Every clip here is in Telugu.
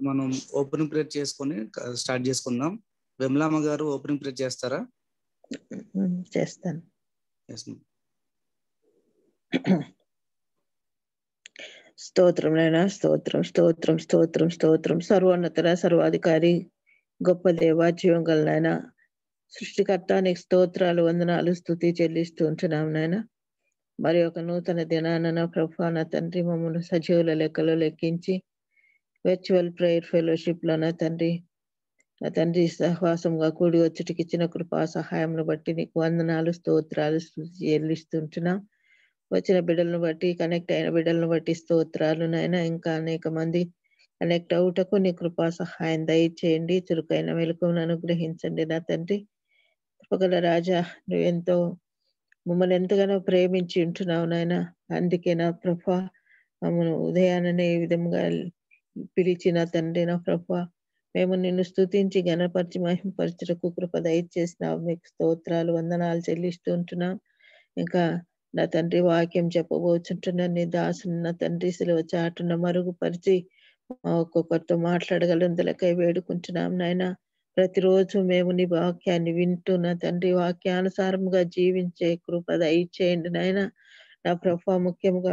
మనం ఓపెనింగ్ ప్రేయర్ చేసుకొని స్టార్ట్ చేసుకుందాం. విమలామ్మ గారు ఓపెనింగ్ ప్రేయర్ చేస్తారా? చేస్తాను. స్తోత్రం నైనా, స్తోత్రం స్తోత్రం స్తోత్రం స్తోత్రం. సర్వోన్నత సర్వాధికారి గొప్ప దేవ, జీవం గల నాయన, సృష్టికర్త, నీకు స్తోత్రాలు, వందనాలు, స్తుతి చెల్లిస్తూ ఉంటున్నాం నాయన. మరి ఒక నూతన దినాన ప్రభు నా తండ్రి మమ్మల్ని సజీవుల లెక్కలో లెక్కించి వర్చువల్ ప్రేయర్ ఫెలోషిప్ లో నా తండ్రి సహవాసంగా కూడి వచ్చుటికి ఇచ్చిన కృపా సహాయంను బట్టి నీకు వందనాలు, స్తోత్రాలు, స్తుతి చెల్లిస్తుంటున్నాం. వచ్చిన బిడ్డలను బట్టి, కనెక్ట్ అయిన బిడ్డలను బట్టి స్తోత్రాలు నాయన. ఇంకా అనేక మంది కనెక్ట్ అవుటకు నీ కృపా సహాయం దయచేయండి. చురుకైన మెలకువను అనుగ్రహించండి నా తండ్రి. కృపగల రాజా, నువ్వెంతో మమ్మల్ని ఎంతగానో ప్రేమించి ఉంటున్నావు నాయన. అందుకే నా ప్రభా మమ్మల్ని ఉదయాన్నే ఈ విధంగా పిలిచిన తండ్రి నా ప్రభా, మేము నిన్ను స్తుతించి ఘనపరిచి మహిమపరచుటకు కృప దయచేసినావు. మీకు స్తోత్రాలు, వందనాలు చెల్లిస్తూ ఉంటున్నాం. ఇంకా నా తండ్రి వాక్యం చెప్పబోచుంటున్నా నీ దాసుని నా తండ్రి సిలువ చాటున మరుగుపరిచి ఒక్కొక్కరితో మాట్లాడగలందులకై వేడుకుంటున్నాం నాయన. ప్రతిరోజు మేము నీ వాక్యాన్ని వింటూ నా తండ్రి వాక్యానుసారముగా జీవించే కృప దయచేయండి నాయన. నా ప్రభా, ముఖ్యంగా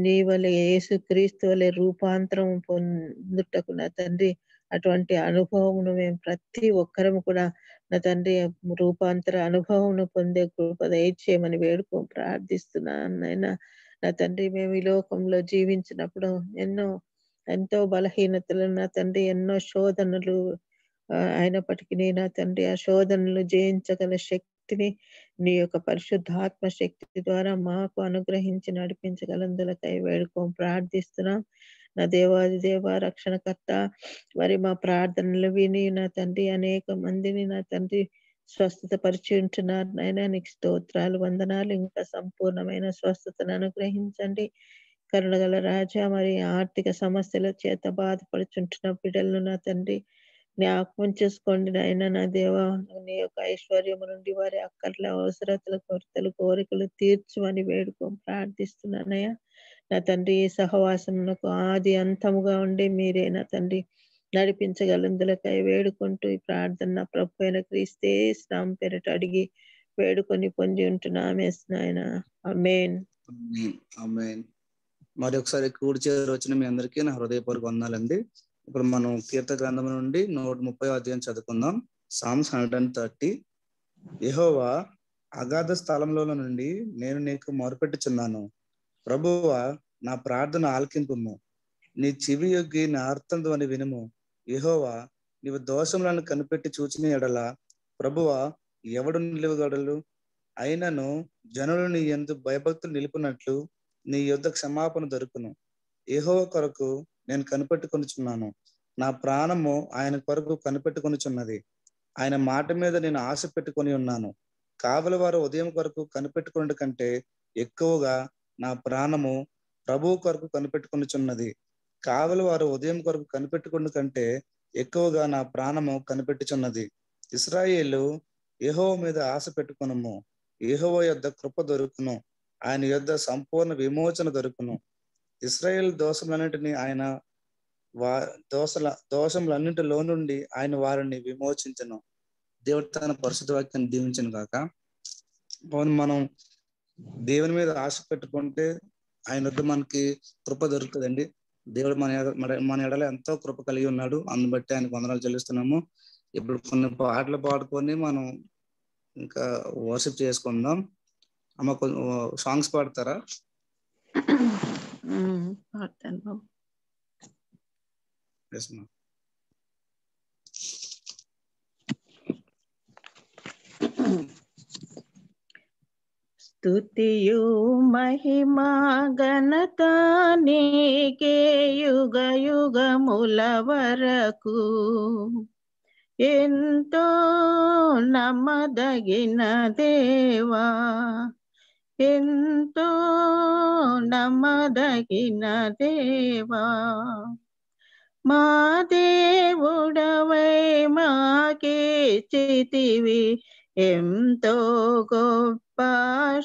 నీ వలె యేసు క్రీస్తు వలె రూపాంతరం పొందుటకు నా తండ్రి అటువంటి అనుభవమును మేము ప్రతి ఒక్కరము కూడా నా తండ్రి రూపాంతర అనుభవమును పొందే కృప దయచేయమని ప్రార్థిస్తున్నాను నాయన. నా తండ్రి, మేము ఈ లోకంలో జీవించినప్పుడు ఎంతో బలహీనతలు నా తండ్రి, ఎన్నో శోధనలు అయినప్పటికీ నా తండ్రి ఆ శోధనలు జయించగల శక్తిని నీ యొక్క పరిశుద్ధాత్మ శక్తి ద్వారా మాకు అనుగ్రహించి నడిపించగలందులకై ప్రార్థిస్తున్నాం. నా దేవాది దేవ, రక్షణకర్త, మరి మా ప్రార్థనలు విని నా తండ్రి అనేక మందిని నా తండ్రి స్వస్థత పరిచి ఉంటున్నారు నాయన. నీకు స్తోత్రాలు, వందనాలు. ఇంకా సంపూర్ణమైన స్వస్థతను అనుగ్రహించండి. కరుణగల రాజా, మరి ఆర్థిక సమస్యల చేత బాధపడుచుంటున్న బిడ్డలను నా తండ్రి జ్ఞాపకం చేసుకోండి నాయన. నా దేవా, నీ యొక్క ఐశ్వర్యము నుండి వారి అక్కర్ల అవసరతల కొరతలు కోరికలు తీర్చుమని ప్రార్థిస్తున్నానయ్యా. నా తండ్రి సహవాసమునకు ఆది అంతముగా ఉండి మీరే నా తండ్రి నడిపించగలందులకై వేడుకుంటూ ఈ ప్రార్థన ప్రభు అయిన క్రీస్తే నామం పేరిట అడిగి వేడుకొని పొంది ఉంటున్నామే నాయన. ఆమేన్. ఆమేన్. మరి ఒకసారి కూడి చేరి వచ్చిన మీ అందరికీ నా హృదయపూర్వక వందనాలండి. ఇప్పుడు మనం కీర్తన గ్రంథం నుండి 130వ అధ్యాయం చదువుకుందాం. సామ్స్ 130. యెహోవా, అగాధ స్థలంలో నుండి నేను నీకు మొరపెట్టుచున్నాను. ప్రభువా, నా ప్రార్థన ఆలకింపుము. నీ చెవి యొగ్గి నా ఆర్తధ్వని వినుము. యెహోవా, నీవు దోషములను కనిపెట్టి చూచిన ఎడల ప్రభువా, ఎవడు నిలువగలడు? అయినను జనులు నీ యందు భయభక్తులు నిలుపునట్లు నీ యొద్ద క్షమాపణ దొరుకును. యెహోవా కొరకు నేను కనిపెట్టుకొనుచున్నాను. నా ప్రాణము ఆయన కొరకు కనిపెట్టుకొనుచున్నది. ఆయన మాట మీద నేను ఆశ పెట్టుకొని ఉన్నాను. కావలి వారు ఉదయం కొరకు కనిపెట్టుకున్న కంటే ఎక్కువగా నా ప్రాణము ప్రభువు కొరకు కనిపెట్టుకొనుచున్నది. కావలి వారు ఉదయం కొరకు కనిపెట్టుకున్న కంటే ఎక్కువగా నా ప్రాణము కనిపెట్టుచున్నది. ఇశ్రాయేలు, యెహోవా మీద ఆశ పెట్టుకొనుము. యెహోవా యొద్ద కృప దొరుకును. ఆయన యొద్ద సంపూర్ణ విమోచన దొరుకును. ఇశ్రాయేల్ దోషములన్నింటినీ ఆయన దోషములన్నింటిలో నుండి ఆయన వారిని విమోచించను. దేవుడు తన పరిశుద్ధ వాక్యాన్ని దీవించను కాక. మనం దేవుని మీద ఆశ పెట్టుకుంటే ఆయన వద్ద మనకి కృప దొరుకుతుందండి. దేవుడు మన ఎడల ఎంతో కృప కలిగి ఉన్నాడు. అందుని బట్టి ఆయనకు వందనాలు చెల్లిస్తున్నాము. ఇప్పుడు కొన్ని పాటలు పాడుకొని మనం ఇంకా వర్షిప్ చేసుకుందాం. అమ్మ, సాంగ్స్ పాడతారా? పాడతాను. స్తుతియు మహిమా ఘనత నీకే యుగ యుగముల వరకు. ఎంతో నమ్మదగిన దేవా, ఎంతో నమ్మదగిన దేవా, మా దేవుడవై మాకిచ్చితివి ఎంతో గొప్ప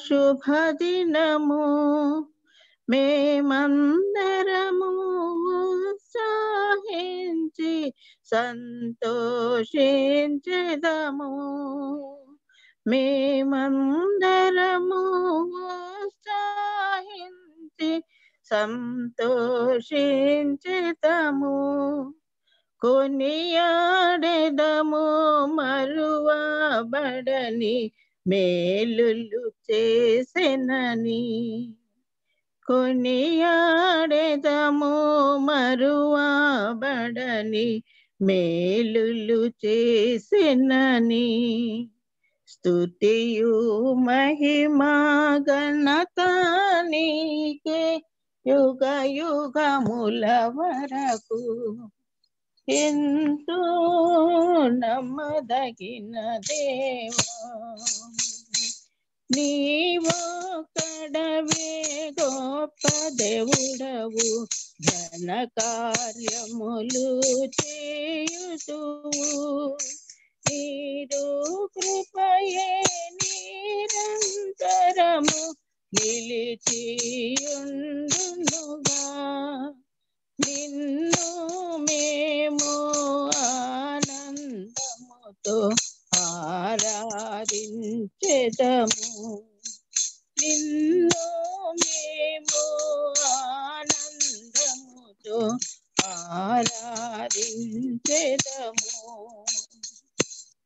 శుభదినము. మేమందరము ఉత్సాహించి సంతోషించెదము. మేమందరము ఉత్సాహించి సంతోషించెదము. కొనియాడెదము మరువబడని మేలులు చేసెనని. కొనియాడెదము మరువబడని మేలులు చేసెనని. స్తుతియు మహిమా ఘనత నీకే యుగ యుగముల వరకు. ఎంతో నమ్మదగిన దేవా, నీవొక్కడవే గొప్ప దేవుడవు. ఘన కార్యములు చేయుదువు. నీరు కృపయే నిరంతరము నిలిచియుండునుగా. నిన్ను మేము ఆనందముతో ఆరాధించెదము. నిన్ను మేము ఆనందముతో ఆరాధించెదము.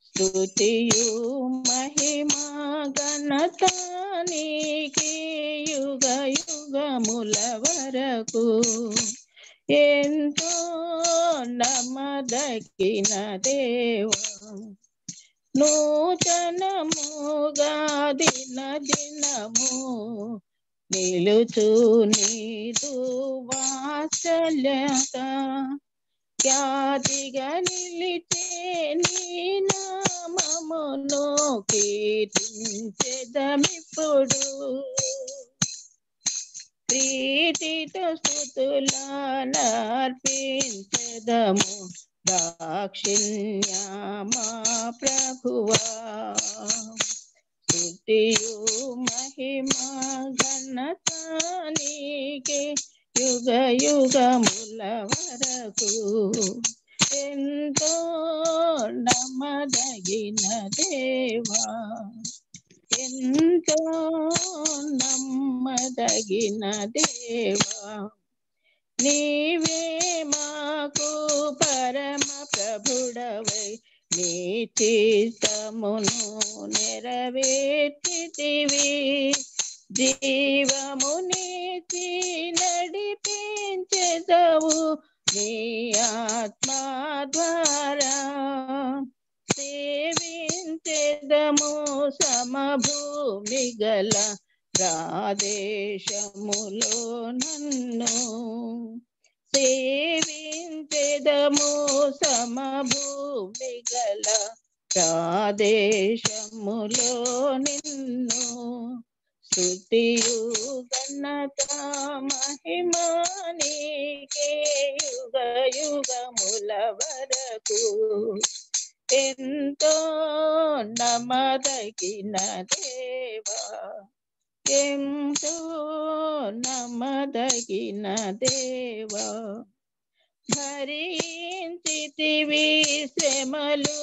స్తుతియు మహిమా ఘనత నీకే యుగ యుగముల వరకు. ఎంతో నమ్మదగిన దేవా, నూతనముగా దిన దినము నిలుచు నీదు వాత్సల్యత. ఖ్యాతిగా నిలిచే నీ నామమును కీర్తించెదమిప్పుడు. ప్రీతితో స్తుతులనర్పించెదము దాక్షిణ్యమా ప్రభువా. స్తుతియు మహిమా ఘనత నీకే యుగ యుగముల వరకు. ఎంతో నమ్మదగిన దేవా, ఎంతో నమ్మదగిన దేవా. నీవే మాకు పరమ ప్రభుడవై నీ చిత్తమును నెరవేర్చితివి. జీవమునిచి నడిపించెదవు నీ ఆత్మ ద్వారా. సేవించెదము సమభూమి గల ప్రాదేశములో నన్ను. సేవించెదము సమభూమి గల ప్రాదేశములో నిన్ను. స్తుతియు ఘనత మహిమా నీకే యుగ యుగముల వరకు. ఎంతో నమ్మదగిన దేవా, ఎంతో నమ్మదగిన దేవా. భరించితివి శ్రమలు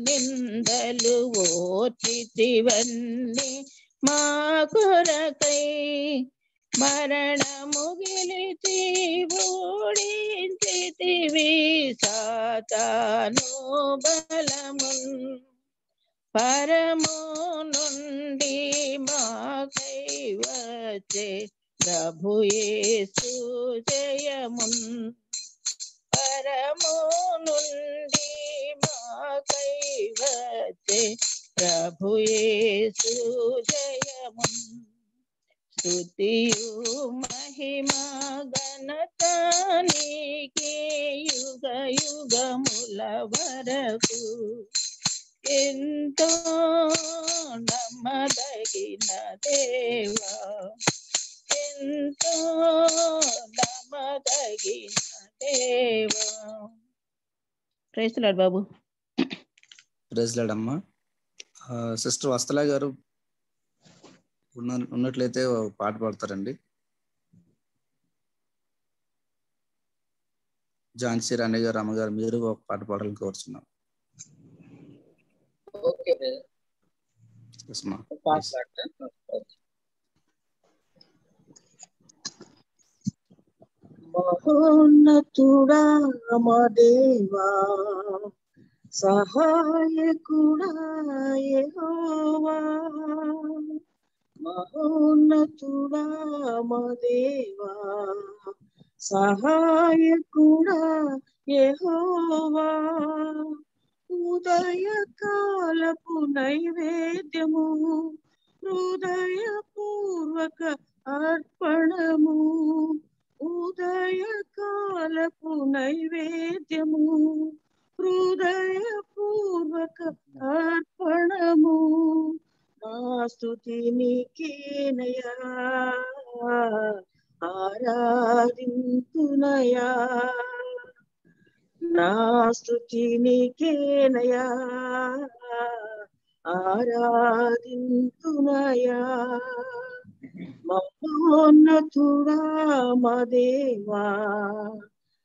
నిందలు ఓర్చితివన్నీ మా కొరకై. మరణము గెలిచి ఓడించితివి సాతాను బలమున్. పరము నుండి మాకై వచ్చే ప్రభు యేసు జయమున్. పరము నుండి మాకై వచ్చే ప్రభు యేసు జయమున్. స్తుతియు మహిమా ఘనత నీకే యుగ యుగముల వరకు. ఎంతో నమ్మదగిన దేవా, ఎంతో నమ్మదగిన దేవా. ప్రైజ్ ది లార్డ్ బాబు. ప్రైజ్ ది లార్డ్ అమ్మా. సిస్టర్ వస్తలా గారు ఉన్నట్లయితే పాట పాడతారండి. ఝాన్సీ రాణి గారు, రమ గారు, మీరు ఒక పాట పాడాలని కోరుచున్నాం. Okay brother, Yes, ma'am. పాట Please. పాడతా. మహోన్నతుడా మా దేవా, సహాయకుడా యెహోవా, మహోన్నతుడా మా దేవా, సహాయకుడా యెహోవా, ఉదయకాలపు నైవేద్యము, హృదయపూర్వక అర్పణము, ఉదయకాలపు నైవేద్యము, హృదయపూర్వక అర్పణము, నా స్తుతి నీకేనయా, ఆరాధింతునయా, నా స్తుతి నీకేనయా, ఆరాధింతునయా, మహోన్నతుడా మా దేవా,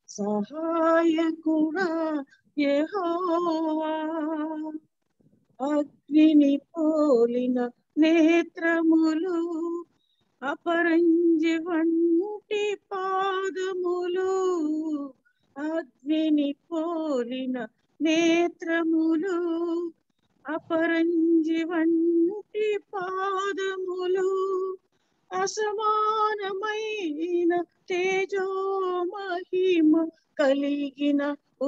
సహాయకుడా యెహోవా, అగ్నిని పోలిన నేత్రములు, అపరంజి వంటి పాదములు, అగ్నిని పోలిన నేత్రములు, అపరంజి వంటి పాదములు, అసమానమైన తేజో మహిమ కలిగిన ఓ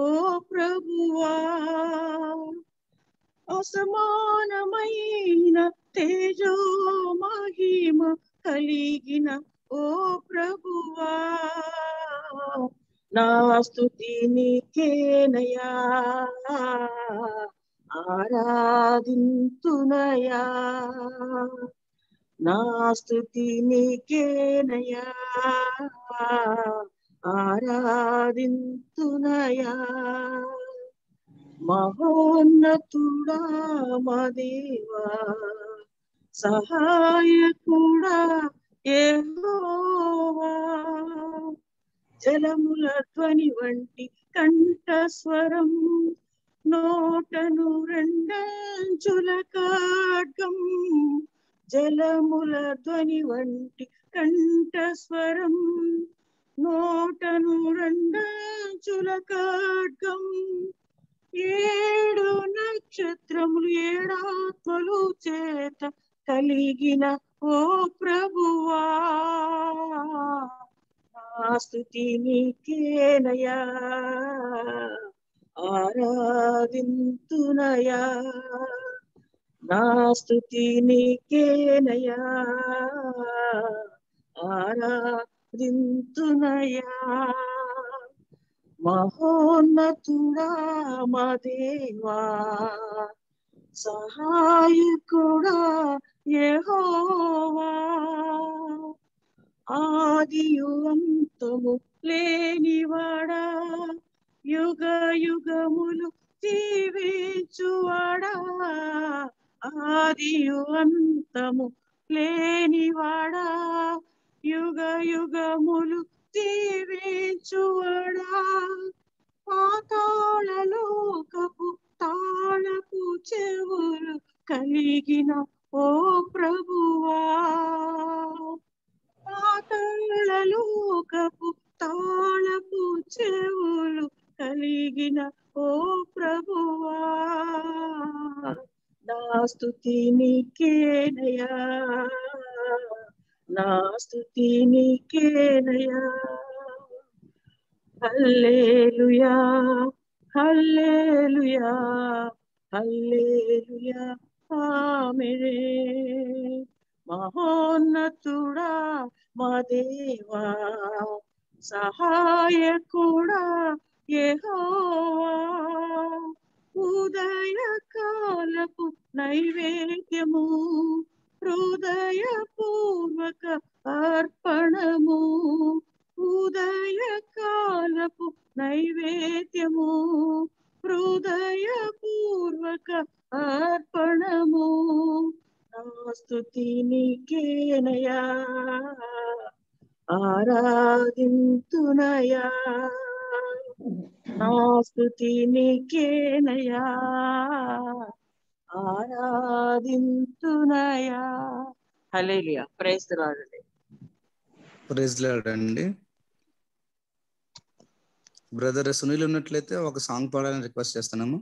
ప్రభువా, అసమానమైన తేజో మహిమ కలిగిన ఓ ప్రభువా, నా స్తుతి నీకేనయా, ఆరాధింతునయా, నా స్తుతి నీకేనయా, ఆరాధింతునయా, మహోన్నతుడా మా దేవా, సహాయకుడా యెహోవా, జలముల ధ్వని వంటి కంఠస్వరం, నోటను రెండంచుల ఖడ్గం, జలముల ధ్వని వంటి కంఠస్వరం, నోటను రెండంచుల ఖడ్గం, ఏడు నక్షత్రములు ఏడాత్మలు చేత కలిగిన ఓ ప్రభువా, నా స్తుతి నీకేనయా, ఆరాధింతునయా, నా స్తుతి నీకేనయా, ఆరాధింతునయా, మహోన్నతుడా మా దేవా, సహాయకుడా యెహోవా, ఆదియు అంతము లేనివాడా, యుగ యుగములు జీవించువాడా, ఆదియు అంతము లేనివాడా, యుగ యుగములు జీవించువాడా, పాతాళ లోకపు తాళపు చెవులు కలిగిన ఓ ప్రభువా, పాతాళ లోకపు తాళపు చెవులు కలిగిన ఓ ప్రభువా, నా స్తుతి నీకేనయా, నా స్తుతి నీకేనయా, హల్లెలూయా, హల్లెలూయా, హల్లెలూయా, ఆమేన్. మహోన్నతుడా మా దేవా, సహాయకుడా యెహోవా, ఉదయకాలపు నైవేద్యము, హృదయపూర్వక అర్పణము, ఉదయకాలపు నైవేద్యము, హృదయపూర్వక అర్పణము, నా స్తుతి నీకేనయా, ఆరాధింతునయా, నా స్తుతి నీకేనయా ఆరాధింతునయా. Hallelujah. Praise the lord. Praise lord అండి. బ్రదర్ సునీల్ ఉన్నట్లయితే ఒక సాంగ్ పాడాలని రిక్వెస్ట్ చేస్తున్నాము.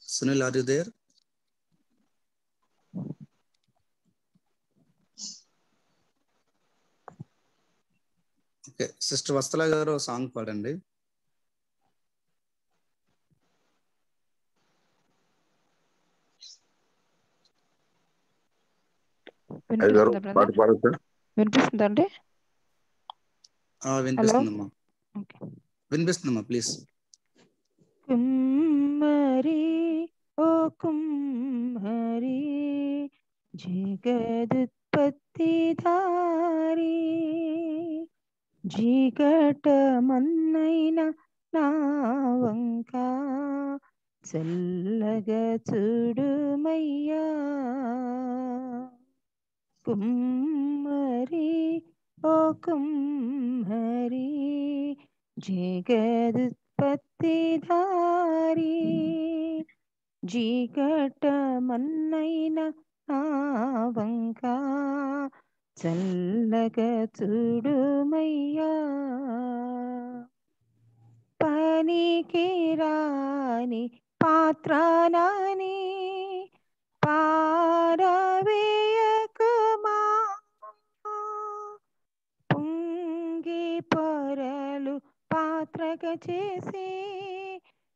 Sunil, are you there? Okay, sister వస్తల గారు సాంగ్ పాడండి. వినిపిస్తుందండి? వినిపిస్తుందమ్మా, వినిపిస్తుందమ్మా, ప్లీజ్. కుమ్మరి ఓ కుమ్మరి జగదుత్పత్తిధారి జీకటమన్నైన నా వంక చల్లగా చూడుమయ్యా. కుమ్మరి ఓ కుమ్మరి జగదుత్పత్తిధారి జీకటమన్నైన నా వంక చల్లగా చూడుమయ్యా. పనికి రాని పాత్రనాని పారవేయకుమా, పొంగి పొరలు పాత్రగా చేసి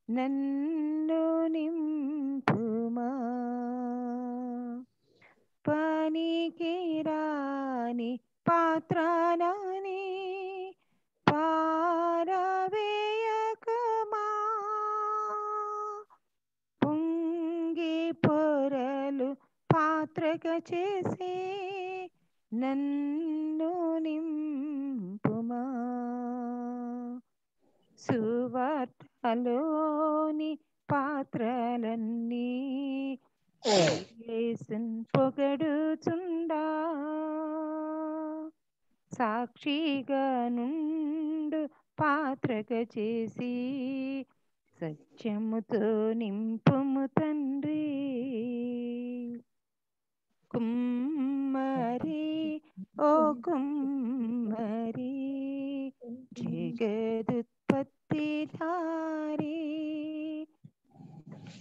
నన్ను నింపుమా. పనికి రాని పాత్రనాని పారవేయకుమా, పొంగి పొరలు పాత్రగా చేసి నన్ను నింపుమా. సువార్తలోని పాత్రలన్నీ యేసున్ పొగడుచుండా, సాక్షిగా నుండు పాత్రగా చేసి సత్యముతో నింపుము తండ్రి. కుమ్మరి ఓ కుమ్మరి జగదుత్పత్తిధారి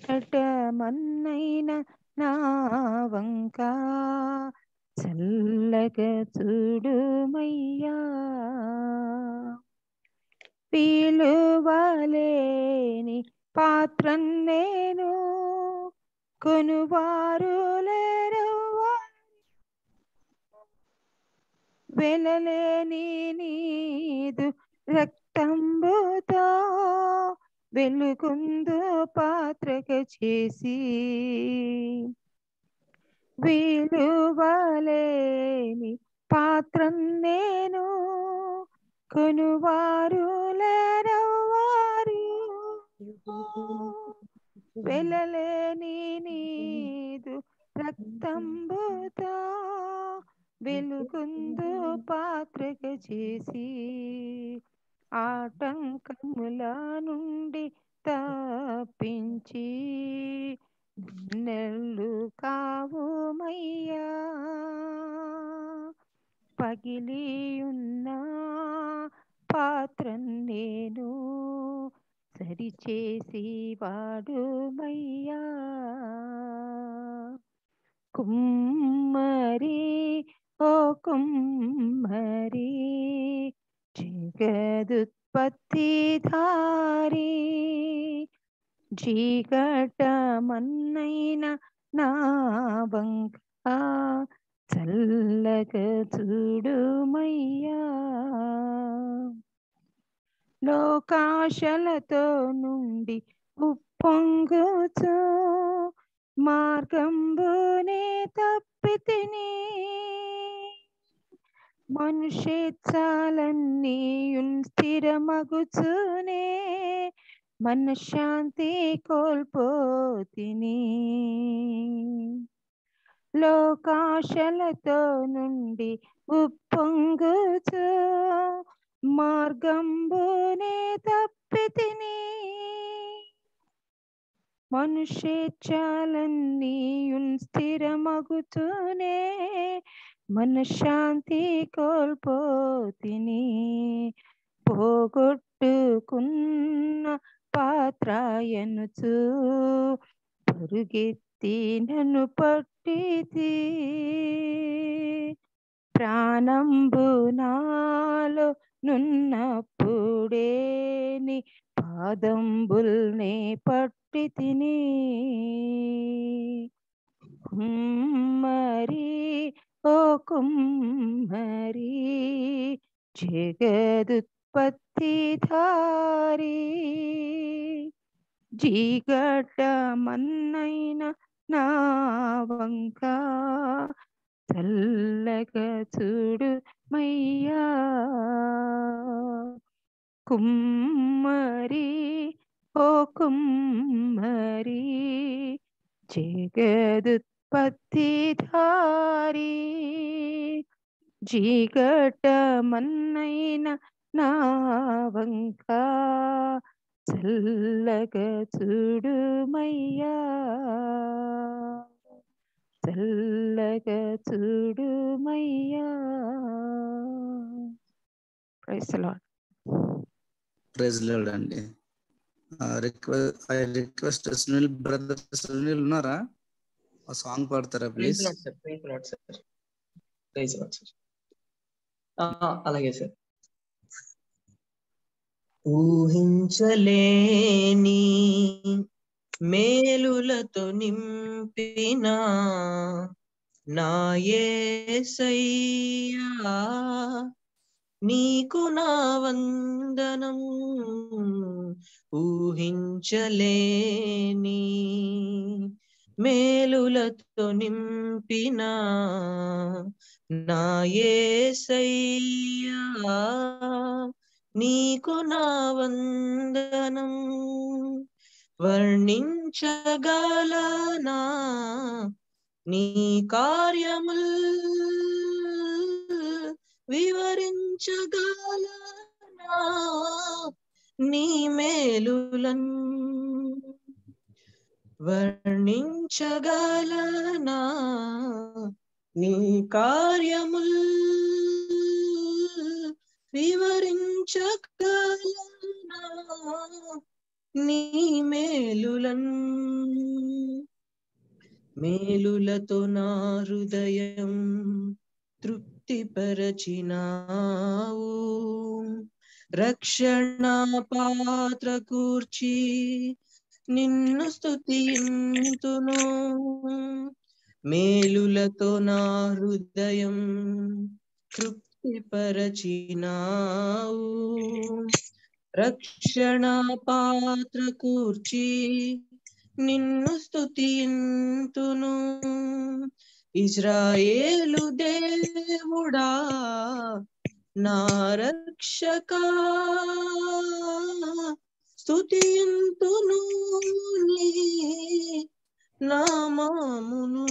కటమన్నైన నా వంక చల్లగా చూడుమయ్యా. పిలువలేని పాత్రన్ నేను, కొనువారు లేరవ్వా, వెలలేని నీదు రక్తంబుతో వెలుగుందు పాత్రగా చేసి, విలువలేని పాత్రన్ నేను, కొనువారు లేరవ్వారు, వెలలేని నీదు రక్తంబుతో వెలుగుందు పాత్రగా చేసి, ఆటంకముల నుండి తప్పించి నెల్లు కావుమయ్యా. పగిలి ఉన్న పాత్రన్ నేను సరిచేసి వాడుమయ్యా. కుమ్మరి ఓ కుమ్మరి జగదుత్పత్తిధారి జీకటమన్నైన నా వంక చల్లగా చూడుమయ్యా. లోకాశలతో నుండి ఉప్పొంగుచు మార్గంబునే తప్పితిని, మనుషేచ్ఛలన్నీయున్ స్థిరమగుచునే మనశ్శాంతి కోల్పోతిని. లోకాశలతో నుండి ఉప్పొంగుచు మార్గంబునే తప్పితిని మనుష్యేచ్ఛలన్నీయున్ స్థిరమగుతూనే మనశ్శాంతి కోల్పోతిని పోగొట్టుకున్న పాత్రయనుచు పరుగెత్తి నన్ను పట్టితి ప్రాణంబు నాలో నున్నప్పుడే నీ పాదంబుల్నే పట్టి తిని కుమ్మరి ఓ కుమ్మరి జగదుత్పత్తిధారి జీగడ్డమన్నైన నా వంక చల్లగా చూడు మయ్యా కుమ్మరి ఓ కుమ్మరి జగదుత్పత్తిధారి జీగడ్డమన్నైన నా వంక చల్లగా చూడు మయ్యా చల్లగా చూడు మయ్యా. Praise the lord. Praise the lord అండి. రిక్వెస్ట్ సునీల్ బ్రదర్, సునీల్ ఉన్నారా? ఆ సాంగ్ పాడతారా ప్లీజ్? అలాగే సార్. ఊహించలేని మేలులతో నింపిన నా యేసయ్యా నీకు నా వందనం. ఊహించలేని మేలులతో నింపిన నా యేసయ్యా నీకు నా వందనం. వర్ణించగలనా నీ కార్యముల్, వివరించగలనా నీ మేలులన్, వర్ణించగలనా నీ కార్యముల్, వివరించగలనా నీ మేలులన్. మేలులతో నా హృదయం తృప్తిపరచినావు, రక్షణ పాత్ర కూర్చి నిన్ను స్తుతింతును. మేలులతో నా హృదయం తృప్తిపరచినావు, రక్షణ పాత్ర కూర్చి నిన్ను స్తుతింతును. ఇజ్రాయేలు దేవుడా నా రక్షకా స్తుతింతును నీ నామమును.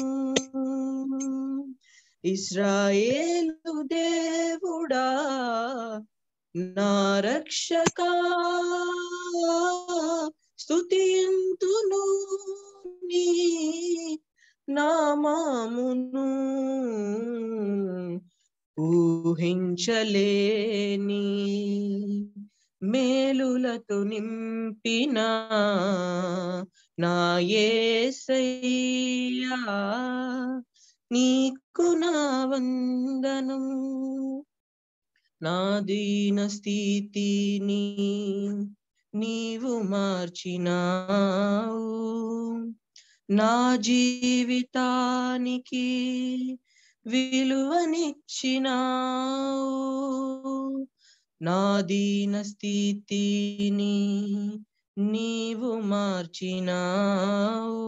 ఇశ్రాయేలు దేవుడా నా రక్షకా స్తుతింతును నీ నామమును. ఊహించలేని మేలులతో నింపిన నా యేసయ్యా నీకు నా వందనం. నా దీన స్థితిని నీవు మార్చినావు, నా జీవితానికి విలువనిచ్చినావు. నా దీన స్థితిని నీవు మార్చినావు,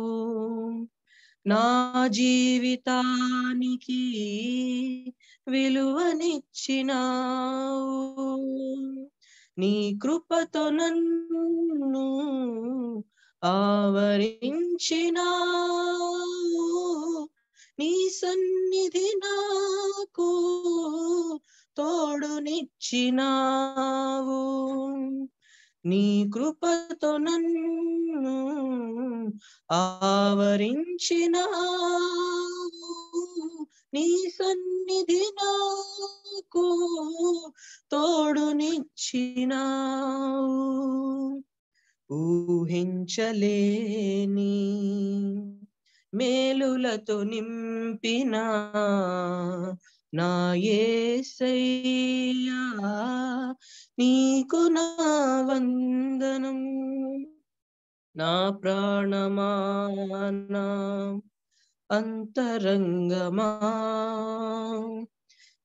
నా జీవితానికి విలువనిచ్చినావు. నీ కృపతో నన్ను ఆవరించినావు, నీ సన్నిధి నాకు తోడునిచ్చినావు. నీ కృపతో నన్ను ఆవరించినావు. నీ సన్నిధి నాకు తోడునిచ్చినావు. ఊహించలేని మేలులతో నింపిన నా యేసయ్యా, నీకు నా వందనం. నా ప్రాణమానా అంతరంగమా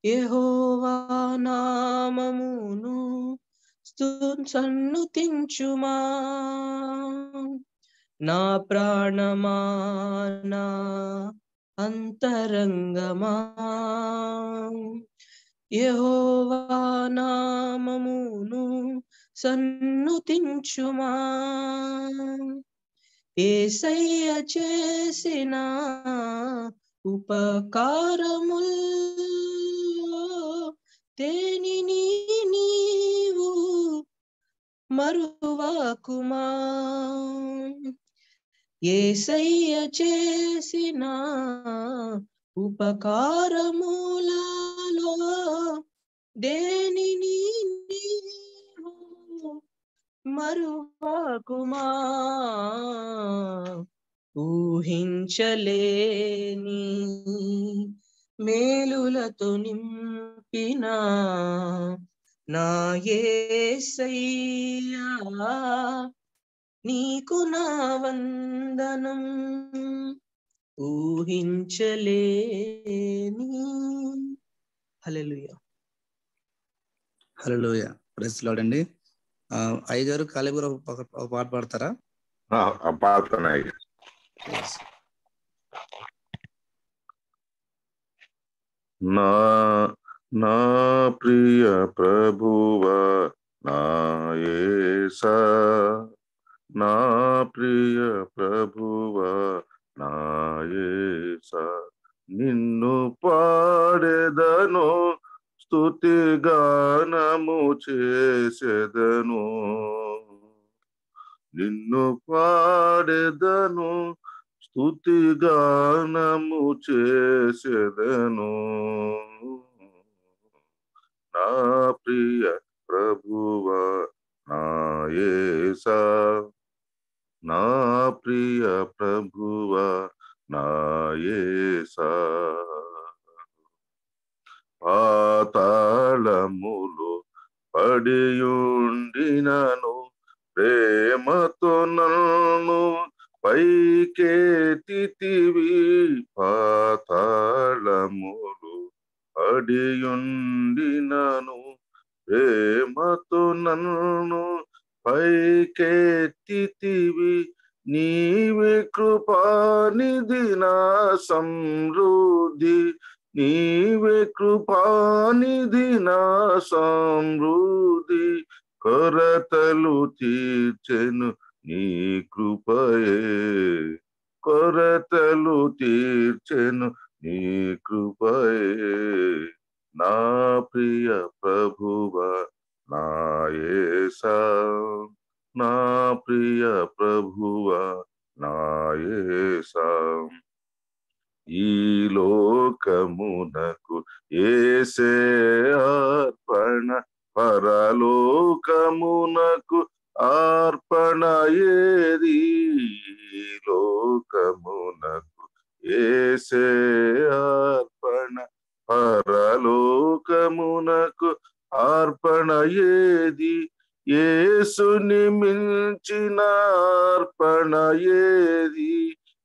యెహోవా నామమును సన్నుతించుమా. నా ప్రాణమానా అంతరంగమా యెహోవా నామమును సన్నుతించుమా. యేసయ్య చేసిన ఉపకారముల్లో దేనిని నీవు మరువకుమా. యేసయ్య చేసిన ఉపకారములలో దేనిని నీవు మరువకుమా. ఊహించలేని మేలులతో నింపిన నా యేసయ్యా, నీకు నా వందనం. ఊహించలేని. హల్లెలూయా. హల్లెలూయా. ప్రైజ్ లార్డ్ అండి. అయ్యగారు కాలేబు గారు ఒక పాట పాడతారా? పాడుతున్నాయి. నా ప్రియ ప్రభువా నా యేసా, నా ప్రియ ప్రభువా నా యేసా, నిన్ను పాడెదను స్తుతి గానము చేసెదను. నిన్ను పాడెదను స్తుతి గానము చేసెదను. నా ప్రియ ప్రభువా నా యేసా, నా ప్రియ ప్రభువా నా యేసా, పాతాళములో పడియుండినను ప్రేమతో నన్ను పైకెత్తితివి. పాతాళములో పడియుండినను ప్రేమతో నన్ను పైకెత్తితివి. నీవే కృపానిధి నా సమృద్ధి, నీవే కృపానిధి నా సమృద్ధి, కొరతలు తీర్చెను నీ కృపయే, కొరతలు తీర్చెను నీ కృపయే. నా ప్రియ ప్రభువా నా యేసా, నా ప్రియ ప్రభువా నా యేసా, ఈ లోకమునకు యేసే అర్పణ, పరలోకమునకు అర్పణ ఏది. లోకమునకు యేసే అర్పణ, పరలోకమునకు అర్పణ ఏది. యేసుని మించిన అర్పణ ఏది,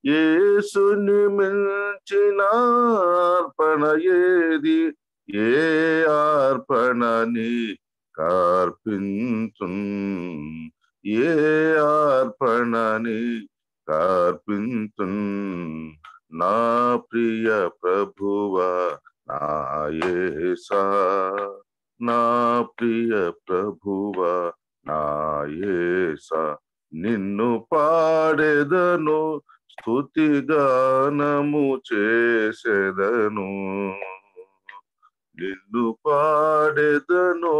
యేసుని మించిన అర్పణ ఏది. ఏ అర్పణని కార్పించున్, ఏ అర్పణని కార్పించున్. నా ప్రియ ప్రభువా నా యేసా, నా ప్రియ ప్రభువా నా యేసా, నిన్ను పాడెదను స్తుతి గానము చేసెదను. నిన్ను పాడెదను,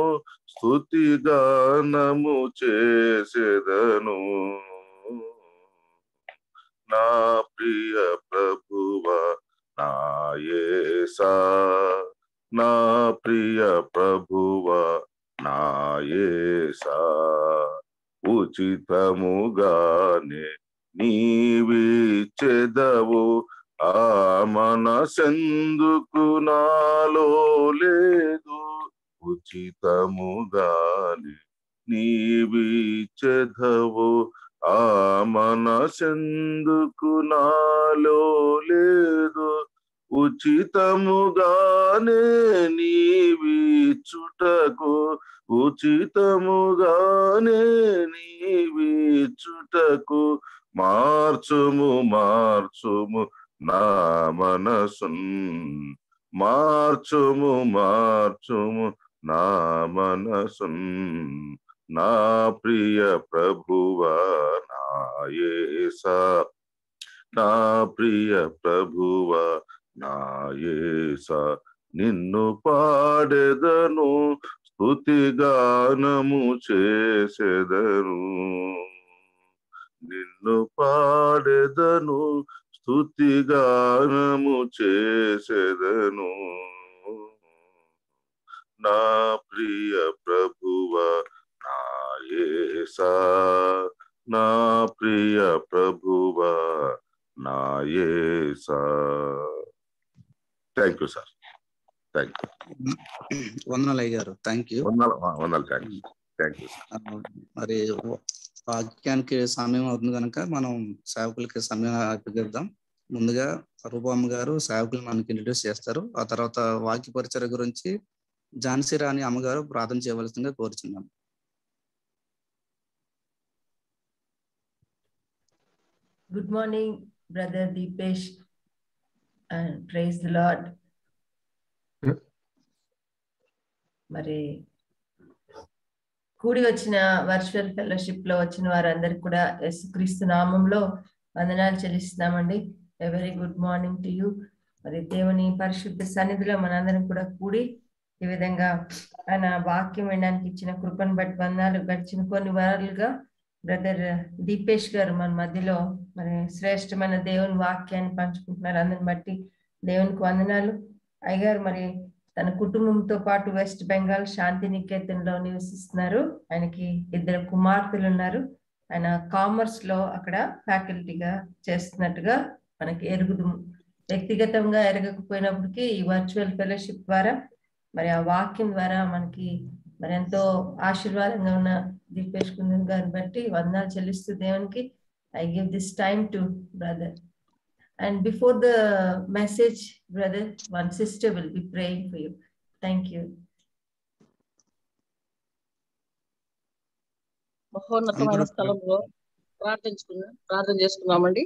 స్తుతి గానము చేసెదను. నా ప్రియ ప్రభువా నా యేసా, నా ప్రియ ప్రభువా నా యేసా, ఉచితముగానే నీవిచ్చెదవు, ఆ మనసెందుకు నాలో లేదు. ఉచితముగానే నీవిచ్చెదవు, ఆ మనసెందుకు నాలో లేదు. ఉచితముగానే నీవిచ్చుటకు, ఉచితముగానే నీవిచ్చుటకు మార్చుము మార్చుము నా మనసున్, మార్చుము మార్చుము నా మనసున్. నా ప్రియ ప్రభువా నా యేసా, నా ప్రియ ప్రభువా నా యేసా, నిన్ను పాడెదను, స్తుతి గానము చేసెదను. నిన్ను పాడెదను, స్తుతి గానము చేసెదను. నా ప్రియ ప్రభువా నా యేసా, నా ప్రియ ప్రభువా నా యేసా. Thank you sir, thank you. వందనాలు అయ్యారు, థ్యాంక్ యూ. వందనాలు, థ్యాంక్ యూ. మరి వాక్యానికి సమయం అవుతుంది కనుక మనం సేవకులకి సమయం అప్పగిద్దాం. ముందుగా రూపమ్మ గారు సేవకులు మనకి ఇంట్రడ్యూస్ చేస్తారు. ఆ తర్వాత వాక్య పరిచయ గురించి ఝాన్సీ రాణి అమ్మగారు ప్రార్థన చేయవలసిందిగా కోరుచున్నాం. Good morning, Brother Deepesh, and praise the Lord. మరి కూడి వచ్చిన వర్చువల్ ఫెలోషిప్ లో వచ్చిన వారందరికి కూడా యేసుక్రీస్తు నామంలో వందనాలు చెల్లిస్తున్నామండి. A very good morning to you. మరి దేవుని పరిశుద్ధ సన్నిధిలో మనందరం కూడా కూడి ఈ విధంగా ఆయన వాక్యం వినడానికి ఇచ్చిన కృపను బట్టి వందనాలు. గడిచిన కొన్ని వారాలుగా బ్రదర్ దీపేష్ గారు మన మధ్యలో మరి శ్రేష్టమైన దేవుని వాక్యాన్ని పంచుకుంటున్నారు. అందరిని బట్టి దేవునికి వందనాలు. అయ్యగారు మరి తన కుటుంబంతో పాటు వెస్ట్ బెంగాల్ శాంతినికేతన్లో నివసిస్తున్నారు. ఆయనకి 2 కుమార్తెలు ఉన్నారు. ఆయన కామర్స్ లో అక్కడ ఫ్యాకల్టీగా చేస్తున్నట్టుగా మనకి ఎరుగుదు. వ్యక్తిగతంగా ఎరగకపోయినప్పటికీ ఈ వర్చువల్ ఫెలోషిప్ ద్వారా మరి ఆ వాక్యం ద్వారా మనకి మరి ఎంతో ఆశీర్వాదంగా ఉన్న దీపేష్ కుందన్ గారిని బట్టి వందనాలు చెల్లిస్తూ దేవునికి I give this time to brother. And before the message, brother, one sister will be praying for you. Thank you. మహోన్నతమైన స్థలంలో ప్రార్థన చేసుకున్నామండి.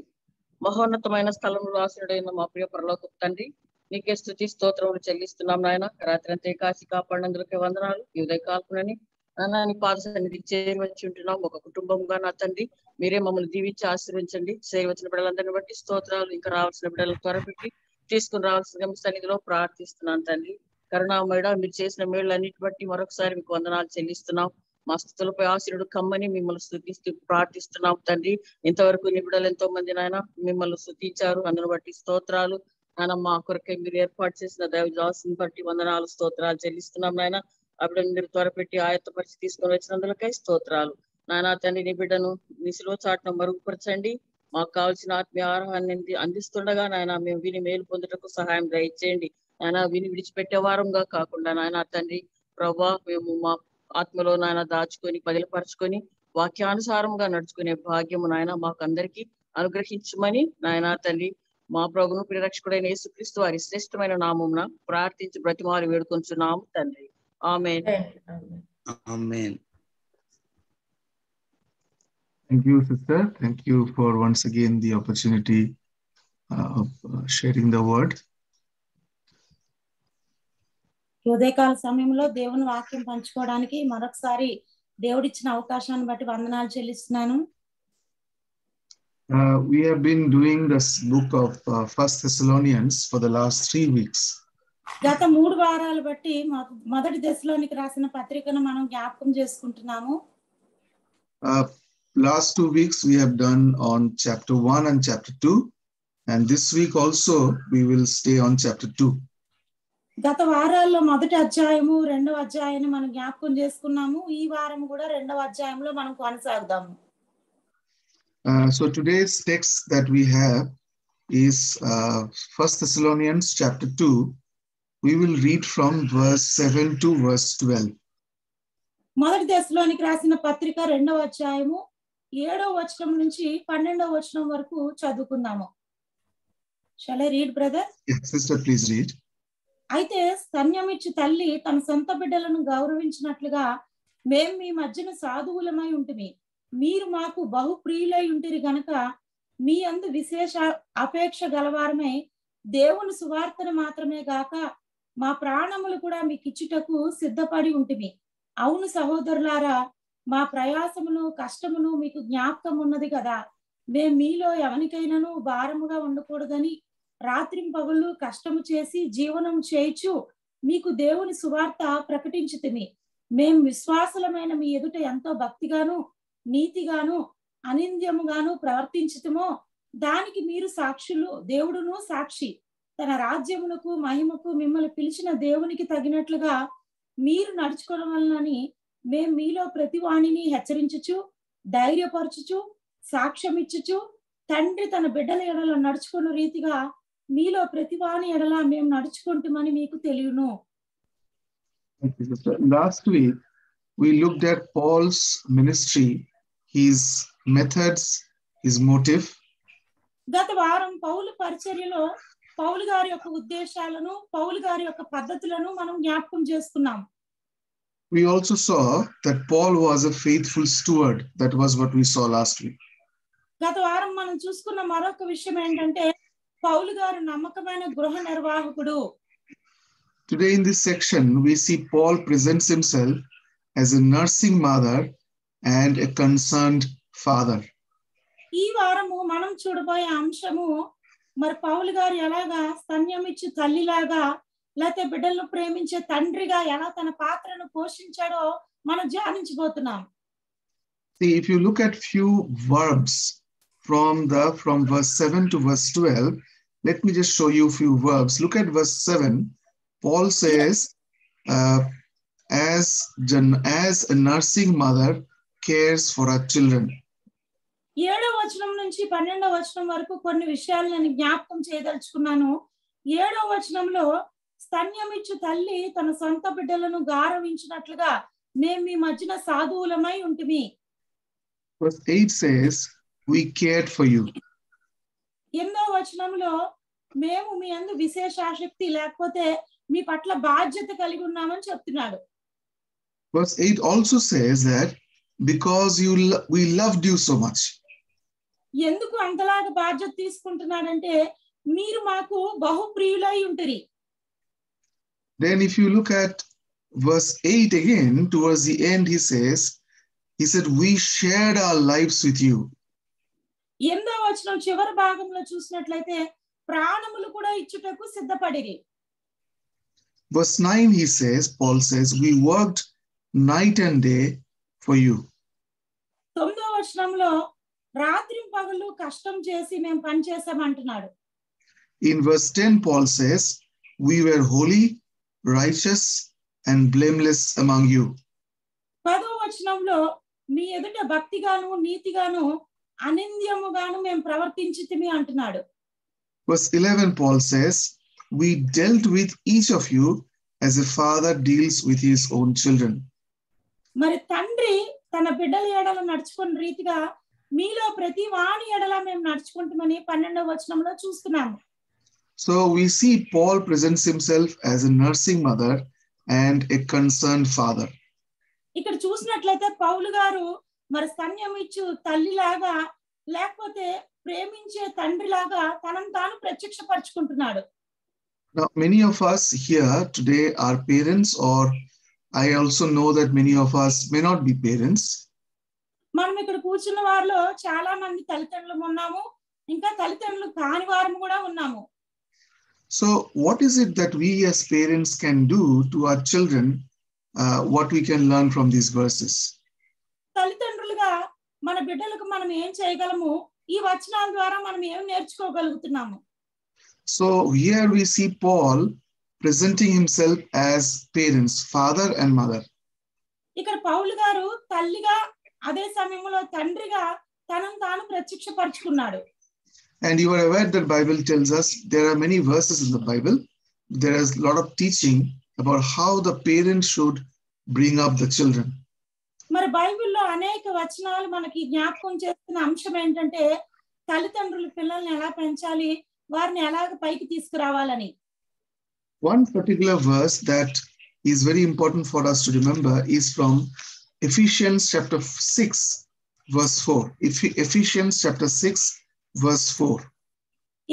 మహోన్నతమైన స్థలంలో ఆశ్రయుడైన మా ప్రియ పరలోకపు తండ్రి, నీకే స్తుతి స్తోత్రములు చెల్లిస్తున్నాం నాయన. రాత్రి అంతే కాసి కాపాడినందుకే వందనాలు. ఈ ఉదయ కాల్పునని నాన్న నీ పాద సన్నిధికి చేరి వచ్చి ఉంటున్నాం. ఒక కుటుంబంగా నా తండ్రి మీరే మమ్మల్ని దీవించి ఆశీర్వించండి. చేరి వచ్చిన బిడ్డలందరినీ బట్టి స్తోత్రాలు. ఇంకా రావాల్సిన బిడ్డలను త్వరపెట్టి తీసుకుని రావాల్సిన సన్నిధిలో ప్రార్థిస్తున్నాను తండ్రి. కరుణామయుడ, మీరు చేసిన మేళ్ళన్నిటి బట్టి మరొకసారి మీకు వందనాలు చెల్లిస్తున్నాం. మా స్థుతులపై ఆశీర్వుడు కమ్మని మిమ్మల్ని స్తుతిస్తూ ప్రార్థిస్తున్నాం తండ్రి. ఇంతవరకు నీ బిడ్డలు ఎంతో మంది నాయన మిమ్మల్ని స్తుతించారు. అందును బట్టి స్తోత్రాలు నాయన. మా కొరకై మీరు ఏర్పాటు చేసిన దైవదాసుని బట్టి వందనాలు స్తోత్రాలు చెల్లిస్తున్నాం నాయన. అప్పుడు మీరు త్వరపెట్టి ఆయత్తపరిచి తీసుకొని వచ్చినందులకై స్తోత్రాలు నాయన. తండ్రి నీ బిడ్డను నీ శిలువ చాటును మరుగుపరచండి. మాకు కావాల్సిన ఆత్మీయ ఆహారాన్ని అందిస్తుండగా నాయన మేము విని మేలు పొందుటకు సహాయం దయచేయండి నాయన. విని విడిచిపెట్టే వారంగా కాకుండా నాయన తండ్రి ప్రభా మేము మా ఆత్మలో నాయన దాచుకొని పదిలపరచుకొని వాక్యానుసారంగా నడుచుకునే భాగ్యము నాయన మాకు అందరికీ అనుగ్రహించమని నాయన తండ్రి మా ప్రభువును ప్రియరక్షకుడైన యేసుక్రీస్తు వారి శ్రేష్టమైన నామమున ప్రార్థించి బ్రతిమాలి వేడుకొంచున్నాము తండ్రి. ఆమేన్. ఆమేన్. Thank you, sister. Thank you for once again the opportunity of sharing the word. ఉదయకాల సమయంలో దేవుని వాక్యం పంచుకోవడానికి మరొకసారి దేవుడిచ్చిన అవకాశాన్ని బట్టి వందనాలు చెల్లిస్తున్నాను. We have been doing this book of 1 Thessalonians for the last 3 weeks. గత 3 వారాలు బట్టి మొదటి దశలోనికి రాసిన పత్రికను మనం జ్ఞాపకం చేసుకుంటున్నాము. Last 2 weeks we have done on chapter 1 and chapter 2, and this week also we will stay on chapter 2. గత వారాల్లో మొదటి అధ్యాయము రెండవ అధ్యాయాన్ని మనం జ్ఞాపకం చేసుకున్నాము. ఈ వారం కూడా రెండవ అధ్యాయంలో మనం కొనసాగుదాము. So today's text that we have is 1 Thessalonians chapter 2. We will read from verse 7 to verse 12. మొదటి దశలోనికి రాసిన పత్రిక రెండవ అధ్యాయము 7వ వచనం నుంచి 12వ వచనం వరకు చదువుకుందాము. Shall I read, brother? Yes, sister, please read. అయితే స్తన్యమిచ్చు తల్లి తన సొంత బిడ్డలను గౌరవించినట్లుగా మేము మీ మధ్యన సాధువులమై ఉంటిమి. మీరు మాకు బహు ప్రియులై ఉంటిరి గనక మీ అందు విశేష అపేక్ష గలవారమై దేవుని సువార్తను మాత్రమే గాక మా ప్రాణములు కూడా మీకు ఇచ్చుటకు సిద్ధపడి ఉంటిమి. అవును సహోదరులారా, మా ప్రయాసమును కష్టమును మీకు జ్ఞాపకం ఉన్నది కదా. మేము మీలో ఎవరికైనాను భారముగా ఉండకూడదని రాత్రింపగళ్ళు కష్టము చేసి జీవనం చేయుచు మీకు దేవుని సువార్త ప్రకటించితిమి. మేము విశ్వాసులమైన మీ ఎదుట ఎంతో భక్తిగాను నీతిగాను అనింద్యముగాను ప్రవర్తించుతమో దానికి మీరు సాక్షులు. దేవుడును సాక్షి. తన రాజ్యమునకు మహిమకు మిమ్మల్ని పిలిచిన దేవునికి తగినట్లుగా మీరు నడుచుకోవడం వలనని మేము మీలో ప్రతి వాణిని హెచ్చరించుచు ధైర్యపరచుచు సాక్ష్యమిచ్చుచు తండ్రి తన బిడ్డల ఎడల నడుచుకున్న రీతిగా మీలో ప్రతి వాణి ఎడల మేము నడుచుకుంటామని మీకు తెలియను. Last week we looked at Paul's ministry, his methods, his motive. గత వారం పౌలు పరిచర్యలో పౌలు గారి యొక్క ఉద్దేశాలను పౌలు గారి యొక్క పద్ధతులను మనం జ్ఞాపకం చేసుకున్నాం. We also saw that Paul was a faithful steward. That was what we saw last week. గత వారం మనం చూసుకున్న మరొక విషయం ఏంటంటే పౌలు గారు నమ్మకమైన గృహ నిర్వాహకుడు. Today in this section we see Paul presents himself as a nursing mother and a concerned father. ఈ వారము మనం చూడబోయే అంశము మరి పౌలు గారు ఎలాగా స్తన్యమిచ్చు తల్లిలాగా లేకపోతే బిడ్డలను ప్రేమించే తండ్రిగా ఎలా తన పాత్రను పోషించాడో మనం ధ్యానించబోతున్నాం. See, if you look at few verbs from verse 7 to verse 12, let me just show you a few verbs. Look at verse 7. Paul says, as a nursing mother cares for her children. 7వ వచనం నుంచి 12వ వచనం వరకు కొన్ని విషయాలు నేను జ్ఞాపకం చేయదలుచుకున్నాను. 7వ వచనంలో స్తన్యమిచ్చు తల్లి తన సొంత బిడ్డలను గౌరవించినట్లుగా మేము మీ మధ్యన సాధువులమై ఉంటిమి. Verse 8 says, we cared for you. 8వ వచనంలో మేము మీ యందు విశేష ఆసక్తి లేకపోతే మీ పట్ల బాధ్యత కలిగి ఉన్నామని చెప్తున్నాడు. Verse 8 also says that because we loved you so much. ఎందుకు అంతలాగా బాధ్యత తీసుకుంటున్నాడంటే మీరు మాకు బహు ప్రియులై ఉంటిరి. Then if you look at verse 8 again, towards the end he said, we shared our lives with you. 8వ వచనం చివరి భాగంలో చూసినట్లయితే ప్రాణములు కూడా ఇచ్చుటకు సిద్ధపడిరి. Verse 9 Paul says, we worked night and day for you. 9వ వచనంలో రాత్రి పగలు కష్టం చేసి మేము పని చేసామంటున్నాడు. In verse 10 Paul says, we were holy, righteous and blameless among you. 10వ వచనంలో మీ ఎదుట భక్తిగాను నీతిగాను అనింద్యముగాను మేము ప్రవర్తించితిమి అంటున్నాడు. Verse 11 Paul says, we dealt with each of you as a father deals with his own children. మరి తండ్రి తన బిడ్డల ఎడల నడుచుకున్న రీతిగా మీలో ప్రతి వాణి ఎడల మేము నడుచుకుంటామని 12వ వచనంలో చూస్తున్నాము. So we see Paul presents himself as a nursing mother and a concerned father. ఇక్కడ చూసినట్లయితే పౌలు గారు మరి స్తన్యమిచ్చు తల్లిలాగా లేకపోతే ప్రేమించే తండ్రిలాగా తనను తాను ప్రత్యక్షపరచుకుంటున్నాడు. Now many of us here today are parents, or I also know that many of us may not be parents. మనం ఇక్కడ కూర్చున్న వారిలో చాలా మంది తల్లిదండ్రులు ఉన్నాము, ఇంకా తల్లిదండ్రులు కాని వారు కూడా ఉన్నాము. So what is it that we as parents can do to our children? What we can learn from these verses? తల్లిదండ్రులుగా మన బిడ్డలకు మనం ఏం చేయగలము, ఈ వచనాల ద్వారా మనం ఏం నేర్చుకోగలుగుతున్నాము? So here we see Paul presenting himself as parents, father and mother. ఇక్కడ పౌలు గారు తల్లిగా అదే సమయంలో తండ్రిగా తనను తాను ప్రత్యక్షపరుచుకున్నాడు. And you are aware that Bible tells us there are many verses in the Bible. There is a lot of teaching about how the parents should bring up the children. మరి బైబిల్లో అనేక వచనాలు మనకి జ్ఞాపకం చేస్తున్న అంశం ఏంటంటే తల్లిదండ్రులు పిల్లల్ని ఎలా పెంచాలి, వారిని ఎలాగ పైకి తీసుకురావాలని. One particular verse that is very important for us to remember is from Ephesians chapter 6 verse 4. Ephesians chapter 6 verse 4.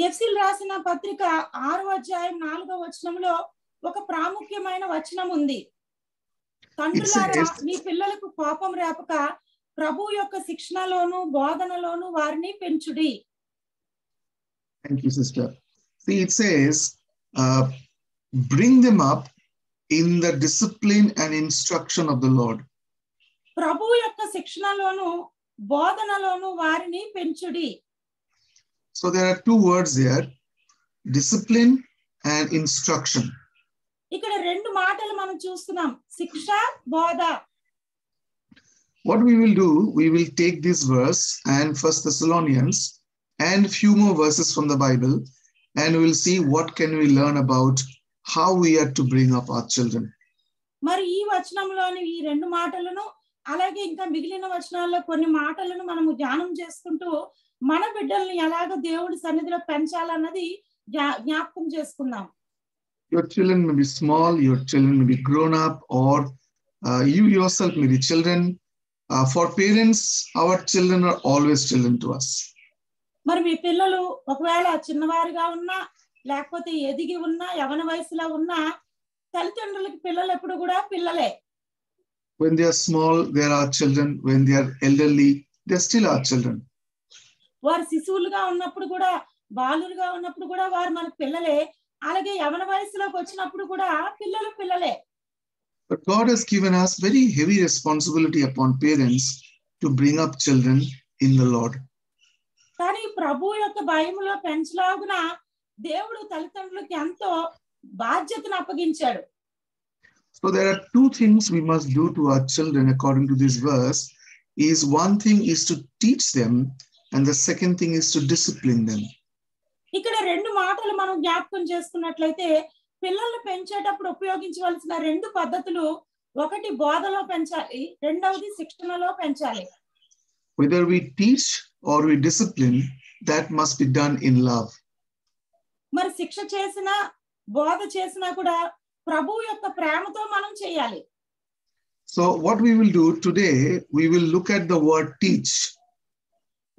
ఎఫెసీయులకు రాసిన పత్రిక 6వ అధ్యాయం 4వ వచనంలో ఒక ప్రాముఖ్యమైన వచనం ఉంది. తండ్రులారా మీ పిల్లలకు కోపం రేపక ప్రభువు యొక్క శిక్షణలోను బోధనలోను వారిని పెంచుడి. Thank you, sister. See, it says, bring them up in the discipline and instruction of the Lord. ప్రభువు యొక్క శిక్షణలోను బోధనలోను వారిని పెంచుడి. So there are two words here, discipline and instruction. ఇక్కడ రెండు మాటలు మనం చూస్తున్నాం, శిక్ష, బోధ. What we will do, we will take this verse and 1 Thessalonians and few more verses from the Bible, and we will see what can we learn about how we are to bring up our children. మరి ఈ వచనంలోని ఈ రెండు మాటలను అలాగే ఇంకా మిగిలిన వచనాల్లో కొన్ని మాటలను మనము ధ్యానం చేసుకుంటూ మన బిడ్డల్ని ఎలాగ దేవుడి సన్నిధిలో పెంచాలన్నది జ్ఞాపకం చేసుకుందాం. Your children may be small, your children may be grown up, or you yourself may be children. For parents, our children are always children to us. మరి మీ పిల్లలు ఒకవేళ చిన్నవారుగా ఉన్నా లేకపోతే ఎదిగి ఉన్నా యవన వయసులో ఉన్నా తల్లిదండ్రులకి పిల్లలు ఎప్పుడు కూడా పిల్లలే. When they are small, they are our children. When they are elderly, they are still our children. వారు శిశువులుగా ఉన్నప్పుడు కూడా బాలులుగా ఉన్నప్పుడు కూడా వారు మనకు పిల్లలే. అలాగే యవన వయసులోకి వచ్చినప్పుడు కూడా పిల్లలు పిల్లలే. But God has given us very heavy responsibility upon parents to bring up children in the Lord. కానీ ప్రభు యొక్క భయములో పెంచలాగున దేవుడు తల్లిదండ్రులకి ఎంతో బాధ్యతను అప్పగించాడు. So there are two things we must do to our children according to this verse. Is one thing is to teach them, and the second thing is to discipline them. ఇక్కడ రెండు మాటలు మనం జ్ఞాపకం చేసుకున్నట్లయితే పిల్లల్ని పెంచేటప్పుడు ఉపయోగించవలసిన రెండు పద్ధతులు, ఒకటి బోధలో పెంచాలి, రెండవది శిక్షణలో పెంచాలి. Whether we teach or we discipline, that must be done in love. మరి శిక్ష చేసినా బోధ చేసినా కూడా ప్రభువు యొక్క ప్రేమతో మనం చేయాలి. So what we will do today, we will look at the word teach.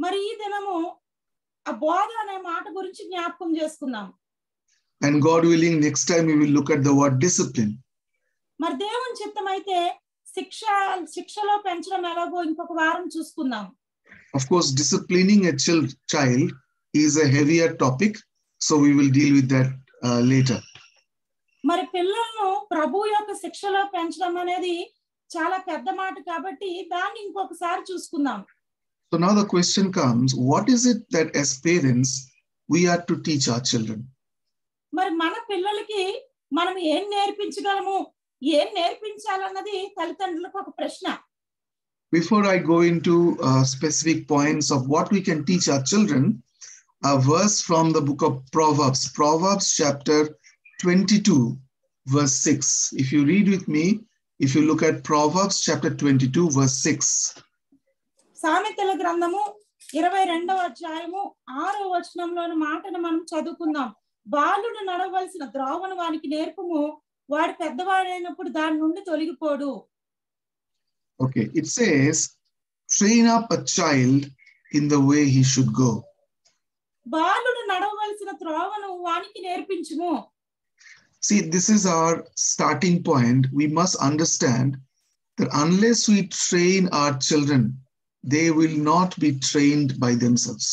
మరి ఈ దినము ఆ బోధ అనే మాట గురించి జ్ఞాపకం చేసుకుందాం. And God willing, next time we will look at the word discipline. మరి దేవుని చిత్తమైతే శిక్షలో పెంచడం ఎలాగో ఇంకొక వారం చూసుకుందాం. Of course, disciplining a child is a heavier topic, so we will deal with that later. మరి పిల్లలను ప్రభు యొక్క శిక్షలో పెంచడం అనేది చాలా పెద్ద మాట కాబట్టి దాన్ని ఇంకొకసారి చూసుకుందాం. So now the question comes, what is it that as parents we are to teach our children? మరి మన పిల్లలకి మనం ఏం నేర్పించగలము, ఏం నేర్పించాలన్నది తల్లిదండ్రులకు ఒక ప్రశ్న. Before I go into specific points of what we can teach our children, a verse from the book of Proverbs, Proverbs chapter 22, verse 6. If you read with me, if you look at Proverbs chapter 22, verse 6. సామెతల గ్రంథము 22వ అధ్యాయము 6వ వచనంలోని మాటను మనం చదువుకుందాం. బాలుడు నడవలసిన ద్రోవను వానికి నేర్పుము, వాడు పెద్దవాడైనప్పుడు దాని నుండి తొలగిపోడు. Okay, it says, train up a child in the way he should go. బాలుడు నడవలసిన త్రోవను వానికి నేర్పించుము. See, this is our starting point. We must understand that unless we train our children, they will not be trained by themselves.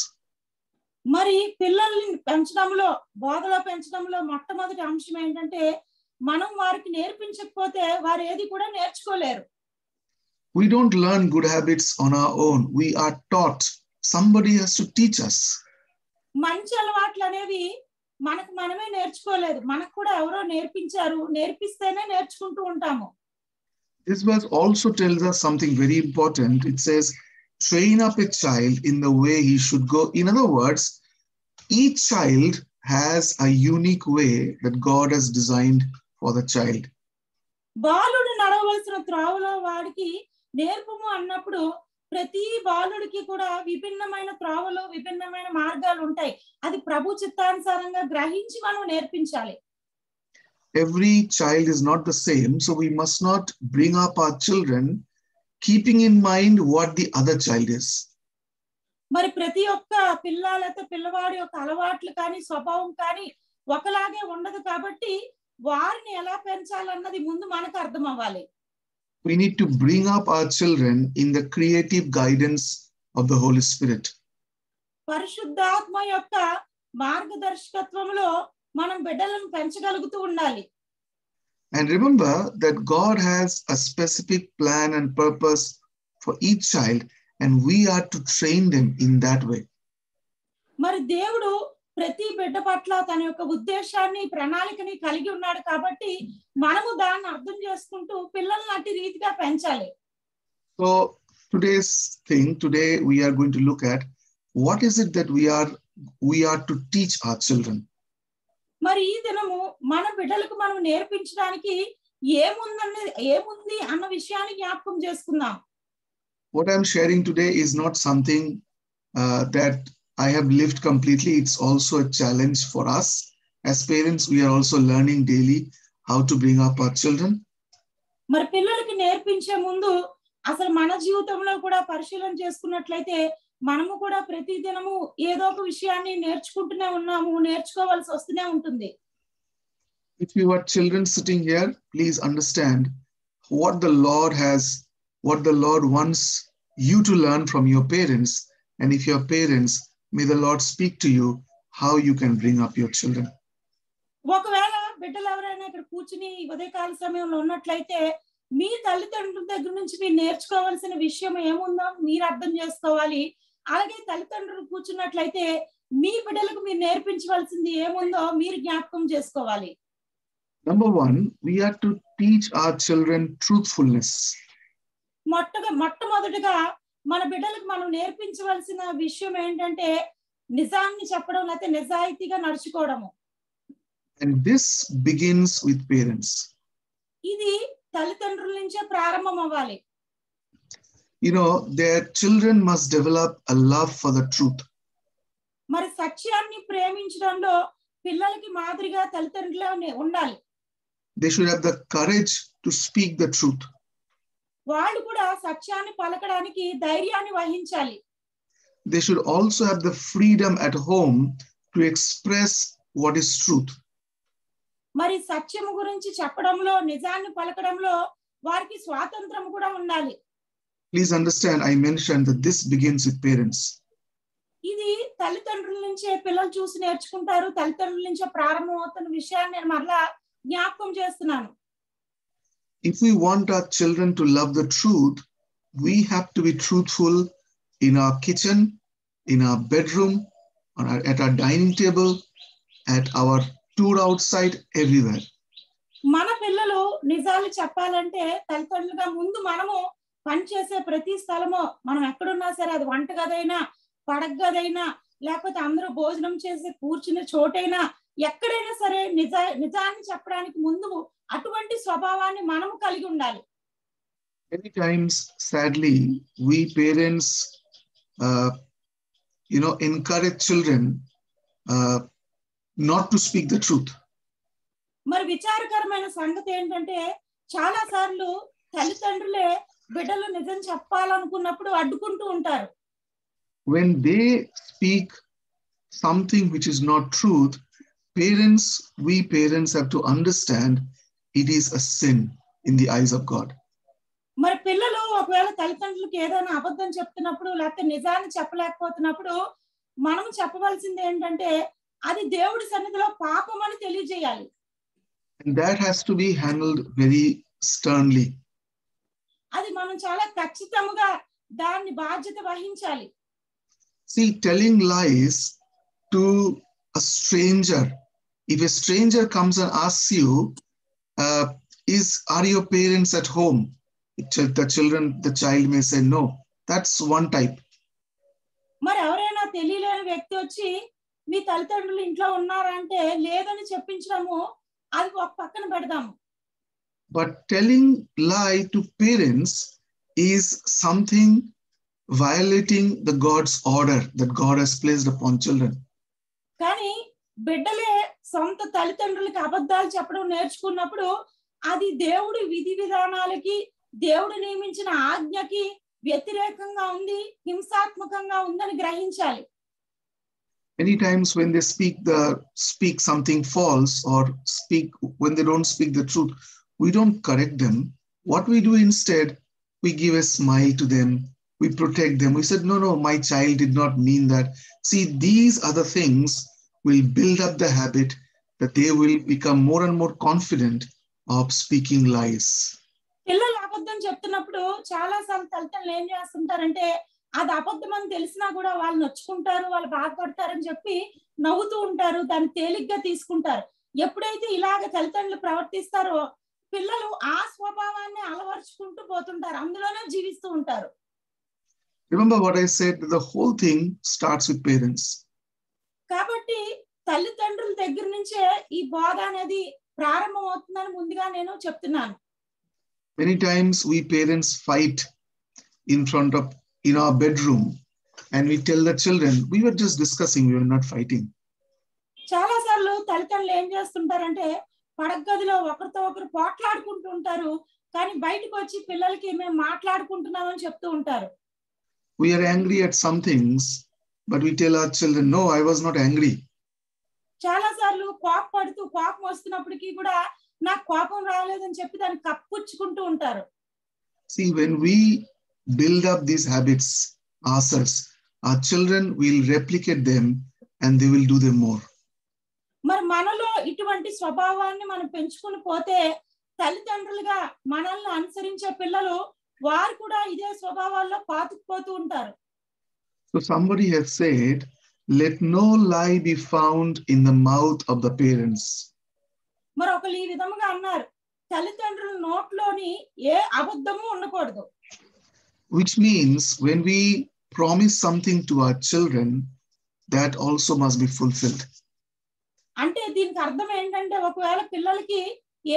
మరి పిల్లల్ని పెంచడంలో, బోధలో పెంచడంలో మొట్టమొదటి అంశం ఏంటంటే మనం వారికి నేర్పించకపోతే వారు ఏది కూడా నేర్చుకోలేరు. We don't learn good habits on our own. We are taught. Somebody has to teach us. మంచి అలవాట్లు అనేవి మనకు మనమే నేర్చుకోలేదు, మనకు కూడా ఎవరో నేర్పించారు, నేర్పిస్తేనే నేర్చుకుంటూ ఉంటాము. This verse also tells us something very important. It says, train up a child in the way he should go. In other words, each child has a unique way that God has designed for the child. బాలుడు నడవలసిన త్రోవలో వాడికి నేర్పము అన్నప్పుడు ప్రతి బాలుడికి కూడా విభిన్నమైన త్రోవలు, విభిన్నమైన మార్గాలు ఉంటాయి. అది ప్రభు చిత్తానుసారంగా గ్రహించి మనం నేర్పించాలి. Every child is not the same, so we must not bring up our children keeping in mind what the other child is. మరి ప్రతి ఒక్క పిల్లవాడి యొక్క అలవాట్లు కానీ స్వభావం కానీ ఒకలాగే ఉండదు కాబట్టి వారిని ఎలా పెంచాలన్నది ముందు మనకు అర్థం అవ్వాలి. We need to bring up our children in the creative guidance of the Holy Spirit. పరిశుద్ధాత్మ యొక్క మార్గదర్శకత్వంలో మనం బిడ్డలను పెంచగలుగుతూ ఉండాలి. And remember that God has a specific plan and purpose for each child, and we are to train them in that way. మరి దేవుడు ప్రతి బిడ్డ పట్ల తన యొక్క ఉద్దేశాన్ని, ప్రణాళికని కలిగి ఉన్నాడు కాబట్టి మనము దాన్ని అర్థం చేసుకుంటూ పిల్లల్ని అట్టి రీతిగా పెంచాలి. So today we are going to look at what is it that we are to teach our children. మరి ఈ దినము మన బిడ్డలకు మనం నేర్పించడానికి ఏముంది అన్న విషయాన్ని జ్ఞాపకం చేసుకుందాం. What I'm sharing today is not something that I have lived completely. It's also a challenge for us. As parents, we are also learning daily how to bring up our children. మరి పిల్లలకి నేర్పించే ముందు అసలు మన జీవితంలో కూడా పరిశీలన చేసుకున్నట్లయితే మనము కూడా ప్రతి దినము ఏదో ఒక విషయాన్ని నేర్చుకుంటూనే ఉన్నాము, నేర్చుకోవాల్సి వస్తూనే ఉంటుంది. If you are children sitting here, please understand what the Lord wants you to learn from your parents. And if your parents, may the Lord speak to you how you can bring up your children. ఒకవేళ బిడ్డలు ఎవరైనా ఇక్కడ కూర్చుని ఉదయకాల సమయంలో ఉన్నట్లయితే మీ తల్లిదండ్రుల దగ్గర నుంచి మీరు నేర్చుకోవాల్సిన విషయం ఏముందో మీరు అర్థం చేసుకోవాలి. అలాగే తల్లిదండ్రులు కూర్చున్నట్లయితే మీ బిడ్డలకు మీరు నేర్పించవలసింది ఏముందో మీరు జ్ఞాపకం చేసుకోవాలి. Number one, we are to teach our children truthfulness. మొట్టమొదటిగా మన బిడ్డలకు మనం నేర్పించవలసిన విషయం ఏంటంటే నిజాన్ని చెప్పడం, లేకపోతే నిజాయితీగా నడుచుకోవడము. And this begins with parents. ఇది తల్లిదండ్రుల నుంచే ప్రారంభం అవ్వాలి. Their children must develop a love for the truth. మరి సత్యాన్ని ప్రేమించడంలో పిల్లలకి మాదిరిగా తల్లిదండ్రులే ఉండాలి. They should have the courage to speak the truth. వాళ్ళు కూడా సత్యాన్ని పలకడానికి ధైర్యాన్ని వహించాలి. They should also have the freedom at home to express what is truth. మరి సత్యము గురించి చెప్పడంలో, నిజాన్ని పలకడంలో వారికి స్వాతంత్రం కూడా ఉండాలి. Please understand, I mentioned that this begins with parents. ఇది తల్లిదండ్రుల నుంచే పిల్లలు చూసి నేర్చుకుంటారు, తల్లిదండ్రుల నుంచే ప్రారంభం అవుతున్న విషయాన్ని నేను మరలా జ్ఞాపకం చేస్తున్నాను. If we want our children to love the truth, we have to be truthful in our kitchen, in our bedroom, at our dining table, at our tour outside, everywhere. మన పిల్లలు నిజాలు చెప్పాలంటే తల్లిదండ్రులుగా ముందు మనము పనిచేసే ప్రతి స్థలము, మనం ఎక్కడున్నా సరే, అది వంటగదైనా, పడగదైనా, లేకపోతే అందరూ భోజనం చేసి కూర్చునే చోటైనా, ఎక్కడైనా సరే నిజాన్ని చెప్పడానికి ముందు అటువంటి స్వభావాన్ని మనము కలిగి ఉండాలి. Many times, sadly, we parents, encourage children not to speak the truth. మరి విచారకరమైన సంగతి ఏంటంటే చాలా సార్లు తల్లిదండ్రులే బిడ్డలు నిజం చెప్పాలనుకున్నప్పుడు అడ్డుకుంటూ ఉంటారు. When they speak something which is not truth, we parents have to understand it is a sin in the eyes of God. మరి పిల్లలు ఒకవేళ తల్లిదండ్రులకు ఏదైనా అబద్ధం చెప్తున్నప్పుడు, లేకపోతే నిజాన్ని చెప్పలేకపోతున్నప్పుడు మనం చెప్పవలసింది ఏంటంటే అది దేవుడి సన్నిధిలో పాపం అని తెలియజేయాలి. And that has to be handled very sternly. అది మనం చాలా ఖచ్చితంగా దాన్ని బాధ్యత వహించాలి. See, telling lies to a stranger, if a stranger comes and asks you, are your parents at home? The child may say no. That's one type. మరి ఎవరైనా తెలియలేని వ్యక్తి వచ్చి మీ తల్లిదండ్రులు ఇంట్లో ఉన్నారా అంటే లేదని చెప్పించడము అది ఒక పక్కన పెడదాము. But telling lie to parents is something violating the God's order that God has placed upon children. కానీ బిడ్డలే సొంత తల్లిదండ్రులకి అబద్ధాలు చెప్పడం నేర్చుకున్నప్పుడు అది దేవుడి విధి విధానాలకి దేవుడు నియమించిన ఆజ్ఞకి వ్యతిరేకంగా ఉంది, హింసాత్మకంగా ఉందని గ్రహించాలి. Many times when they speak something false or when they don't speak the truth, we don't correct them. What we do instead, we give a smile to them, we protect them. We said, no, my child did not mean that. See, these other things will build up the habit that they will become more and more confident of speaking lies. పిల్లలు అబద్ధం చెప్తున్నప్పుడు చాలా సార్లు తల్లిదండ్రులు ఏం చేస్తుంటారంటే అది అబద్ధం అని తెలిసినా కూడా వాళ్ళు నొచ్చుకుంటారు, వాళ్ళు బాధపడతారని చెప్పి నవ్వుతూ ఉంటారు, దాన్ని తేలిగ్గా తీసుకుంటారు. ఎప్పుడైతే ఇలాగ తల్లిదండ్రులు ప్రవర్తిస్తారో పిల్లలు ఆ స్వభావాన్ని అలవర్చుకుంటూ పోతుంటారు, అందులోనే జీవిస్తూ ఉంటారు. Remember what I said, the whole thing starts with parents. కాబట్టి తల్లిదండ్రుల దగ్గర నుంచే ఈ బోధ అనేది ప్రారంభం అవుతుందని ముందుగా నేను చెప్తున్నాను. Many times we parents fight in our bedroom and we tell the children, we were just discussing, we were not fighting. చాలా సార్లు తల్లిదండ్రులు ఏం చేస్తుంటారంటే పడగదిలో ఒకరితో ఒకరు పోట్లాడుకుంటూ ఉంటారు, కానీ బయటకు వచ్చి పిల్లలకి మేము మాట్లాడుకుంటున్నామని చెప్తూ ఉంటారు. We are angry at some things, but we tell our children, no, I was not angry. చాలా సార్లు కోపం వస్తున్నప్పటికీ కూడా నాకు కోపం రాలేదని చెప్పి దాన్ని కప్పుచ్చుకుంటూ ఉంటారు. See, when we build up these habits ourselves, our children will replicate them and they will do them more. మరి మనలో ఇటువంటి స్వభావాన్ని మనం పెంచుకుని పోతే తల్లిదండ్రులుగా మనల్ని అనుసరించే పిల్లలు వారు కూడా ఇదే స్వభావాల్లో పాతుకుపోతూ ఉంటారు. So somebody has said, let no lie be found in the mouth of the parents. మరి ఒకళ్ళు ఈ విధంగా అన్నారు, తల్లిదండ్రుల నోట్లోని ఏ అబద్ధము ఉండకూడదు. Which means when we promise something to our children, that also must be fulfilled. అంటే దీనికి అర్థం ఏంటంటే ఒకవేళ పిల్లలకి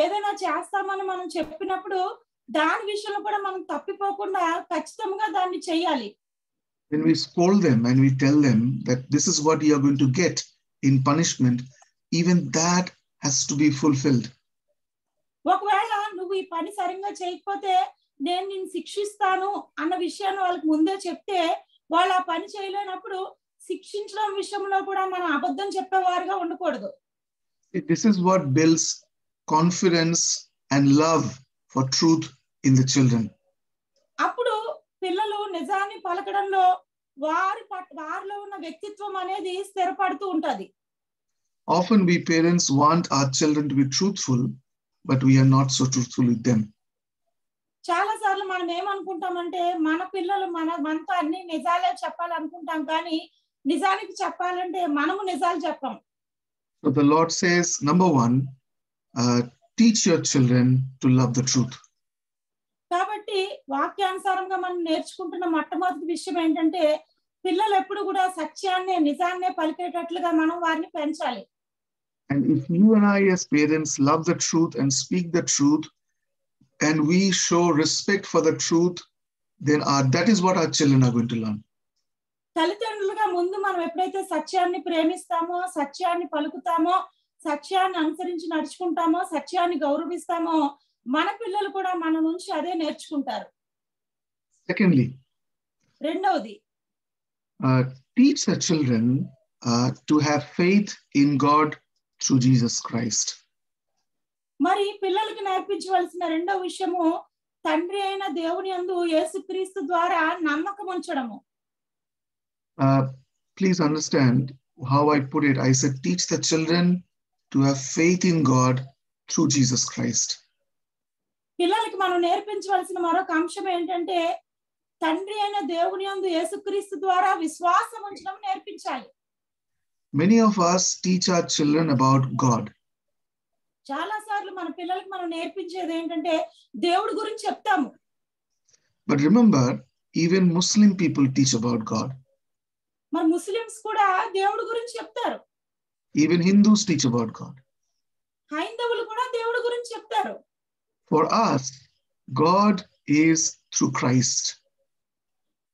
ఏదైనా చేస్తామని మనం చెప్పినప్పుడు దాని విషయంలో కూడా మనం తప్పిపోకుండా ఖచ్చితంగా దాన్ని చేయాలి. When we scold them and we tell them that this is what you are going to get in punishment, even that has to be fulfilled. ఒకవేళ నువ్వు ఈ పని సరిగ్గా చేయకపోతే నేను నిన్ను శిక్షిస్తాను అన్న విషయాన్ని వాళ్ళకి ముందే చెప్తే వాళ్ళు ఆ పని చేయలేనప్పుడు శిక్షించడం విషయంలో కూడా మనం అబద్ధం చెప్పేవారుగా ఉండకూడదు. This is what builds confidence and love for truth in the children. అప్పుడు పిల్లలు నిజాన్ని పలకడంలో వారిలో ఉన్న వ్యక్తిత్వం అనేది స్థిరపడుతూ ఉంటది. Often we parents want our children to be truthful, but we are not so truthful with them. చాలా సార్లు మనం ఏమనుకుంటామంటే మన పిల్లలు మనతో అన్ని నిజాలే చెప్పాలనుకుంటాం, కానీ నిజానికి చెప్పాలంటే మనము నిజాలు చెప్పం. So the Lord says, number one, teach your children to love the truth. కాబట్టి వాక్యానుసారంగా మనం నేర్చుకుంటున్న మొట్టమొదటి విషయం ఏంటంటే పిల్లలు ఎప్పుడు కూడా సత్యాన్నే నిజాన్నే పలికేటట్లుగా మనం వారిని పెంచాలి. And if you and I as parents love the truth and speak the truth, and we show respect for the truth, then that is what our children are going to learn. తల్లిదండ్రులుగా ముందు మనం ఎప్పుడైతే సత్యాన్ని ప్రేమిస్తామో, సత్యాన్ని పలుకుతామో, సత్యాన్ని అనుసరించి నడుచుకుంటామో, సత్యాన్ని గౌరవిస్తామో మన పిల్లలు కూడా మన నుంచి అదే నేర్చుకుంటారు. Secondly, రెండవది teach the children to have faith in God through Jesus Christ. మరి పిల్లలకి నేర్పించవలసిన రెండవ విషయము తండ్రి అయిన దేవుని యందు యేసుక్రీస్తు ద్వారా నమ్మకం ఉంచడము. please understand how I put it. I said, teach the children to have faith in God through Jesus Christ. పిల్లలకి మనం నేర్పించవలసిన మరొక అంశం ఏంటంటే తండ్రి అయిన దేవుని యందు యేసుక్రీస్తు ద్వారా విశ్వాసం ఉంచడం నేర్పించాలి. Many of us teach our children about God. చాలా సార్లు మన పిల్లలకి మనం నేర్పించేది ఏంటంటే దేవుడి గురించి చెప్తాము. But remember, even Muslim people teach about God. మరి ముస్లిమ్స్ కూడా దేవుడి గురించి చెప్తారు. Even Hindus teach about God. హైందవులు కూడా దేవుడి గురించి చెప్తారు. For us, God is through Christ.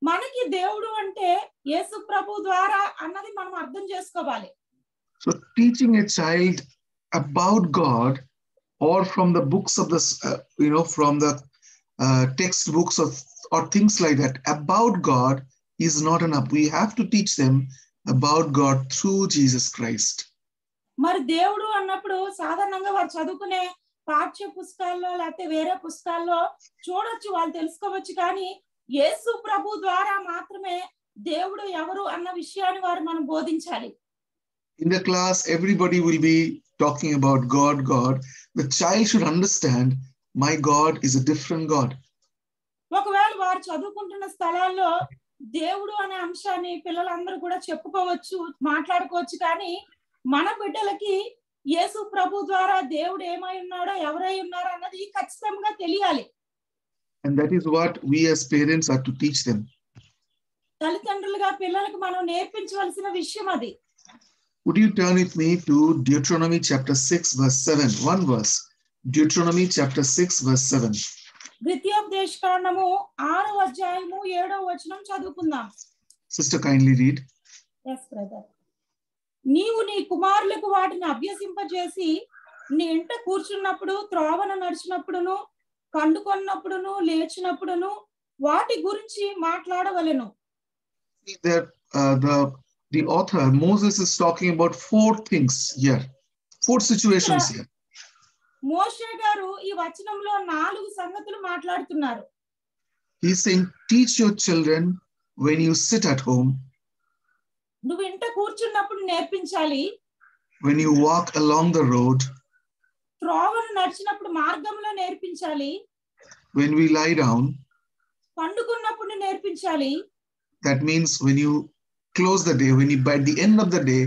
మనకి దేవుడు అంటే యేసు ప్రభు ద్వారా అన్నది మనం అర్థం చేసుకోవాలి. So teaching a child about God, or from the books of the from the textbooks or things like that, about God is not enough. We have to teach them about God through Jesus Christ. మరి దేవుడు అన్నప్పుడు సాధారణంగా వారు చదువుకునే పాఠ్య పుస్తకాల్లో లేకపోతే వేరే పుస్తకాల్లో చూడొచ్చు, వాళ్ళు తెలుసుకోవచ్చు. కానీ యేసు ప్రభు ద్వారా మాత్రమే దేవుడు ఎవరు అన్న విషయాన్ని వారు మనం బోధించాలి. In the class, everybody will be talking about God. The child should understand my God is a different God. ఒకవేళ వారు చదువుకుంటున్న స్థలాల్లో దేవుడు అనే అంశాన్ని పిల్లలందరూ కూడా చెప్పుకోవచ్చు, మాట్లాడుకోవచ్చు. కానీ మన బిడ్డలకి యేసు ప్రభు ద్వారా దేవుడు ఏమై ఉన్నాడో, ఎవరై ఉన్నారో అన్నది ఖచ్చితంగా తెలియాలి. And that is what we as parents are to teach them. తల్లిదండ్రులుగా పిల్లలకు మనం నేర్పించవలసిన విషయం అది. Would you turn with me to Deuteronomy chapter 6 verse 7? One verse. Deuteronomy chapter 6 verse 7. ద్వితీయోపదేశకాండము 6వ అధ్యాయము 7వ వచనం చదువుకుందాం. Sister, kindly read. Yes, brother. నీవు నీ కుమారులకు వాటిని అభ్యసింపజేసి నీ ఇంట కూర్చున్నప్పుడు, త్రోవన నడిచినప్పుడును, పండుకొన్నప్పుడును, లేచినప్పుడును వాటి గురించి మాట్లాడవలెను. The author Moses is talking about 4 things here, 4 situations here. మోషే గారు ఈ వచనంలో 4 సంగతులు మాట్లాడుతున్నారు. He is saying, teach your children when you sit at home, నువ్వు ఇంట కూర్చున్నప్పుడు నేర్పించాలి, when you walk along the road, త్రోవను నడిచినప్పుడు మార్గంలో నేర్పించాలి, when we lie down, పండుకున్నప్పుడు నేర్పించాలి. that means when you close the day, when you by the end of the day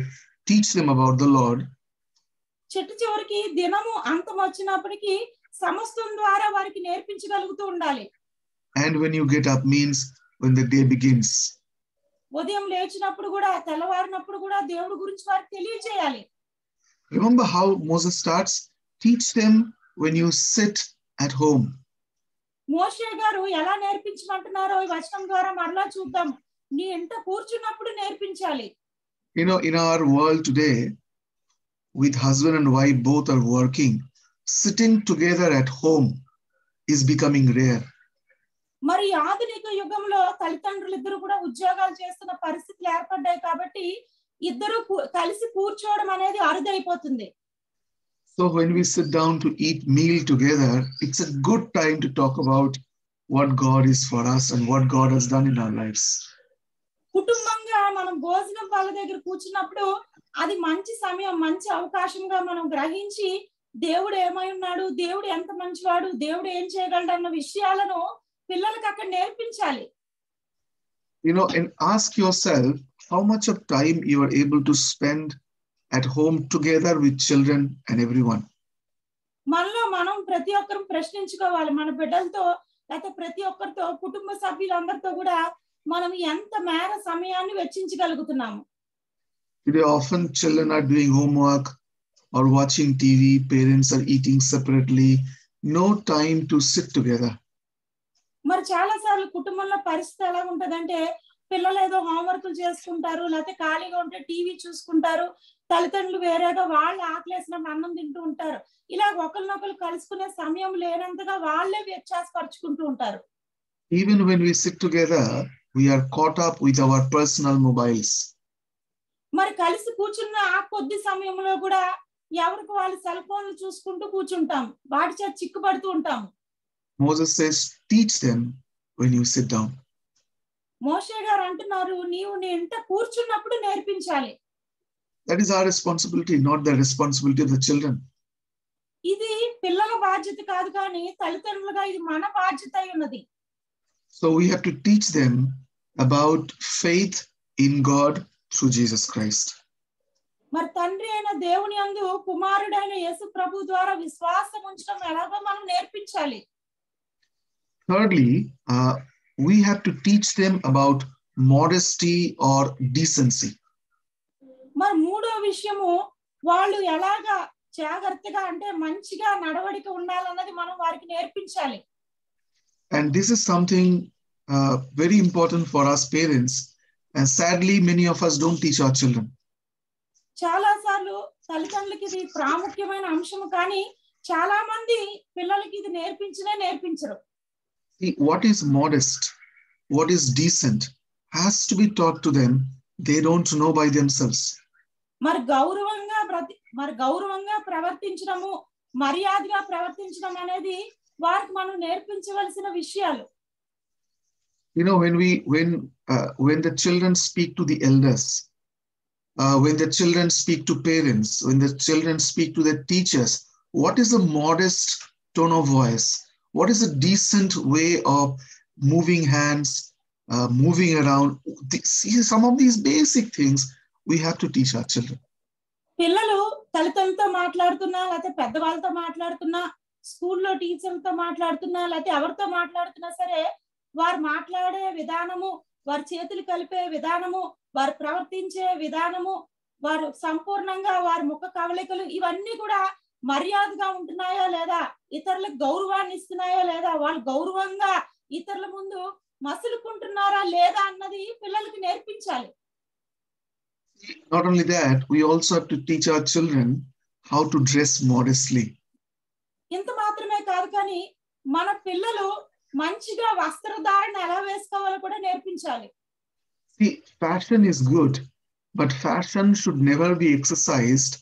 teach them about the Lord. చెట్టు చివరికి దినము అంతం వచ్చినప్పటికీ సమస్తం ద్వారా వారికి నేర్పించగలుగుతూ ఉండాలి. And when you get up means when the day begins. ఉదయం లేచినప్పుడు కూడా, తెల్లవారినప్పుడు కూడా దేవుడి గురించి వారికి తెలియజేయాలి. Remember how Moses starts? Teach them when you sit at home. మోషే గారు ఎలా నేర్పించమంటున్నారో ఈ వచనం ద్వారా మరలా చూద్దాం. నీ ఇంట కూర్చున్నప్పుడు నేర్పించాలి. In our world today, with husband and wife both are working, sitting together at home is becoming rare. మరి ఆధునిక యుగంలో తల్లిదండ్రులు ఇద్దరు కూడా ఉద్యోగాలు చేస్తున్న పరిస్థితులు ఏర్పడ్డాయి కాబట్టి ఇద్దరు కలిసి కూర్చోవడం అనేది అరుదైపోతుంది. So when we sit down to eat meal together, it's a good time to talk about what God is for us and what God has done in our lives. కుటుంబంగా మనం భోజనం వాళ్ళ దగ్గర కూర్చున్నప్పుడు అది మంచి సమయం, మంచి అవకాశంగా మనం గ్రహించి దేవుడు ఏమై ఉన్నాడు, దేవుడు ఎంత మంచివాడు, దేవుడు ఏం చేయగలడు అన్న విషయాలను పిల్లలకు అక్కడ నేర్పించాలి. And ask yourself how much of time you are able to spend at home together with children and everyone. మనలో మనం ప్రతి ఒక్కరు ప్రశ్నించుకోవాలి. మన బిడ్డలతో లేకపోతే ప్రతి ఒక్కరితో, కుటుంబ సభ్యులందరితో కూడా మనం ఎంత మేర సమయాన్ని వెచ్చించగలుగుతున్నాము. Today often children are doing homework or watching TV, parents are eating separately, no time to sit together. మరి చాలా సార్లు కుటుంబంలో పరిస్థితి ఎలా ఉంటదంటే పిల్లలు ఏదో హోంవర్క్లు చేసుకుంటారు, లేకపోతే ఖాళీగా ఉంటే టీవీ చూసుకుంటారు, తల్లిదండ్రులు వేరేగా వాళ్ళు ఆకలేసినప్పుడు అన్నం తింటూ ఉంటారు. ఇలా ఒకరినొకరు కలుసుకునే సమయం లేనంతగా వాళ్ళే వ్యత్యాసపరుచుకుంటూ ఉంటారు. Even when we sit together, we are caught up with our personal mobiles. మరి కలిసి కూర్చున్న ఆ కొద్ది సమయంలో కూడా ఎవరికి వాళ్ళు సెల్ ఫోన్లు చూసుకుంటూ కూర్చుంటాం, వాటి చేత చిక్కుపడుతూ ఉంటాం. Moses says, teach them when you sit down. మోషే గారు అంటున్నారు, నీవు నీ ఇంట కూర్చున్నప్పుడు నేర్పించాలి. That is our responsibility, not the responsibility of the children. ఇది పిల్లల బాధ్యత కాదు, కానీ తల్లిదండ్రులుగా ఇది మన బాధ్యత అయి ఉన్నది. So we have to teach them about faith in God through Jesus Christ. మరి తండ్రి అయిన దేవుని యందు కుమారుడైన యేసు ప్రభు ద్వారా విశ్వాసం ఉంచడం ఎలాగో మనం నేర్పించాలి. Thirdly, we have to teach them about modesty or decency. మరి మూడో విషయము, వాళ్ళు ఎలాగా జాగ్రత్తగా అంటే మంచిగా నడవడిక ఉండాలన్నది మనం వారికి నేర్పించాలి. And this is something very important for us parents. And sadly, many of us don't teach our children. చాలా సార్లు తల్లిదండ్రులకి ఇది ప్రాముఖ్యమైన అంశము, కానీ చాలా మంది పిల్లలకి ఇది నేర్పించరు. See, what is modest, what is decent has to be taught to them. They don't know by themselves. మరి గౌరవంగా ప్రవర్తించడము, మర్యాదగా ప్రవర్తించడం అనేది వారికి మనం నేర్పించవలసిన విషయాలు. You know, when the children speak to the elders, when the children speak to parents, when the children speak to their teachers, what is a modest tone of voice? What is a decent way of moving hands, moving around? Some of these basic things we have to teach our children. పిల్లలు తల్లిదండ్రులతో మాట్లాడుతున్నా, లేకపోతే పెద్దవాళ్ళతో మాట్లాడుతున్నా, స్కూల్లో టీచర్లతో మాట్లాడుతున్నా, లేకపోతే ఎవరితో మాట్లాడుతున్నా సరే, వారు మాట్లాడే విధానము, వారి చేతులు కలిపే విధానము, వారు ప్రవర్తించే విధానము, వారు సంపూర్ణంగా వారి ముఖ కవళికలు, ఇవన్నీ కూడా మర్యాదగా ఉంటున్నాయో లేదా, ఇతరులకు గౌరవాన్ని ఇస్తున్నాయో లేదా, వాళ్ళు గౌరవంగా ఇతరుల ముందు మసులుకుంటున్నారా లేదా అన్నది పిల్లలకి నేర్పించాలి. Not only that, we also have to teach our children how to dress modestly. ఇంత మాత్రమే కాదు, కానీ మన పిల్లలు మంచిగా వస్త్రధారణ ఎలా వేసుకోవాలో కూడా నేర్పించాలి. See, fashion is good, but fashion should never be exercised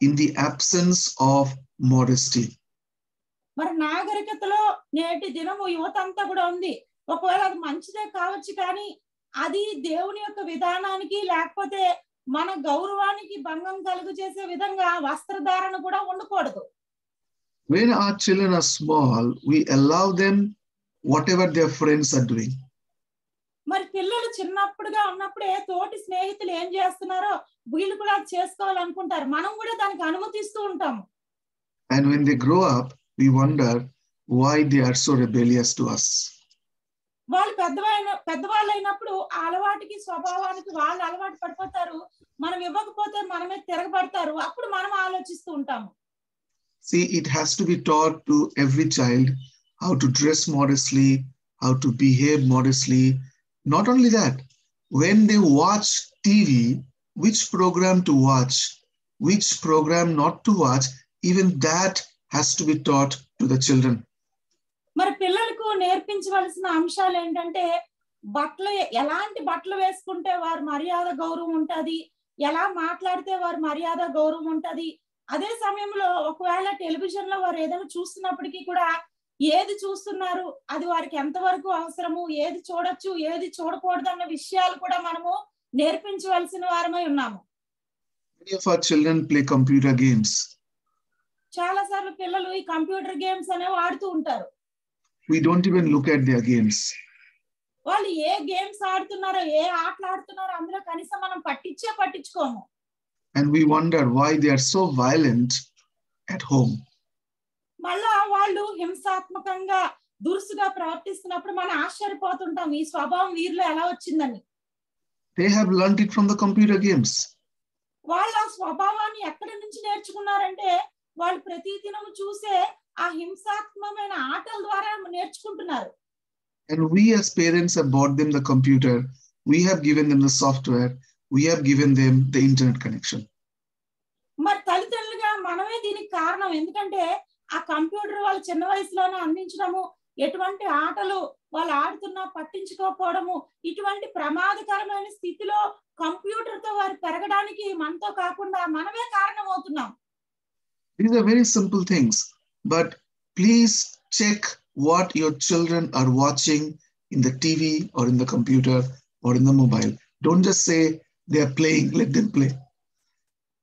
in the absence of modesty. మరి నాగరికతలో నేటి దినము యువత అంతా కూడా ఉంది. ఒకవేళ అది మంచిదే కావచ్చు, కానీ అది దేవుని యొక్క విధానానికి లేకపోతే మన గౌరవానికి భంగం కలుగు చేసే విధంగా వస్త్రధారణ కూడా ఉండకూడదు. When our children are small, we allow them whatever their friends are doing. మరి పిల్లలు చిన్నప్పుడుగా ఉన్నప్పుడే తోటి స్నేహితులు ఏం చేస్తున్నారో వీళ్ళు కూడా చేసుకోవాలనుకుంటారు, మనం కూడా దానికి అనుమతిస్తూ ఉంటాము. And when they grow up, we wonder why they are so rebellious to us. వాళ్ళు పెద్దవాళ్ళు అయినప్పుడు ఆ అలవాటుకి స్వభావానికి వాళ్ళు అలవాటు పడిపోతారు, మనం ఇవ్వకపోతే మనమే తిరగబడతారు, అప్పుడు మనం ఆలోచిస్తూ ఉంటాము. See, it has to be taught to every child how to dress modestly, how to behave modestly. Not only that, when they watch TV, which program to watch, which program not to watch, even that has to be taught to the children. మరి పిల్లలకు నేర్పించవలసిన అంశాలు ఏంటంటే, ఎలాంటి బట్టలు వేసుకుంటే వారి మర్యాద గౌరవం ఉంటది, ఎలా మాట్లాడితే వారి మర్యాద గౌరవం ఉంటది. అదే సమయంలో ఒకవేళ టెలివిజన్ లో వారు ఏదైనా చూస్తున్నప్పటికీ కూడా ఏది చూస్తున్నారు, అది వారికి ఎంతవరకు అవసరము, ఏది చూడొచ్చు, ఏది చూడకూడదు అన్న విషయాలు కూడా మనము నేర్పించవలసిన వారమై ఉన్నాము. Many of our children play computer games. చాలా సార్లు పిల్లలు ఈ కంప్యూటర్ గేమ్స్ అనేవి ఆడుతూ ఉంటారు. We don't even look at their games. వాళ్ళు ఏ గేమ్స్ ఆడుతున్నారో, ఏ ఆటలు ఆడుతున్నారో అందులో కనీసం మనం పట్టించుకోము. And we wonder why they are so violent at home. మళ్ళా వాళ్ళు హింసాత్మకంగా దురుసుగా ప్రవర్తిస్తున్నప్పుడు మనం ఆశ్చర్యపోతుంటాం, ఈ స్వభావం వీరిలో ఎలా వచ్చిందని. They have learned it from the computer games. వాళ్ళ స్వభావాన్ని ఎక్కడి నుంచి నేర్చుకున్నారంటే, వాళ్ళు ప్రతి దినము చూసే ఆ హింసాత్మకమైన ఆటల ద్వారా నేర్చుకుంటున్నారు. And we as parents have bought them the computer, we have given them the software, we have given them the internet connection. మరి తల్లిదండ్రులుగా మనమే దీనికి కారణం. ఎందుకంటే ఆ కంప్యూటర్ వాళ్ళు చిన్న వయసులోనే అందించడము, ఎటువంటి ఆటలు వాళ్ళు ఆడుతున్నా పట్టించుకోకపోవడము, ఇటువంటి ప్రమాదకరమైన స్థితిలో కంప్యూటర్ తో వారు పెరగడానికి మనతో కాకుండా మనమే కారణం అవుతున్నాం. These are very simple things, but please check what your children are watching in the TV or in the computer or in the mobile. Don't just say they are playing, let them play.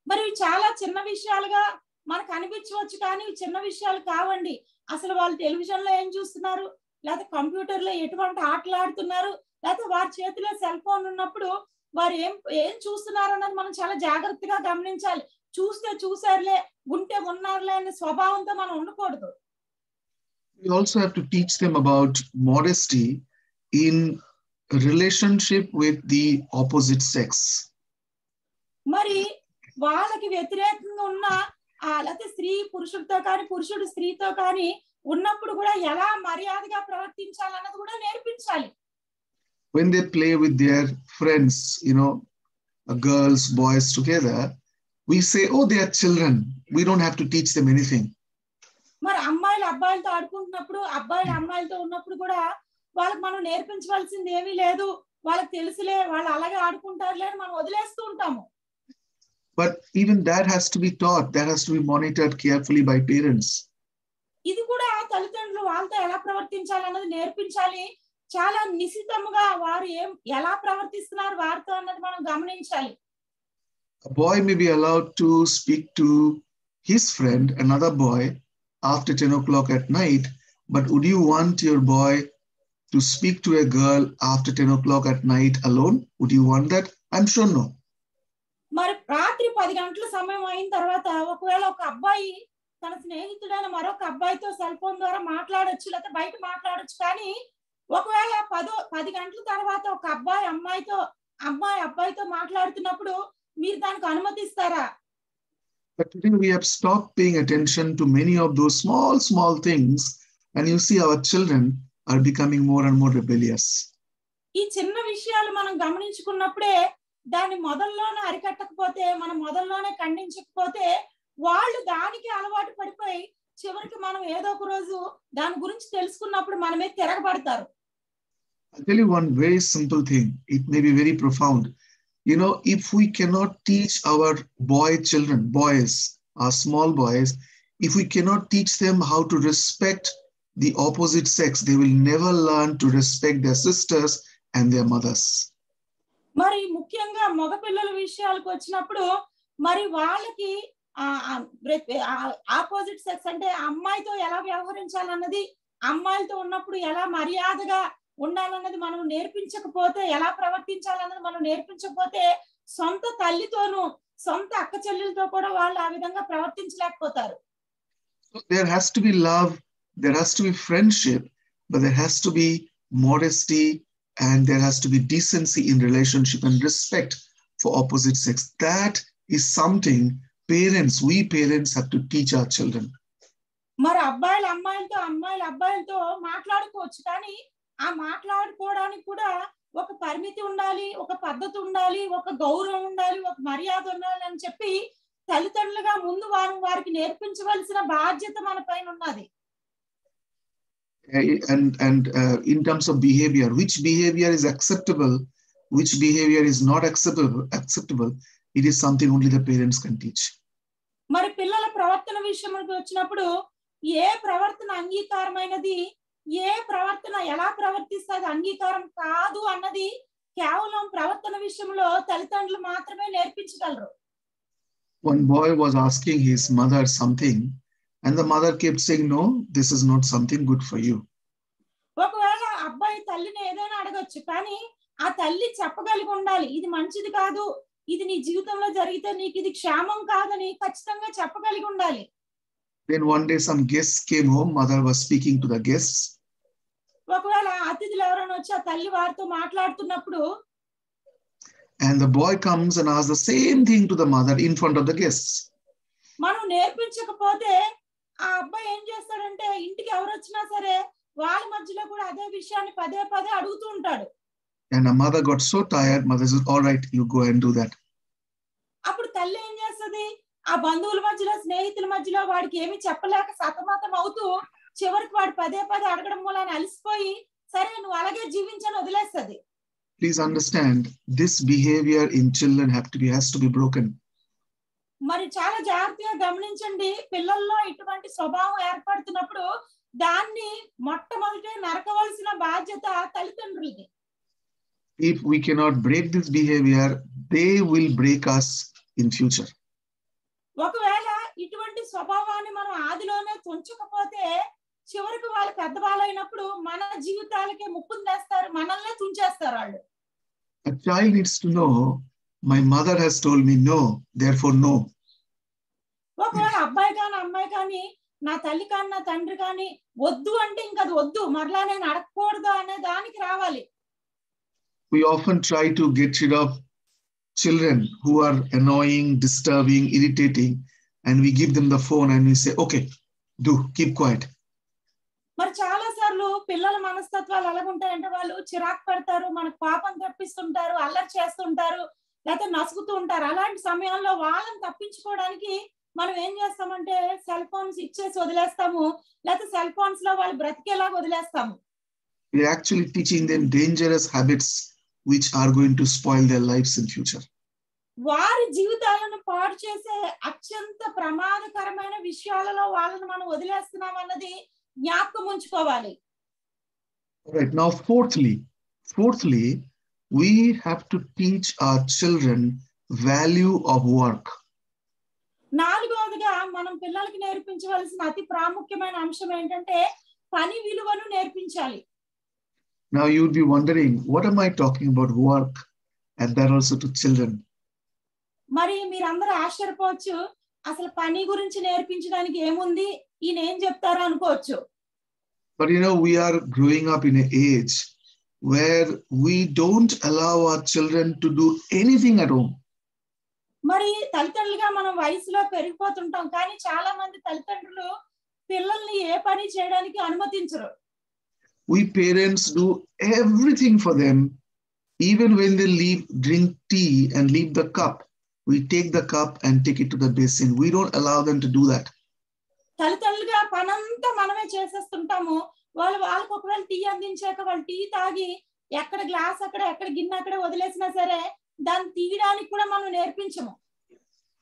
మరి చాలా చిన్న విషయాలుగా మనకు అనిపించవచ్చు, కానీ చిన్న విషయాలు కావండి. అసలు వాళ్ళు టెలివిజన్ లో ఏం చూస్తున్నారు, లేకపోతే కంప్యూటర్ లో ఎటువంటి ఆటలు ఆడుతున్నారు, లేకపోతే వారి చేతిలో సెల్ ఫోన్ ఉన్నప్పుడు వారు ఏం చూస్తున్నారు అన్నది మనం చాలా జాగ్రత్తగా గమనించాలి. చూస్తే చూసారులే, ఉంటే ఉన్నారులే అనే స్వభావంతో మనం ఉండకూడదు. We also have to teach them about modesty in relationship with the opposite sex. మరి వాళ్ళకి వ్యతిరేకంగా ఉన్న లేకపోతే స్త్రీ పురుషుడితో కానీ పురుషుడు స్త్రీతో కానీ ఉన్నప్పుడు కూడా ఎలా మర్యాదగా ప్రవర్తించాలన్నది కూడా నేర్పించాలి. When they play with their friends, girls, boys together, we say, oh, they are children. We don't have to teach them anything. మరి అమ్మాయిలు అబ్బాయిలతో ఆడుకుంటున్నప్పుడు, అబ్బాయిలు అమ్మాయిలతో ఉన్నప్పుడు కూడా వాళ్ళకి మనం నేర్పించవలసింది ఏమీ లేదు, వాళ్ళకి తెలుసులే, వాళ్ళు అలాగే ఆడుకుంటారులే అని మనం వదిలేస్తూ ఉంటాము. But even that has to be taught. That has to be monitored carefully by parents. ఇది కూడా తల్లిదండ్రులు వాళ్ళతో ఎలా ప్రవర్తించాలన్నది నేర్పించాలి. చాలా నిశితముగా వారు ఎలా ప్రవర్తిస్తున్నారు వారితో అన్నది మనం గమనించాలి. A boy may be allowed to speak to his friend, another boy, after 10 o'clock at night. But would you want your boy to speak to a girl after 10 o'clock at night alone? Would you want that? I'm sure no. మరి రాత్రి 10 గంటల సమయం అయిన తర్వాత ఒకవేళ ఒక అబ్బాయి తన స్నేహితుడైన మరొక అబ్బాయితో సెల్ ఫోన్ ద్వారా మాట్లాడొచ్చు, లేకపోతే బయట మాట్లాడొచ్చు. కానీ ఒకవేళ 10 గంటల తర్వాత ఒక అబ్బాయి అబ్బాయితో మాట్లాడుతున్నప్పుడు మీరు దానికి అనుమతిస్తారా? But today we have stopped paying attention to many of those small things, and you see our children are becoming more and more rebellious. ఈ చిన్న విషయాలు మనం గమనించుకున్నప్పుడే దాన్ని మొదల్లోనే అరికట్టకపోతే, మనం మొదల్లోనే ఖండించకపోతే వాళ్ళు దానికి అలవాటు పడిపోయి చివరికి మనం ఏదో ఒక రోజు దాని గురించి తెలుసుకున్నప్పుడు మనమే తిరగబడతారు. I'll tell you one very simple thing. It may be very profound. If we cannot teach our boys, our small boys, if we cannot teach them how to respect the opposite sex, they will never learn to respect their sisters and their mothers. మరి ముఖ్యంగా మగ పిల్లల విషయాలకు వచ్చినప్పుడు మరి వాళ్ళకి ఆపోజిట్ సెక్స్ అంటే అమ్మాయితో ఎలా వ్యవహరించాలన్నది, అమ్మాయిలతో ఉన్నప్పుడు ఎలా మర్యాదగా ఉండాలన్నది మనం నేర్పించకపోతే, ఎలా ప్రవర్తించాలన్నది మనం నేర్పించకపోతే సొంత తల్లితోనూ సొంత అక్క చెల్లెలతో కూడా వాళ్ళు ఆ విధంగా ప్రవర్తించలేకపోతారు. There has to be love, there has to be friendship, but there has to be modesty and there has to be decency in relationship and respect for opposite sex. That is something we parents have to teach our children. మరి అబ్బాయిలు అబ్బాయిలతో మాట్లాడుకోవచ్చు, కానీ ఆ మాట్లాడుకోవడానికి కూడా ఒక పరిమితి ఉండాలి, ఒక పద్ధతి ఉండాలి, ఒక గౌరవం ఉండాలి, ఒక మర్యాద ఉండాలి అని చెప్పి తల్లిదండ్రులుగా ముందు వారికి నేర్పించవలసిన బాధ్యత మన పైన ఉన్నది. And in terms of behavior, which behavior is acceptable, which behavior is not acceptable, it is something only the parents can teach. మరి పిల్లల ప్రవర్తన విషయంలోకి వచ్చినప్పుడు ఏ ప్రవర్తన అంగీకారమైనది, ఏ ప్రవర్తన ఎలా ప్రవర్తిస్తే అది అంగీకారం కాదు అన్నది కేవలం ప్రవర్తన విషయంలో తల్లిదండ్రులు మాత్రమే నేర్పించగలరు. One boy was asking his mother something and the mother kept saying, no, this is not something good for you. ఒకవేళ అబ్బాయి తల్లిని ఏదైనా అడగొచ్చు, కానీ ఆ తల్లి చెప్పగలిగి ఉండాలి, ఇది మంచిది కాదు, ఇది నీ జీవితంలో జరిగితే నీకు ఇది క్షేమం కాదని ఖచ్చితంగా చెప్పగలిగి ఉండాలి. Then one day some guests came home, mother was speaking to the guests. ఒకవేళ అతిథులు ఎవరైనా వచ్చి ఆ తల్లి వారితో మాట్లాడుతున్నప్పుడు and the boy comes and asks the same thing to the mother in front of the guests. మనం నేర్పించకపోతే ఆ అబ్బాయి ఏం చేస్తాడంటే ఇంటికి ఎవరు వచ్చినా సరే వాళ్ళ మధ్యలో కూడా అదే విషయాన్ని పదే అడుగుతూ ఉంటాడు. And a mother got so tired, mother says, all right, you go and do that. అప్పుడు తల్లి ఏం చేస్తుంది, ఆ బంధువుల మధ్యలో స్నేహితుల మధ్యలో వాడికి ఏమి చెప్పలేక సతమతం అవుతూ చివరికి వాడు పదే అడగడం మూలాన అలసిపోయి సరే నువ్వు అలాగే జీవించని వదిలేస్తుంది. Please understand, this behavior in children has to be broken. మరి చాలా జాగ్రత్తగా గమనించండి, పిల్లల్లో ఇటువంటి స్వభావం ఏర్పడుతున్నప్పుడు దాన్ని మొట్టమొదటి నరకవలసిన బాధ్యత తల్లిదండ్రులది. if we cannot break this behavior, they will break us in future. ఒకవేళ ఇటువంటి స్వభావాన్ని మనం ఆదిలోనే తుంచకపోతే చివరికి వాళ్ళు పెద్దవాళ్ళైనప్పుడు మన జీవితాలకే ముప్పును తెస్తారు, మనల్నే తుంచేస్తారు వాళ్ళు. A child needs to know, my mother has told me no, therefore no. ఒకవేళ అబ్బాయి కానీ అమ్మాయి కానీ నా తల్లి కానీ నా తండ్రి కానీ వద్దు అంటే ఇంకా అది వద్దు, మరలా నేను అడగకూడదు అనే దానికి రావాలి. We often try to get rid of children who are annoying, disturbing, irritating, and we give them the phone and we say, okay, do, keep quiet. మరి చాలా సార్లు పిల్లల మనస్తత్వాలు ఎలాగుంటాయంటే వాళ్ళు చిరాకు పెడతారు, మనకు పాపం తప్పిస్తుంటారు, అల్లరి చేస్తుంటారు, లేకపోతే నసుగుతూ ఉంటారు. అలాంటి సమయంలో వాళ్ళని తప్పించుకోవడానికి మనం ఏం చేస్తామంటే సెల్ ఫోన్స్ ఇచ్చేసి వదిలేస్తాము, లేకపోతే సెల్ ఫోన్స్ లో వాళ్ళు బ్రతికేలాగా వదిలేస్తాము. We're actually teaching them dangerous habits which are going to spoil their lives in future. వారి జీవితాలను పాడు చేసే అత్యంత ప్రమాదకరమైన విషయాలలో వాళ్ళని మనం వదిలేస్తున్నాం అన్నది జ్ఞాపకం ఉంచుకోవాలి. Right now, fourthly, we have to teach our children value of work. నాలుగవదిగా మనం పిల్లలకి నేర్పించవలసిన అతి ప్రాముఖ్యమైన అంశం ఏంటంటే పని విలువను నేర్పించాలి. Now you would be wondering, what am I talking about work, and that also to children? మరి మీరందరూ ఆశ్చర్యపోవచ్చు, అసలు పని గురించి నేర్పించడానికి ఏముంది, ఈయన ఏం చెప్తారో అనుకోవచ్చు. But you know, we are growing up in an age where we don't allow our children to do anything at home. మరి తల్లిదండ్రులుగా మనం వయసులో పెరిగిపోతుంటాం, కానీ చాలా మంది తల్లిదండ్రులు పిల్లల్ని ఏ పని చేయడానికి అనుమతించరు. We parents do everything for them, even when they drink tea and leave the cup. We take the cup and take it to the basin. We don't allow them to do that. తల్లిదండ్రులుగా పనంతా మనమే చేసేస్తుంటాము. వాళ్ళకి ఒకవేళ టీ అందించాక వాళ్ళు టీ తాగి ఎక్కడ గ్లాస్ అక్కడ, ఎక్కడ గిన్నె అక్కడ వదిలేసినా సరే దాన్ని తీయడానికి కూడా మనం నేర్పించము.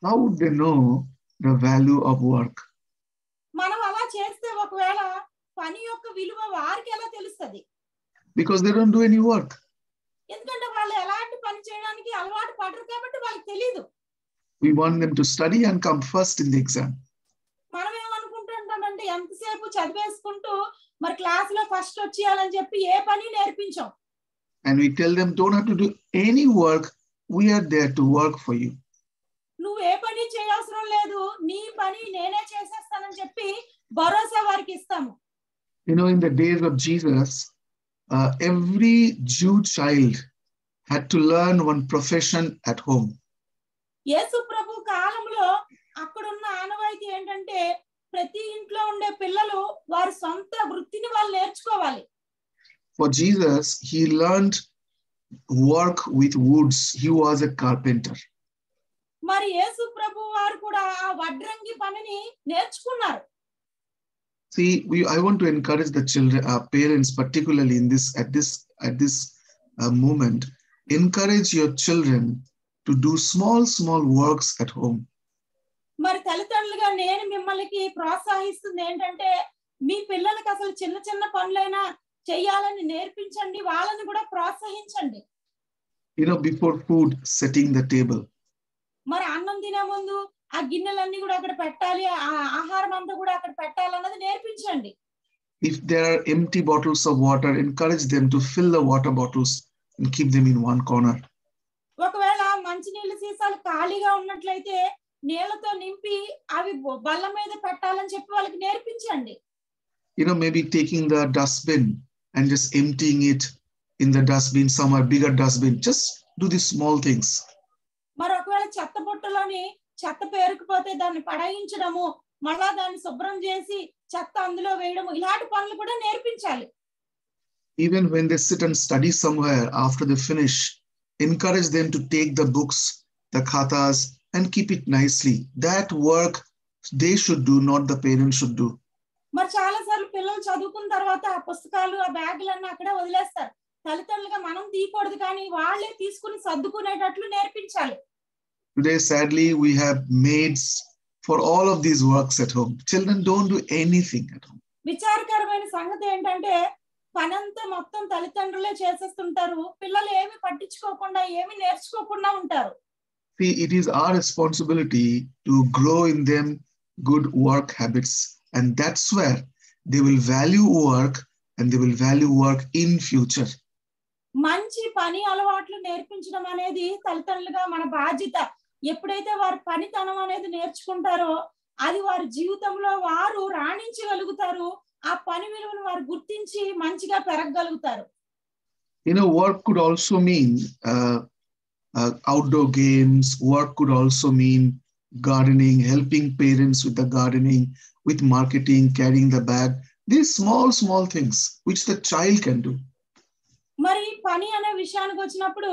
How would they know the value of work? మనం అలా చేస్తే ఒకవేళ పని యొక్క విలువ వారికి ఎలా తెలుస్తుంది? Because they don't do any work. ఎందుకంటే వాళ్ళు ఎలాంటి పని చేయడానికి అలవాటు పడరు కాబట్టి వాళ్ళకి తెలియదు. We want them to study and come first in the exam. మనం ఏమనుకుంటుంటామంటే ఎంతసేపు చదివేసుకుంటూ మరి క్లాస్ లో ఫస్ట్ వచ్చేయాలని చెప్పి ఏ పని నేర్పించాం. And we tell them, don't have to do any work. We are there to work for you. నువ్వు ఏ పని చేయవసరం లేదు, నీ పని నేనే చేసేస్తానని చెప్పి భరోసా వారికి ఇస్తాము. You know, in the days of Jesus, every Jew child had to learn one profession at home. యేసు ప్రభు కాలంలో అక్కడున్న ఆనవాయితీ ఏంటంటే ప్రతి ఇంట్లో ఉండే పిల్లలు వారి సొంత వృత్తిని వాళ్ళు నేర్చుకోవాలి. For Jesus, he learned work with woods. He was a carpenter. మరి యేసు ప్రభు వారు కూడా ఆ వడ్రంగి పనిని నేర్చుకున్నారు. See, I want to encourage the children, parents, particularly in at this moment. Encourage your children to do small works at home. మరి తల్లిదండ్రులుగా నేను మిమ్మల్ని ప్రోత్సహిస్తుంది ఏంటంటే మీ పిల్లలకి అసలు చిన్న చిన్న పనులైనా చేయాలని నేర్పించండి, వాళ్ళని కూడా ప్రోత్సహించండి. You know, before food, setting the table. మరి అన్నం తినే ముందు ఆ గిన్నెలన్నీ కూడా అక్కడ పెట్టాలి, ఆ ఆహారం అంతా కూడా అక్కడ పెట్టాలన్నది నేర్పించండి. If there are empty bottles of water, encourage them to fill the water bottles and keep them in one corner. ఒకవేళ మంచినీళ్ళ సీసాలు ఖాళీగా ఉన్నట్లయితే నీళ్లతో నింపి అవి బల్ల మీద పెట్టాలని చెప్పి వాళ్ళకి నేర్పించండి. You know, maybe taking the dustbin and just emptying it in the dustbin, some are bigger dustbin. Just do these small things. మరి ఒకవేళ చెత్త బుట్టలోని చెత్త పేరుకుపోతే దాన్ని పడయించడము, మళ్ళా దాన్ని శుభ్రం చేసి చెత్త అందులో వేయడము, ఇలాంటి పనులు కూడా నేర్పించాలి. Even when they sit and study somewhere, after they finish, encourage them to take the books, the khatas, and keep it nicely. That work they should do, not the parents should do. మరి చాలా సార్లు పిల్లలు చదువుకున్న తర్వాత ఆ పుస్తకాలు ఆ బ్యాగులన్నీ అక్కడే వదిలేస్తారు. తల్లిదండ్రులుగా మనం తీయకూడదు, కానీ వాళ్ళే తీసుకుని సర్దుకునేటట్లు నేర్పించాలి. Today, sadly, we have maids for all of these works at home. Children don't do anything at home. విచారకరమైన సంగతి ఏంటంటే పనంతా మొత్తం తల్లిదండ్రులే చేసేస్తుంటారు. పిల్లలు ఏమి పట్టించుకోకుండా ఏమి నేర్చుకోకుండా ఉంటారు. See, it is our responsibility to grow in them good work habits, and that's where they will value work and they will value work in future. మంచి పని అలవాట్లు నేర్పించడం అనేది తల్లిదండ్రులుగా మన బాధ్యత. ఎప్పుడైతే వారు పనితనం అనేది నేర్చుకుంటారో అది వారి జీవితంలో వారు రాణించగలుగుతారు. ఆ పని విలువను వారు గుర్తించి మంచిగా పెరగగలుగుతారు. Work could also mean outdoor games. Work could also mean gardening, helping parents with the gardening, with marketing, carrying the bag. These small things which the child can do. మరి పని అనే విషయానికి వచ్చినప్పుడు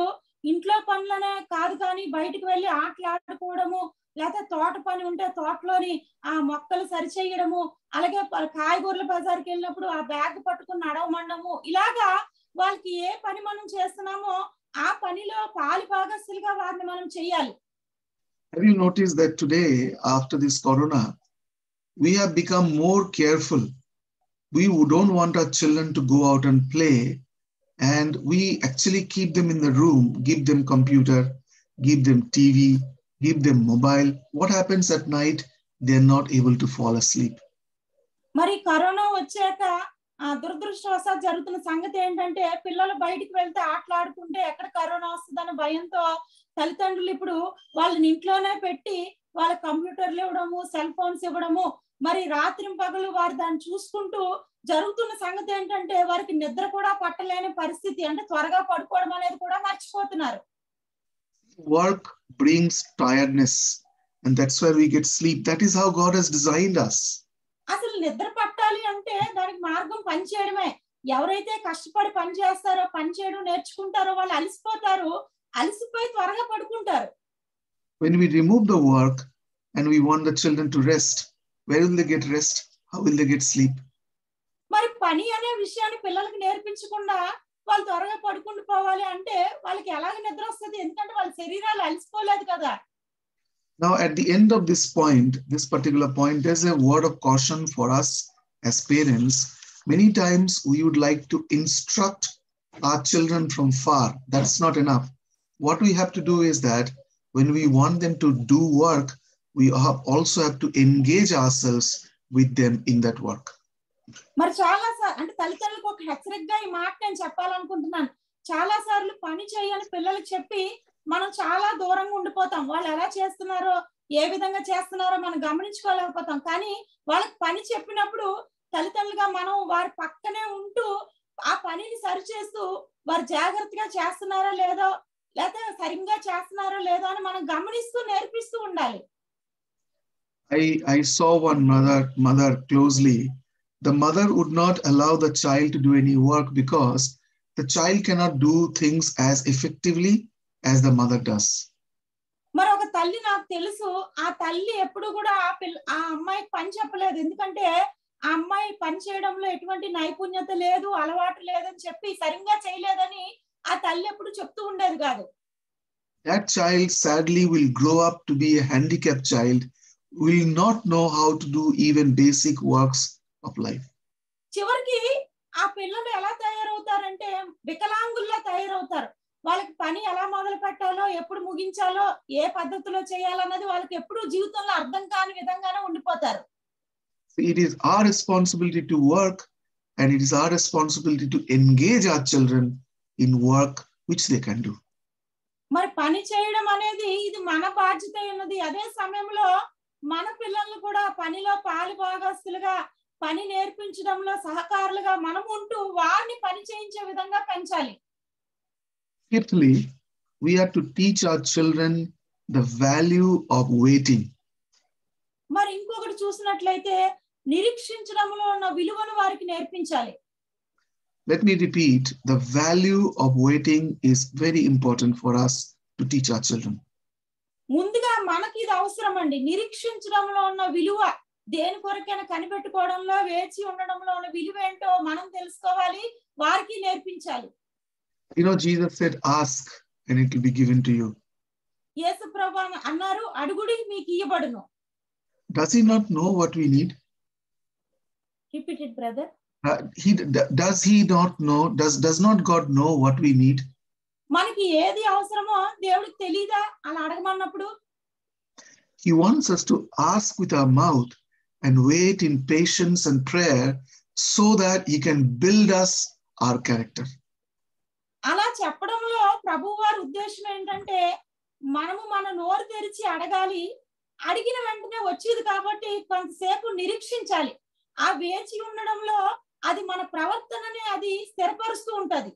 ఇంట్లో పనులనే కాదు కానీ బయటికి వెళ్ళి ఆటలాడుకోవడము, లేకపోతే తోట పని ఉంటే తోటలోని ఆ మొక్కలు సరిచేయడము, అలాగే కాయగూరల బజార్కి వెళ్ళినప్పుడు ఆ బ్యాగ్ పట్టుకుని నడవమండము, ఇలాగా వాళ్ళకి ఏ పని మనం చేస్తున్నామో ఆ పనిలో పాలు భాగస్తులుగా వారిని మనం చేయాలి. Have you noticed that today, after this corona, we have become more careful. We don't want our children to go out and play, and we actually keep them in the room, give them computer, give them TV, give them mobile. What happens at night? They're not able to fall asleep. మరి కరోనా వచ్చాక దురదృష్టవశాత్తు జరుగుతున్న సంగతి ఏంటంటే పిల్లలు బయటికి వెళ్తే ఆటలాడుకుంటే ఎక్కడ కరోనా వస్తుందన్న భయంతో తల్లిదండ్రులు ఇప్పుడు వాళ్ళని ఇంట్లోనే పెట్టి వాళ్ళ కంప్యూటర్లు ఇవ్వడము, సెల్ ఫోన్స్ ఇవ్వడము, మరి రాత్రి పగలు వారు దాన్ని చూసుకుంటూ జరుగుతున్న సంగతి ఏంటంటే వారికి నిద్ర కూడా పట్టలేని పరిస్థితి. అంటే త్వరగా పడుకోవడం అనేది కూడా మర్చిపోతున్నారు. Work brings tiredness, and that's why we get sleep. That is how God has designed us. అసలు నిద్ర పట్టాలి అంటే దానికి మార్గం పని చేయడమే. ఎవరైతే కష్టపడి పని చేస్తారో, పని చేయడం నేర్చుకుంటారో వాళ్ళు అలసిపోతారు, అలసిపోయి త్వరగా పడుకుంటారు. When we remove the work and we want the children to rest, where will they get rest? How will they get sleep? మరి పని అనే విషయాన్ని పిల్లలకు నేర్పించకుండా వాళ్ళు త్వరగా పడుకుంటూ పోవాలి అంటే వాళ్ళకి ఎలాగ నిద్ర వస్తుంది? ఎందుకంటే వాళ్ళ శరీరాలు అలసిపోలేదు కదా. Now, at the end of this point, this particular point, there's a word of caution for us as parents. Many times we would like to instruct our children from far. That's not enough. What we have to do is that when we want them to do work, we also have to engage ourselves with them in that work. మరి చాలా అంటే తల్లిదండ్రులకు ఒక హెచ్చరికగా ఈ మాట నేను చెప్పాలనుకుంటున్నాను. చాలా సార్లు పని చేయని పిల్లలకు చెప్పి మనం చాలా దూరంగా ఉండిపోతాం. వాళ్ళు ఎలా చేస్తున్నారో, ఏ విధంగా చేస్తున్నారో మనం గమనించుకోలేకపోతాం. కానీ వాళ్ళకి పని చెప్పినప్పుడు తల్లిదండ్రులుగా మనం వారి పక్కనే ఉంటూ ఆ పనిని సరిచేస్తూ వారు జాగ్రత్తగా చేస్తున్నారో లేదో, లేకపోతే సరిగ్గా చేస్తున్నారో లేదో అని మనం గమనిస్తూ నేర్పిస్తూ ఉండాలి. I saw one mother closely. The mother would not allow the child to do any work because the child cannot do things as effectively as the mother does. మరి ఒక తల్లి నాకు తెలుసు, ఆ తల్లి ఎప్పుడు కూడా ఆ అమ్మాయికి పని చెప్పలేదు. ఎందుకంటే ఆ అమ్మాయి పని చేయడంలో ఎటువంటి నైపుణ్యత లేదు, అలవాటు లేదని చెప్పి సరిగ్గా చేయలేదని ఆ తల్లి ఎప్పుడు చెప్తూ ఉండేది కాదు. That child sadly will grow up to be a handicapped child, will not know how to do even basic works of life. చివరికి ఆ పిల్లలు ఎలా తయారవుతారంటే వికలాంగుల్లా తయారవుతారు. వాళ్ళకి పని ఎలా మొదలు పెట్టాలో, ఎప్పుడు ముగించాలో, ఏ పద్ధతిలో చేయాలన్నది వాళ్ళకి ఎప్పుడు జీవితంలో అర్థం కాని విధంగానే ఉండిపోతారు. It is our responsibility to work, and it is our responsibility to engage our children in work which they can do. మరి పని చేయడం అనేది ఇది మన బాధ్యత ఉన్నది. అదే సమయంలో మన పిల్లల్ని కూడా పనిలో పాలు భాగస్తులుగా, పని నేర్పించడంలో సహకారులుగా మనం ఉంటూ వారిని పని చేయించే విధంగా పెంచాలి. Fifthly, we have to teach our children the value of waiting. మరి ఇంకొకటి చూసినట్లయితే నిరీక్షించడంలో ఉన్న విలువను వారికి నేర్పించాలి. Let me repeat, the value of waiting is very important for us to teach our children. ముందుగా మనకి ఇది అవసరం అండి. నిరీక్షించడంలో ఉన్న విలువ, దేని కొరకైనా కనిపెట్టుకోవడంలో, వేచి ఉండడంలో ఉన్న విలువ ఏంటో మనం తెలుసుకోవాలి, వారికి నేర్పించాలి. Jesus said, ask and it will be given to you. యేసు ప్రభువు అన్నారు, అడుగుడి మీకు ఇయ్యబడును. Does he not know what we need? Repeat it, brother. Does he not know? Does not God know what we need? మనకి ఏది అవసరమో దేవుడికి తెలీదా అని అడగమన్నప్పుడు? He wants us to ask with our mouth and wait in patience and prayer so that he can build us our character. అలా చెప్పడంలో ప్రభువు వారి ఉద్దేశం ఏంటంటే మనము మన నోరు తెరిచి అడగాలి, అడిగిన వెంటనే వచ్చేది కాబట్టి కొంతసేపు నిరీక్షించాలి. ఆ వేచి ఉండడంలో అది మన ప్రవర్తనని అది స్థిరపరుస్తూ ఉంటది.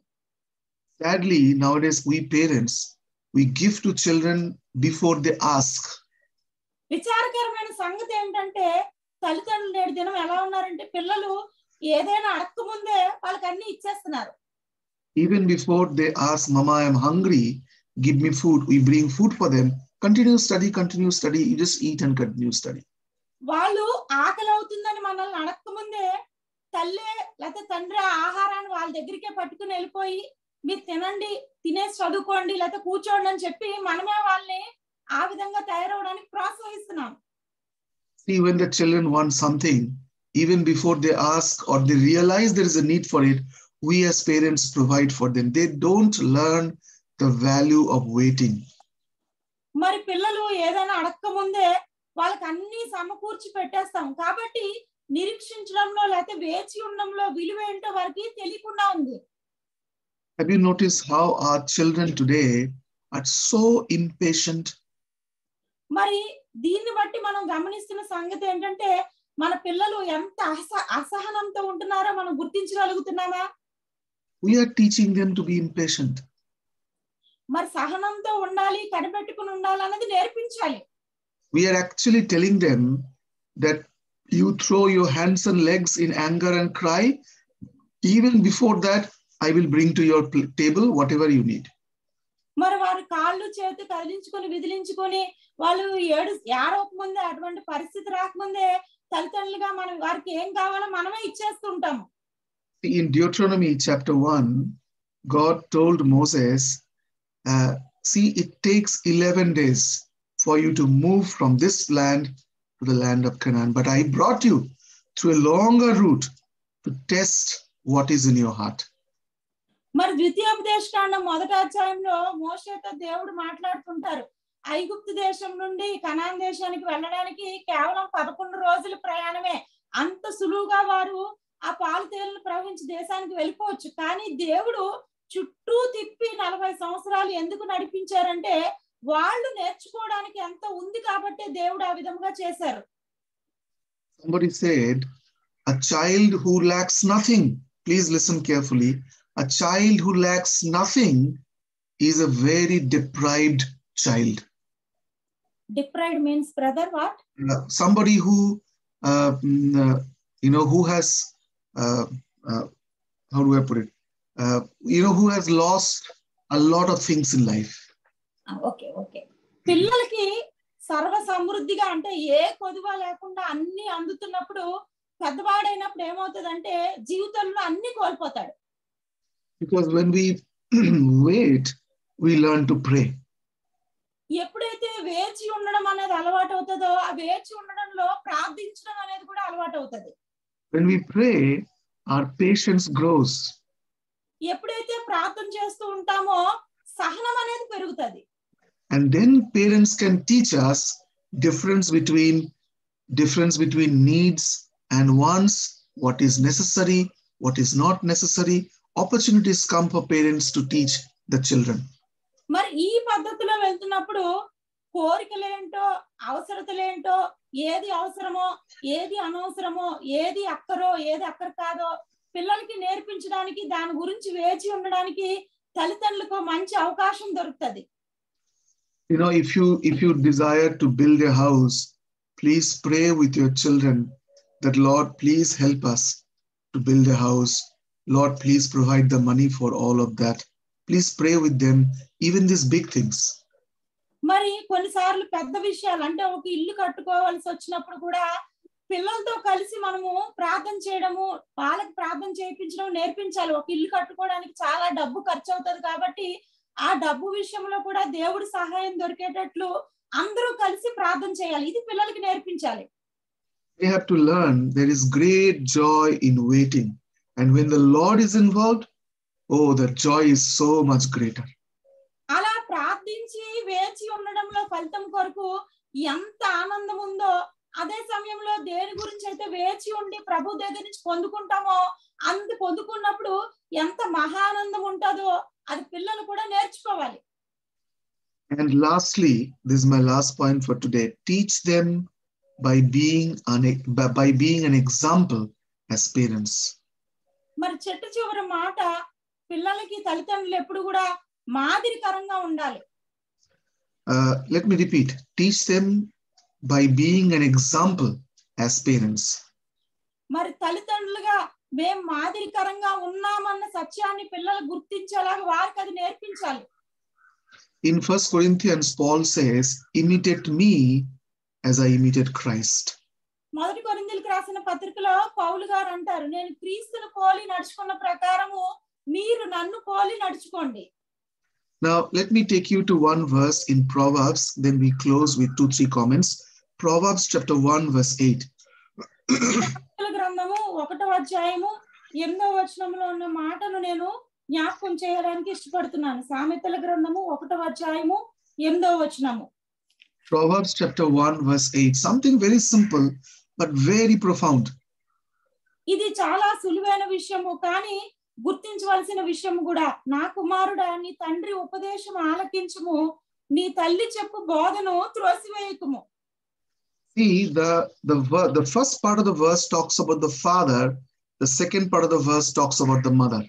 Sadly, nowadays we parents, we give to children before they ask. విచారకరమైన సంగతి ఏంటంటే తల్లిదండ్రులు నేడు దినం ఎలా ఉన్నారంటే పిల్లలు ఏదైనా అడగకముందే వాళ్ళకి అన్ని ఇచ్చేస్తున్నారు. Even before they ask, Mama, I am hungry, give me food. We bring food for them. Continue study. You just eat and continue study. వాళ్ళు ఆకలి అవుతుందని మనల్ని అడగకముందే తల్లి లేకపోతే తండ్రి ఆహారాన్ని వాళ్ళ దగ్గరికే పట్టుకుని వెళ్ళిపోయి మీరు తినండి, తినేసి చదువుకోండి, లేకపోతే కూర్చోండి అని చెప్పి మనమే వాళ్ళని ఆ విధంగా తయారవడానికి ప్రోత్సహిస్తున్నాం. See, when the children want something, even before they ask or they realize there is a need for it, we as parents provide for them. They don't learn the value of waiting. మరి పిల్లలు ఏదైనా అడగకముందే వాళ్ళకి అన్ని సమకూర్చి పెట్టేస్తాం కాబట్టి నిరీక్షించడంలో లేకపోతే వేచి ఉండడంలో విలువ ఏంటో వారికి తెలియకుండా ఉంది. Have you noticed how our children today are so impatient? మరి దీన్ని బట్టి మనం గమనిస్తున్న సంగతి ఏంటంటే మన పిల్లలు ఎంత అసహనంతో ఉంటున్నారో మనం గుర్తించగలుగుతున్నామా? We are teaching them to be impatient. మరి సహనంతో ఉండాలి, కనిపెట్టుకుని ఉండాలి అన్నది నేర్పించాలి. We are actually telling them that you throw your hands and legs in anger and cry. Even before that, I will bring to your table whatever you need. మరి వారు కాళ్ళు చేతి కదిలించుకొని విదిలించుకొని వాళ్ళు ఏడవకముందే అటువంటి పరిస్థితి రాకముందే తల్లిదండ్రులుగా మనం వారికి ఏం కావాలో మనమే ఇచ్చేస్తుంటాము. In Deuteronomy chapter 1, God told Moses, see, it takes 11 days for you to move from this land to the land of Canaan. But I brought you through a longer route to test what is in your heart. మరి ద్వితీయోపదేశకాండం 1వ అధ్యాయంలో మోషేతో దేవుడు మాట్లాడుతుంటారు. ఐగుప్తు దేశం నుండి కనాన్ దేశానికి వెళ్ళడానికి కేవలం 11 రోజుల ప్రయాణమే. అంత సులువుగా వారు ఆ పాలు తేనెలు ప్రవహించి దేశానికి వెళ్ళిపోవచ్చు. కానీ దేవుడు చుట్టూ తిప్పి 40 సంవత్సరాలు ఎందుకు నడిపించారంటే వాళ్ళు నేర్చుకోవడానికి ఎంత ఉంది కాబట్టి దేవుడు ఆ విధంగా చేశారు. Somebody said, a child who lacks nothing, please listen carefully, a child who lacks nothing is a very deprived child. Deprived means, brother, what? Somebody who, who has, how do I put it? Who has lost a lot of things in life. Okay. పిల్లలకి సర్వ సమృద్ధిగా అంటే ఏ కొదువ లేకుండా అన్ని అందుతున్నప్పుడు పెద్దవాడైనప్పుడు ఏమవుతుందంటే జీవితంలో అన్ని కోల్పోతాడు. Because when we wait, we learn to pray. ఎప్పుడైతే వేచి ఉండడం అనేది అలవాటు అవుతుందో ఆ వేచి ఉండడంలో ప్రార్థించడం అనేది కూడా అలవాటు అవుతుంది. When we pray, our patience grows. ఎప్పుడైతే ప్రార్థన చేస్తూ ఉంటామో సహనం అనేది పెరుగుతుంది. And then parents can teach us difference between needs and wants, what is necessary, what is not necessary. Opportunities come for parents to teach the children. మరి ఈ పద్ధతిలో వెళ్తున్నప్పుడు కోరికలేంటో అవసరతలేంటో ఏది అవసరమో ఏది అనవసరమో ఏది అక్కరో ఏది అక్కర కాదో పిల్లలకి నేర్పించడానికి దాని గురించి వేచి ఉండడానికి తల్లిదండ్రులకు మంచి అవకాశం దొరుకుతుంది. If you desire to build a house, please pray with your children that Lord, please help us to build a house. Lord, please provide the money for all of that. Please pray with them, even these big things. మరి కొన్నిసార్లు పెద్ద విషయాలు అంటే ఒక ఇల్లు కట్టుకోవాల్సి వచ్చినప్పుడు కూడా పిల్లలతో కలిసి మనము ప్రార్థన చేయడము వాళ్ళకి ప్రార్థన చేయించడం నేర్పించాలి. ఒక ఇల్లు కట్టుకోవడానికి చాలా డబ్బు ఖర్చు అవుతుంది కాబట్టి ఆ డబ్బు విషయంలో కూడా దేవుడి సహాయం దొరికేటట్లు అందరూ కలిసి ప్రార్థన చేయాలి. ఇది పిల్లలకి నేర్పించాలి. They have to learn there is great joy in waiting. And when the Lord is involved, oh, the joy is so much greater. అలా ప్రార్థించి వేచి ఉండడంలో ఫలితం కొరకు ఎంత ఆనందం ఉందో, అదే సమయంలో దేని గురించి అయితే వేచి ఉండి ప్రభు దగ్గర నుంచి పొందుకుంటామో అంత పొందుకున్నప్పుడు ఎంత మహానందం ఉంటుందో అది పిల్లలు కూడా నేర్చుకోవాలి. And lastly, this is my last point for today. Teach them by being an example as parents. మరి చెట్టు చివరి మాట, పిల్లలకి తల్లిదండ్రులు ఎప్పుడు కూడా మాదిరికరంగా ఉండాలి. Let me repeat. Teach them by being an example as parents. మరి తల్లిదండ్రులుగా మేము మాదిరికరంగా ఉన్నామన్న సత్యాన్ని పిల్లలు గుర్తించేలాగా వారికి అది నేర్పించాలి. In 1 Corinthians, Paul says, imitate me as I imitate Christ. మొదటి కొరింథీయులకు రాసిన పత్రికలో పౌలు గారు అంటారు, నేను క్రీస్తును పోలి నడుచుకున్న ప్రకారము మీరు నన్ను పోలి నడుచుకోండి. Now, let me take you to one verse in Proverbs, then we close with 2-3 comments. Proverbs chapter 1, verse 8. గ్రంథము 1వ అధ్యాయము 8వ వచనంలో ఉన్న మాటను నేను జ్ఞాపకం చేయడానికి ఇష్టపడుతున్నాను. సామెతల గ్రంథము 1వ అధ్యాయము 8వ వచనము. Proverbs chapter 1, verse 8. Something very simple, but very profound. ఇది చాలా సులువైన విషయము, కానీ గుర్తించవలసిన విషయం కూడా. నా కుమారుడా, నీ తండ్రి ఉపదేశం ఆలకించుము, నీ తల్లి చెప్పు బోధను త్రోసివేయకుము. See, the first part of the verse talks about the father, the second part of the verse talks about the mother.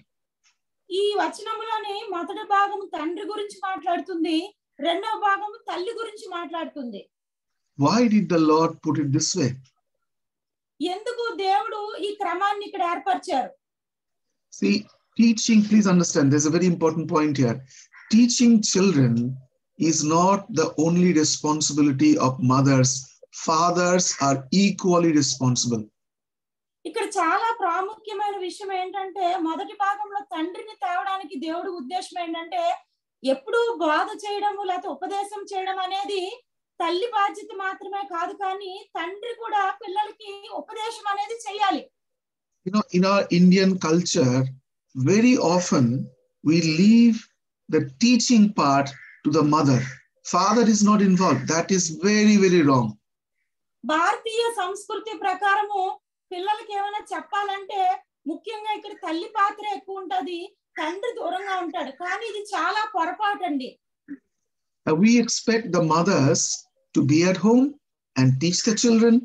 ఈ వచనములోని మొదటి భాగం తండ్రి గురించి మాట్లాడుతుంది, రెండవ భాగం తల్లి గురించి మాట్లాడుతుంది. Why did the Lord put it this way? ఎందుకు దేవుడు ఈ క్రమాన్ని ఇక్కడ ఏర్పరిచారు? See, teaching, please understand, there's a very important point here. Teaching children is not the only responsibility of mothers. Fathers are equally responsible. ఇక్కడ చాలా ప్రాముఖ్యమైన విషయం ఏంటంటే, మొదటి భాగంలో తండ్రిని తేవడానికి దేవుడి ఉద్దేశం ఏంటంటే, ఎప్పుడు బోధ చేయడము లేకపోతే ఉపదేశం చేయడం అనేది తల్లి బాధ్యత మాత్రమే కాదు, కానీ తండ్రి కూడా పిల్లలకి ఉపదేశం అనేది చేయాలి. You know, in our Indian culture, very often we leave the teaching part to the mother. Father is not involved. That is very, very wrong. భారతీయ సంస్కృతి ప్రకారము పిల్లలకి ఏమైనా చెప్పాలంటే ముఖ్యంగా ఇక్కడ తల్లి పాత్ర ఎక్కువ ఉంటది, తండ్రి దూరంగా ఉంటాడు. కానీ ఇది చాలా పొరపాటు అండి. We expect the mothers to be at home and teach the children,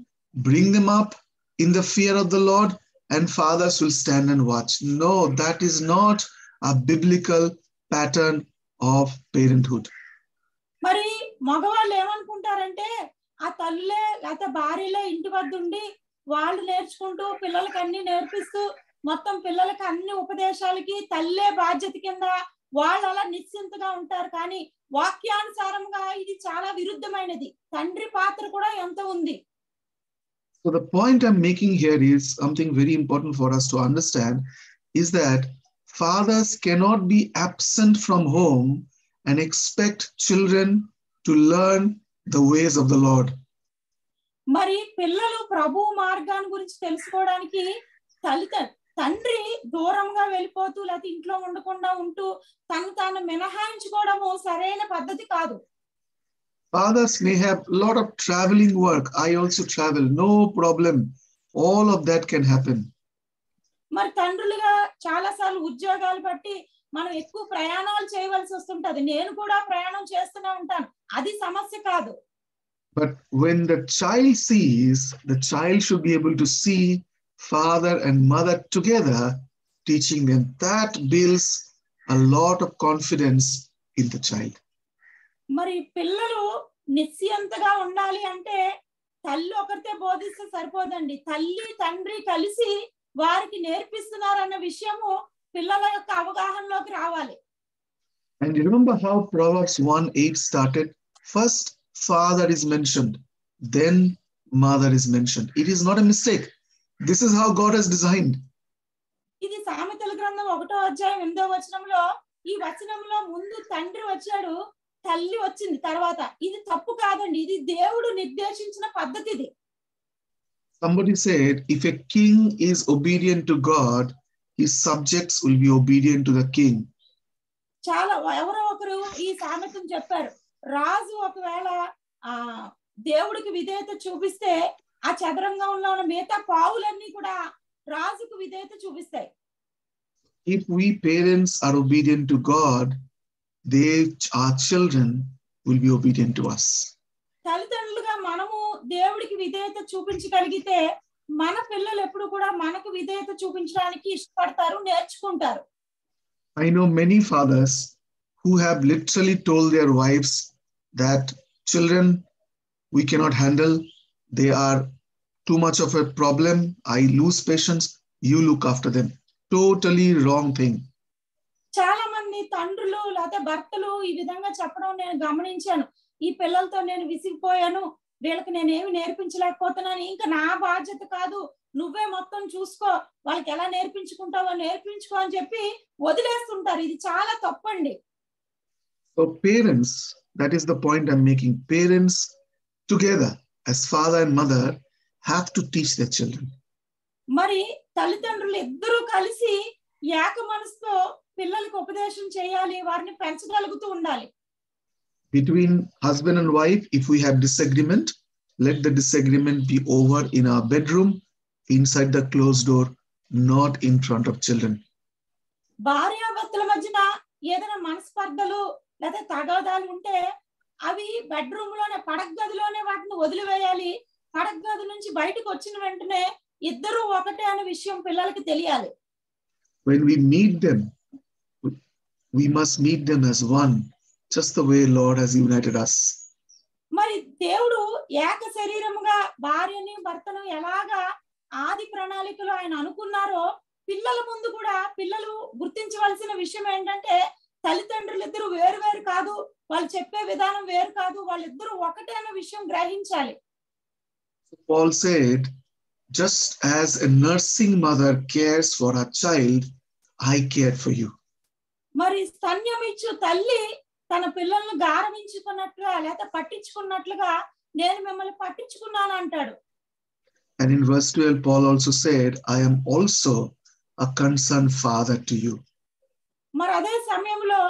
bring them up in the fear of the Lord, and fathers will stand and watch. No, that is not a biblical pattern of parenthood. మరి మగవాళ్ళు ఏమనుకుంటారంటే, ఆ తల్లులే లేకపోతే భార్యలే ఇంటి వద్ద ఉండి వాళ్ళు నేర్చుకుంటూ పిల్లలకి అన్ని నేర్పిస్తూ మొత్తం పిల్లలకి అన్ని ఉపదేశాలకి తల్లే బాధ్యత కింద వాళ్ళు అలా నిశ్చింతగా ఉంటారు. కానీ వాక్యానుసారంగా ఇది చాలా విరుద్ధమైనది. తండ్రి పాత్ర కూడా ఎంత ఉంది. So the point I'm making here is something very important for us to understand, is that fathers cannot be absent from home and expect children to learn the ways of the Lord. మరి పిల్లలు ప్రభు మార్గాన్ని గురించి తెలుసుకోవడానికి తండ్రి దూరంగా వెళ్ళిపోతూ లేకపోతే ఇంట్లో ఉండకుండా ఉంటూ తను తాను మినహాయించుకోవడము సరైన పద్ధతి కాదు. Fathers may have a lot of traveling work. I also travel, no problem. All of that can happen. మరి తండ్రులుగా చాలా సార్లు ఉద్యోగాలు బట్టి మనం ఎక్కువ ప్రయాణాలు చేయవలసి వస్తుంటది. నేను కూడా ప్రయాణం చేస్తూనే ఉంటాను, అది సమస్య కాదు. But when the child sees, the child should be able to see father and mother together teaching them. That builds a lot of confidence in the child. మరి పిల్లలు నిశ్చయంతగా ఉండాలి అంటే తల్లి ఒకరితే బోధిస్తే సరిపోదండి. తల్లి తండ్రి కలిసి వారికి నేర్పిస్తున్నారన్న విషయము పిల్లల యొక్క అవగాహనలోకి రావాలి. And you remember how Proverbs 1:8 started? First, father is mentioned, then mother is mentioned. It is not a mistake. This is how God has designed. ఇది సామెతల గ్రంథం 1వ అధ్యాయం 8వ వచనంలో ఈ వచనంలో ముందు తండ్రి వచ్చాడు, తల్లి వచ్చింది తర్వాత. ఇది తప్పు కాదండి, ఇది దేవుడు నిర్దేశించిన పద్ధతి. ఇది Somebody said, if a king is obedient to God, his subjects will be obedient to the king. చాలా ఎవరో ఒకరు ఈ సామెతను చెప్పారు. రాజు ఒకవేళ దేవుడికి విధేయత చూపిస్తే ఆ చదరంగంలో ఉన్న మిగతా పావులన్నీ కూడా రాజుకు విధేయత చూపిస్తాయి. If we parents are obedient to God, our children will be obedient to us. తల్లిదండ్రులుగా మనము దేవుడికి విధేయత చూపించగలిగితే మన పిల్లలు ఎప్పుడు కూడా మనకు విధేయత చూపించడానికి ఇష్టపడతారు, నేర్చుకుంటారు. I know many fathers who have literally told their wives that children we cannot handle, they are too much of a problem, I lose patience, you look after them. Totally wrong thing. చాలా మంది తండ్రులు లేదా భర్తలు ఈ విధంగా చెప్పడం నేను గమనించాను. ఈ పిల్లలతో నేను విసిగిపోయాను, వీళ్ళకి నేనేమి నేర్పించలేకపోతున్నాను, ఇంకా నా బాధ్యత కాదు, నువ్వే మొత్తం చూసుకో, వాళ్ళకి ఎలా నేర్పించుకుంటావో నేర్పించుకో అని చెప్పి వదిలేస్తుంటారు. ఇది చాలా తప్పండి. So parents, that is the point I'm making. Parents together as father and mother have to teach their children. మరి తల్లిదండ్రులు ఇద్దరూ కలిసి ఏక మనసుతో పిల్లలకు ఉపదేశం చేయాలి, వారిని పెంచగలుగుతూ ఉండాలి. Between husband and wife, if we have disagreement, let the disagreement be over in our bedroom, inside the closed door, not in front of children. భార్యాభర్తల మధ్యన ఏదైనా మనస్పర్ధలు లేదా తగాదాలు ఉంటే అవి బెడ్రూమ్ లోనే, పడగదిలోనే వాటిని వదిలివేయాలి. పడగది నుంచి బయటకు వచ్చిన వెంటనే ఇద్దరు ఒకటే అనే విషయం పిల్లలకి తెలియాలి. When we meet them, we must meet them as one, just the way Lord has united us. మరి దేవుడు ఏక శరీరముగా భార్యని భర్తను ఎలాగా ఆది ప్రణాళికలో ఆయన అనుకున్నారో, పిల్లల ముందు కూడా పిల్లలు గుర్తించవలసిన విషయం ఏంటంటే తల్లిదండ్రులు ఇద్దరు వేరు వేరు కాదు, వాళ్ళు చెప్పే విధానం వేరు కాదు, వాళ్ళిద్దరూ ఒకటే అనే విషయం గ్రహించాలి. Paul said, just as a nursing mother cares for her child, I cared for you. మరి స్తన్యమిచ్చు తల్లి తన పిల్లలను గారవించుకున్నట్లుగా లేదా పట్టించుకున్నట్లుగా నేను మిమ్మల్ని పట్టించుకున్నాను అంటాడు. And in verse 12, Paul also said, I am also a concerned father to you. మరి అదే సమయంలో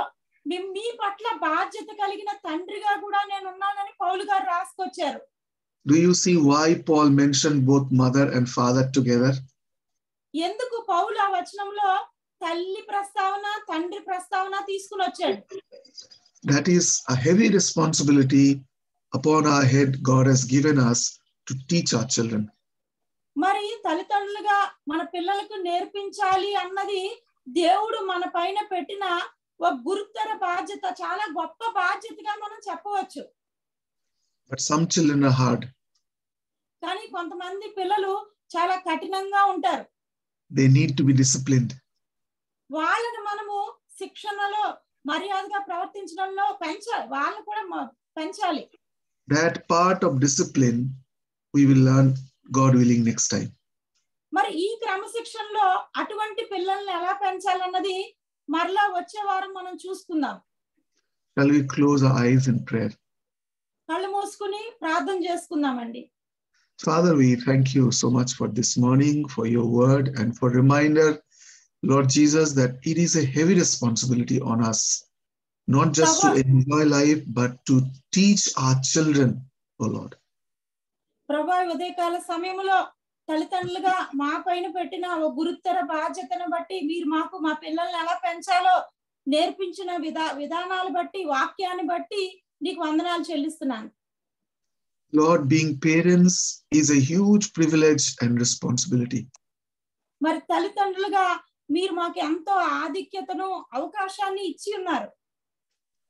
మీ పట్ల బాధ్యత కలిగిన తండ్రిగా కూడా నేను ఉన్నానని పౌలు గారు రాసుకొచ్చారు. Do you see why Paul mentioned both mother and father together? ఎందుకు పౌలు ఆ వచనంలో తల్లి ప్రస్తావన తండ్రి ప్రస్తావన తీసుకుని వచ్చాడు? That is a heavy responsibility upon our head God has given us to teach our children. మరి తల్లిదండ్రులుగా మన పిల్లలకు నేర్పించాలి అన్నది దేవుడు మన పైన పెట్టిన ఒక గురుతర బాధ్యత, చాలా గొప్ప బాధ్యతగా మనం చెప్పవచ్చు. But some children are hard. కానీ కొంతమంది పిల్లలు చాలా కఠినంగా ఉంటారు. They need to be disciplined. వాళ్ళని మనము శిక్షణలో మర్యాదగా ప్రవర్తించడంలో పెంచాలి, వాళ్ళు కూడా పెంచాలి. That part of discipline we will learn, God willing, next time. మరి ఈ క్రమశిక్షణలో అటువంటి పిల్లల్ని ఎలా పెంచాలన్నది మరలా వచ్చే వారం మనం చూసుకుందాం. Shall we close our eyes in prayer? కళ్ళు మూసుకుని ప్రార్థన చేసుకుందామండి. Father, we thank you so much for this morning, for your word, and for reminder, Lord Jesus, that it is a heavy responsibility on us, not just to enjoy life, but to teach our children, oh Lord. ప్రభా, ఉదయకాల సమయంలో తల్లిదండ్రులుగా మా పైన పెట్టిన ఒక గురుతర బాధ్యతను బట్టి మీరు మాకు మా పిల్లల్ని ఎలా పెంచాలో నేర్పించిన విధానాలు బట్టి, వాక్యాన్ని బట్టి నీకు వందనాలు చెల్లిస్తున్నాను. Lord, being parents is a huge privilege and responsibility. మరి తల్లిదండ్రులుగా మీరు మాకు ఎంతో ఆధిక్యతను అవకాశాన్ని ఇచ్చి ఉన్నారు.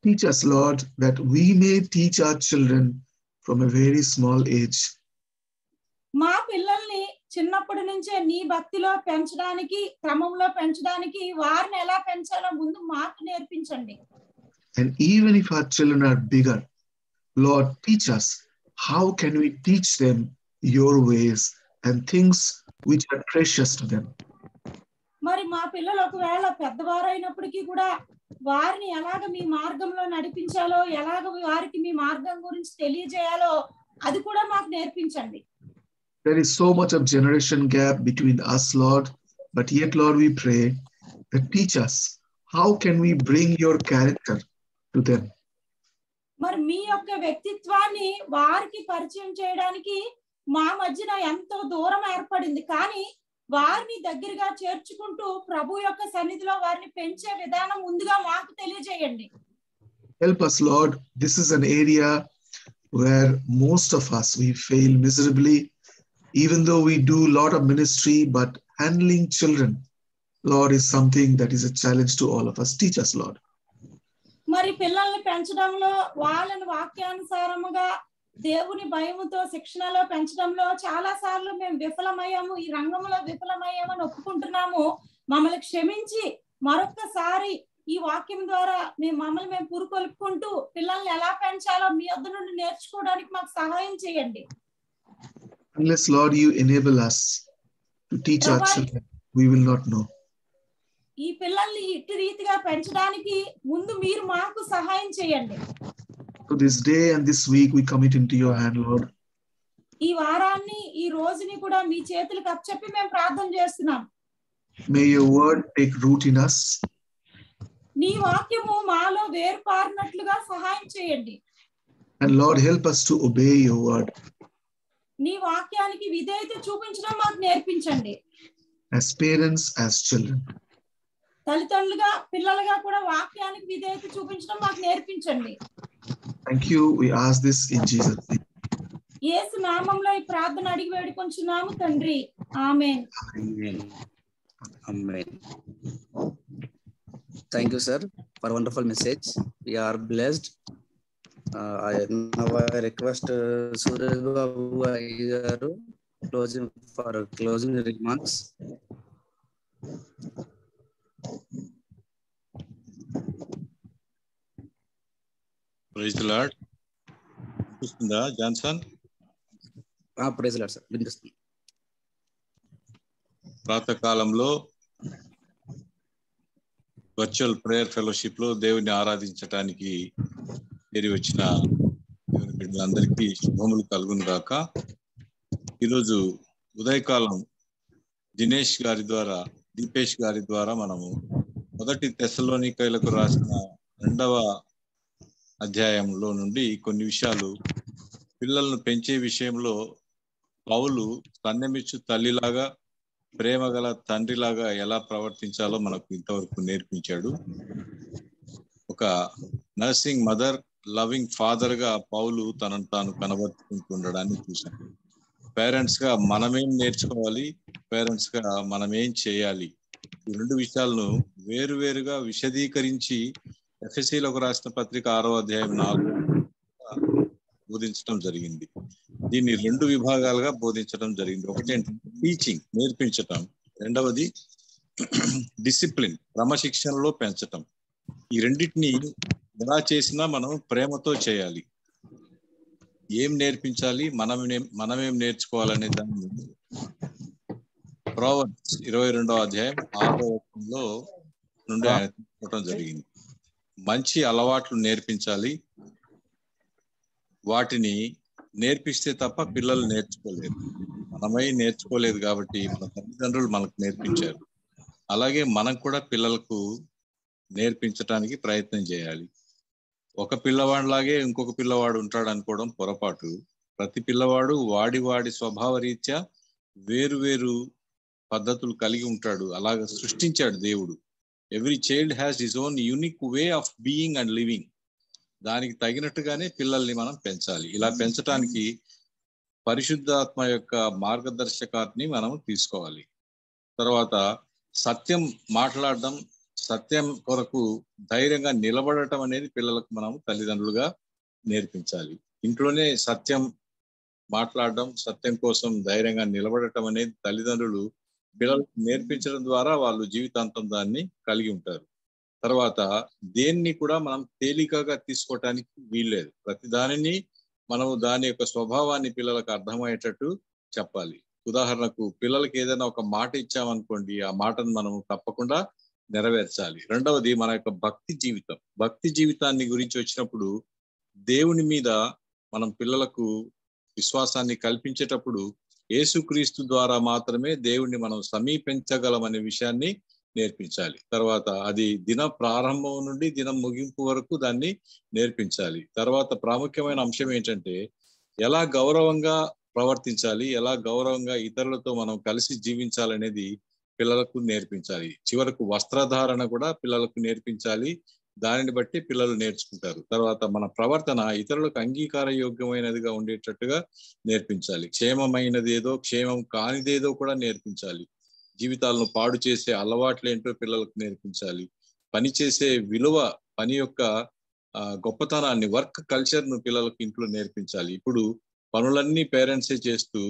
Teach us, Lord, that we may teach our children from a very small age. మా పిల్లల్ని చిన్నప్పటి నుంచే నీ భక్తిలో పెంచడానికి, క్రమంలో పెంచడానికి వారిని ఎలా పెంచాలో ముందు మాకు నేర్పించండి. And even if our children are bigger, Lord, teach us how can we teach them your ways and things which are precious to them. మరి మా పిల్లలు ఒకవేళ పెద్దవారైనప్పటికీ కూడా వారిని ఎలాగ మీ మార్గంలో నడిపించాలో, ఎలాగ వారికి మీ మార్గం గురించి తెలియజేయాలో అది కూడా మాకు నేర్పించండి. There is so much of generation gap between us, Lord. But yet, Lord, we pray that teach us, how can we bring your character to them? మరి మీ యొక్క వ్యక్తిత్వాన్ని వారికి పరిచయం చేయడానికి మా మధ్యన ఎంతో దూరం ఏర్పడింది, కానీ వారిని దగ్గరగా చేర్చుకుంటూ ప్రభు యొక్క సన్నిధిలో వారిని పెంచే విధానం ముందుగా మాకు తెలియజేయండి. Help us, Lord. This is an area where most of us, we fail miserably, even though we do a lot of ministry, but handling children, Lord, is something that is a challenge to all of us. Teach us, Lord. మరి పిల్లల్ని పెంచడంలో, వాళ్ళని వాక్యానుసారముగా దేవుని భయముతో శిక్షణలో పెంచడంలో చాలా సార్లు మేము విఫలమయ్యాము, ఈ రంగంలో విఫలమయ్యామని ఒప్పుకుంటున్నాము. మమ్మల్ని క్షమించి మరొక్కసారి ఈ వాక్యం ద్వారా మమ్మల్ని మేము పురుకొల్పుకుంటూ పిల్లల్ని ఎలా పెంచాలో మీ వద్ద నుండి నేర్చుకోవడానికి మాకు సహాయం చేయండి. Unless, Lord, you enable us to teach our children, we will not know. ఈ పిల్లల్ని ఇట్టి రీతిగా పెంచడానికి ముందు మీరు మాకు సహాయం చేయండి. So this day and this week we commit into your hand, Lord. ఈ వారాన్ని, ఈ రోజుని కూడా మీ చేతులకు అప్పచెప్పి మేము ప్రార్థన చేస్తున్నాం. May your word take root in us. నీ వాక్యము మాలో వేరుపారినట్లుగా సహాయం చేయండి. And Lord, help us to obey your word. నీ వాక్యానికి విధేయత చూపించడం మాకు నేర్పించండి. As parents, as children. తల్లిదండ్రులుగా, పిల్లలుగా కూడా వాక్యానికి విధేయత చూపించడం మాకు నేర్పించండి. Thank you. We ask this in Jesus' name. యేసు నామములో ఈ ప్రార్థన అడిగి వేడుకొంచున్నాము తండ్రి. ఆమేన్. Amen. Thank you, sir, for a wonderful message. We are blessed. Now I request Suresh Babu garu closing remarks. Praise the Lord. వినిపిస్తుందా Johnson? Praise the lord sir, వినిపిస్తుంది. ప్రాతకాలంలో వర్చువల్ ప్రేయర్ ఫెలోషిప్ లో దేవుని ఆరాధించటానికి చేరి వచ్చిన దేవుని బిడ్డలందరికీ శుభములు కలుగును గాక. ఈరోజు ఉదయకాలం దినేష్ గారి ద్వారా, దీపేష్ గారి ద్వారా మనము 1 తెస్సలోనికైలకు రాసిన 2వ అధ్యాయంలో నుండి కొన్ని విషయాలు, పిల్లలను పెంచే విషయంలో పౌలు స్తన్యమిచ్చు తల్లిలాగా, ప్రేమ గల తండ్రిలాగా ఎలా ప్రవర్తించాలో మనకు ఇంతవరకు నేర్పించాడు. ఒక నర్సింగ్ మదర్, లవింగ్ ఫాదర్ గా పౌలు తనను తాను కనబరుచుకుంటుండడాన్ని చూశాం. పేరెంట్స్ గా మనమేం నేర్చుకోవాలి, పేరెంట్స్ గా మనమేం చేయాలి, ఈ 2 విషయాలను వేరువేరుగా విశదీకరించి ఎఫెసీలకు రాసిన పత్రిక 6వ అధ్యాయం 4 బోధించడం జరిగింది. దీన్ని 2 విభాగాలుగా బోధించడం జరిగింది. ఒకటి ఏంటంటే టీచింగ్, నేర్పించటం. రెండవది డిసిప్లిన్, క్రమశిక్షణలో పెంచటం. ఈ రెండింటిని ఎలా చేసినా మనం ప్రేమతో చేయాలి. ఏం నేర్పించాలి, మనమేం నేర్చుకోవాలనే దాన్ని ప్రొవర్బ్స్ 22వ అధ్యాయం 6వ వచనంలో నుండి ఆయన తీసుకోవడం జరిగింది. మంచి అలవాట్లు నేర్పించాలి. వాటిని నేర్పిస్తే తప్ప పిల్లలు నేర్చుకోలేరు. మనమై నేర్చుకోలేదు కాబట్టి మన తల్లిదండ్రులు మనకు నేర్పించారు. అలాగే మనం కూడా పిల్లలకు నేర్పించడానికి ప్రయత్నం చేయాలి. ఒక పిల్లవాడిలాగే ఇంకొక పిల్లవాడు ఉంటాడు అనుకోవడం పొరపాటు. ప్రతి పిల్లవాడు వాడి స్వభావ రీత్యా వేరు పద్ధతులు కలిగి ఉంటాడు. అలాగ సృష్టించాడు దేవుడు. Every child has his own unique way of being and living. దానికి తగినట్టుగానే పిల్లల్ని మనం పెంచాలి. ఇలా పెంచడానికి పరిశుద్ధాత్మ యొక్క మార్గదర్శకాన్ని మనం తీసుకోవాలి. తర్వాత సత్యం మాట్లాడడం, సత్యం కొరకు ధైర్యంగా నిలబడటం అనేది పిల్లలకు మనం తల్లిదండ్రులుగా నేర్పించాలి. ఇంట్లోనే సత్యం మాట్లాడడం, సత్యం కోసం ధైర్యంగా నిలబడటం అనేది తల్లిదండ్రులు పిల్లలకు నేర్పించడం ద్వారా వాళ్ళు జీవితాంతం దాన్ని కలిగి ఉంటారు. తర్వాత దేన్ని కూడా మనం తేలికగా తీసుకోవటానికి వీల్లేదు. ప్రతి దానిని మనము దాని యొక్క స్వభావాన్ని పిల్లలకు అర్థమయ్యేటట్టు చెప్పాలి. ఉదాహరణకు పిల్లలకి ఏదైనా ఒక మాట ఇచ్చామనుకోండి, ఆ మాటను మనము తప్పకుండా నెరవేర్చాలి. రెండవది మన యొక్క భక్తి జీవితాన్ని గురించి వచ్చినప్పుడు దేవుని మీద మనం పిల్లలకు విశ్వాసాన్ని కల్పించేటప్పుడు యేసుక్రీస్తు ద్వారా మాత్రమే దేవుణ్ణి మనం సమీపించగలమనే విషయాన్ని నేర్పించాలి. తర్వాత అది దిన ప్రారంభం నుండి దినం ముగింపు వరకు దాన్ని నేర్పించాలి. తర్వాత ప్రాముఖ్యమైన అంశం ఏంటంటే ఎలా గౌరవంగా ప్రవర్తించాలి, ఎలా గౌరవంగా ఇతరులతో మనం కలిసి జీవించాలనేది పిల్లలకు నేర్పించాలి. చివరకు వస్త్రధారణ కూడా పిల్లలకు నేర్పించాలి. దానిని బట్టి పిల్లలు నేర్చుకుంటారు. తర్వాత మన ప్రవర్తన ఇతరులకు అంగీకార యోగ్యమైనదిగా ఉండేటట్టుగా నేర్పించాలి. క్షేమమైనది ఏదో క్షేమం కానిదేదో కూడా నేర్పించాలి. జీవితాలను పాడు చేసే అలవాట్లు ఏంటో పిల్లలకు నేర్పించాలి. పని చేసే విలువ, పని యొక్క గొప్పతనాన్ని, వర్క్ కల్చర్ ను పిల్లలకు ఇంట్లో నేర్పించాలి. ఇప్పుడు పనులన్నీ పేరెంట్సే చేస్తూ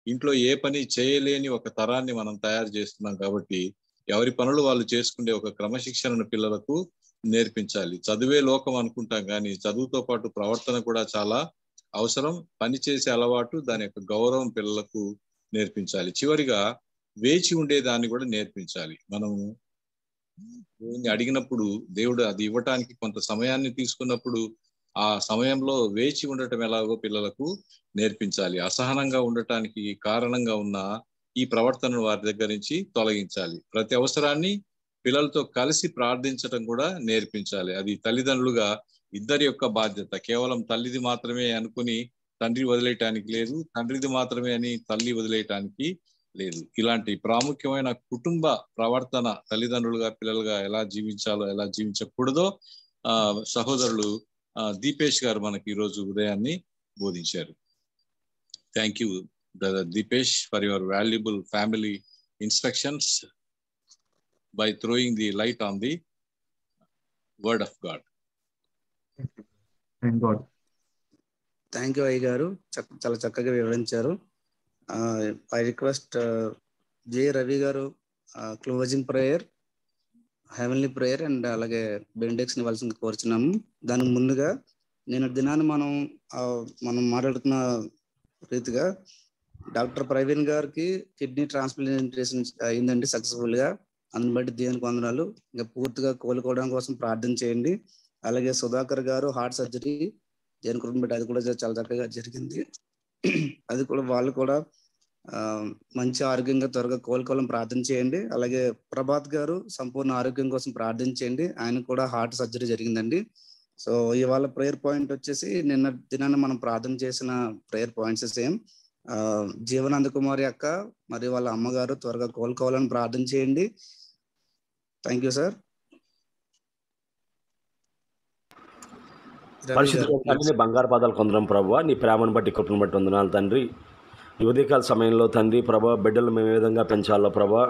ఇంట్లో ఏ పని చేయలేని ఒక తరాన్ని మనం తయారు చేస్తున్నాం. కాబట్టి ఎవరి పనులు వాళ్ళు చేసుకునే ఒక క్రమశిక్షణను పిల్లలకు నేర్పించాలి. చదువే లోకం అనుకుంటాం కానీ చదువుతో పాటు ప్రవర్తన కూడా చాలా అవసరం. పని చేసే అలవాటు, దాని యొక్క గౌరవం పిల్లలకు నేర్పించాలి. చివరిగా వేచి ఉండేదాన్ని కూడా నేర్పించాలి. మనము దేవుణ్ణి అడిగినప్పుడు దేవుడు అది ఇవ్వటానికి కొంత సమయాన్ని తీసుకున్నప్పుడు ఆ సమయంలో వేచి ఉండటం ఎలాగో పిల్లలకు నేర్పించాలి. అసహనంగా ఉండటానికి కారణంగా ఉన్న ఈ ప్రవర్తనను వారి దగ్గర నుంచి తొలగించాలి. ప్రతి అవసరాన్ని పిల్లలతో కలిసి ప్రార్థించటం కూడా నేర్పించాలి. అది తల్లిదండ్రులుగా ఇద్దరి యొక్క బాధ్యత. కేవలం తల్లిది మాత్రమే అనుకుని తండ్రి వదిలేయటానికి లేదు, తండ్రిది మాత్రమే అని తల్లి వదిలేయటానికి లేదు. ఇలాంటి ప్రాముఖ్యమైన కుటుంబ ప్రవర్తన తల్లిదండ్రులుగా పిల్లలుగా ఎలా జీవించాలో, ఎలా జీవించకూడదో సహోదరులు దీపేష్ గారు మనకి ఈరోజు ఉదయాన్ని బోధించారు. Thank you brother Deepesh for your valuable family instructions by throwing the light on the word of God. Thank God. Thank you అయ్య గారు, చాలా చక్కగా వివరించారు. ఐ రిక్వెస్ట్ జే రవి గారు closing prayer, heavenly prayer and అలాగే బెండెక్స్ ఇవ్వాల్సింది కోరుచున్నాము. దానికి ముందుగా నేను దినాన్ని మనం మాట్లాడుతున్న రీతిగా డాక్టర్ ప్రవీణ్ గారికి కిడ్నీ ట్రాన్స్ప్లాంటేషన్ అయిందండి సక్సెస్ఫుల్ గా. అందుని బట్టి దేవునికి వందనాలు. ఇంకా పూర్తిగా కోలుకోవడం కోసం ప్రార్థన చేయండి. అలాగే సుధాకర్ గారు హార్ట్ సర్జరీ, దేవుని కృపను బట్టి అది కూడా చాలా చక్కగా జరిగింది. అది కూడా వాళ్ళు కూడా మంచి ఆరోగ్యంగా త్వరగా కోలుకోవాలని ప్రార్థన చేయండి. అలాగే ప్రభాత్ గారు సంపూర్ణ ఆరోగ్యం కోసం ప్రార్థన చేయండి. ఆయన కూడా హార్ట్ సర్జరీ జరిగిందండి. సో ఇవాళ ప్రేయర్ పాయింట్ వచ్చేసి నిన్న దినాన్ని మనం ప్రార్థన చేసిన ప్రేయర్ పాయింట్స్ సేమ్. జీవనంద కుమారి అక్క మరియు వాళ్ళ అమ్మగారు త్వరగా కోలుకోవాలని ప్రార్థన చేయండి. Thank you sir. పరిశుద్ధ బంగారు పాదాలు కొందరం ప్రభువా, నీ ప్రేమను బట్టి కృపను బట్టి వందనాలు తండ్రి. ఈ ఉదయకాల సమయంలో తండ్రి ప్రభా, బిడ్డలు మేము ఏ విధంగా పెంచాలో ప్రభా,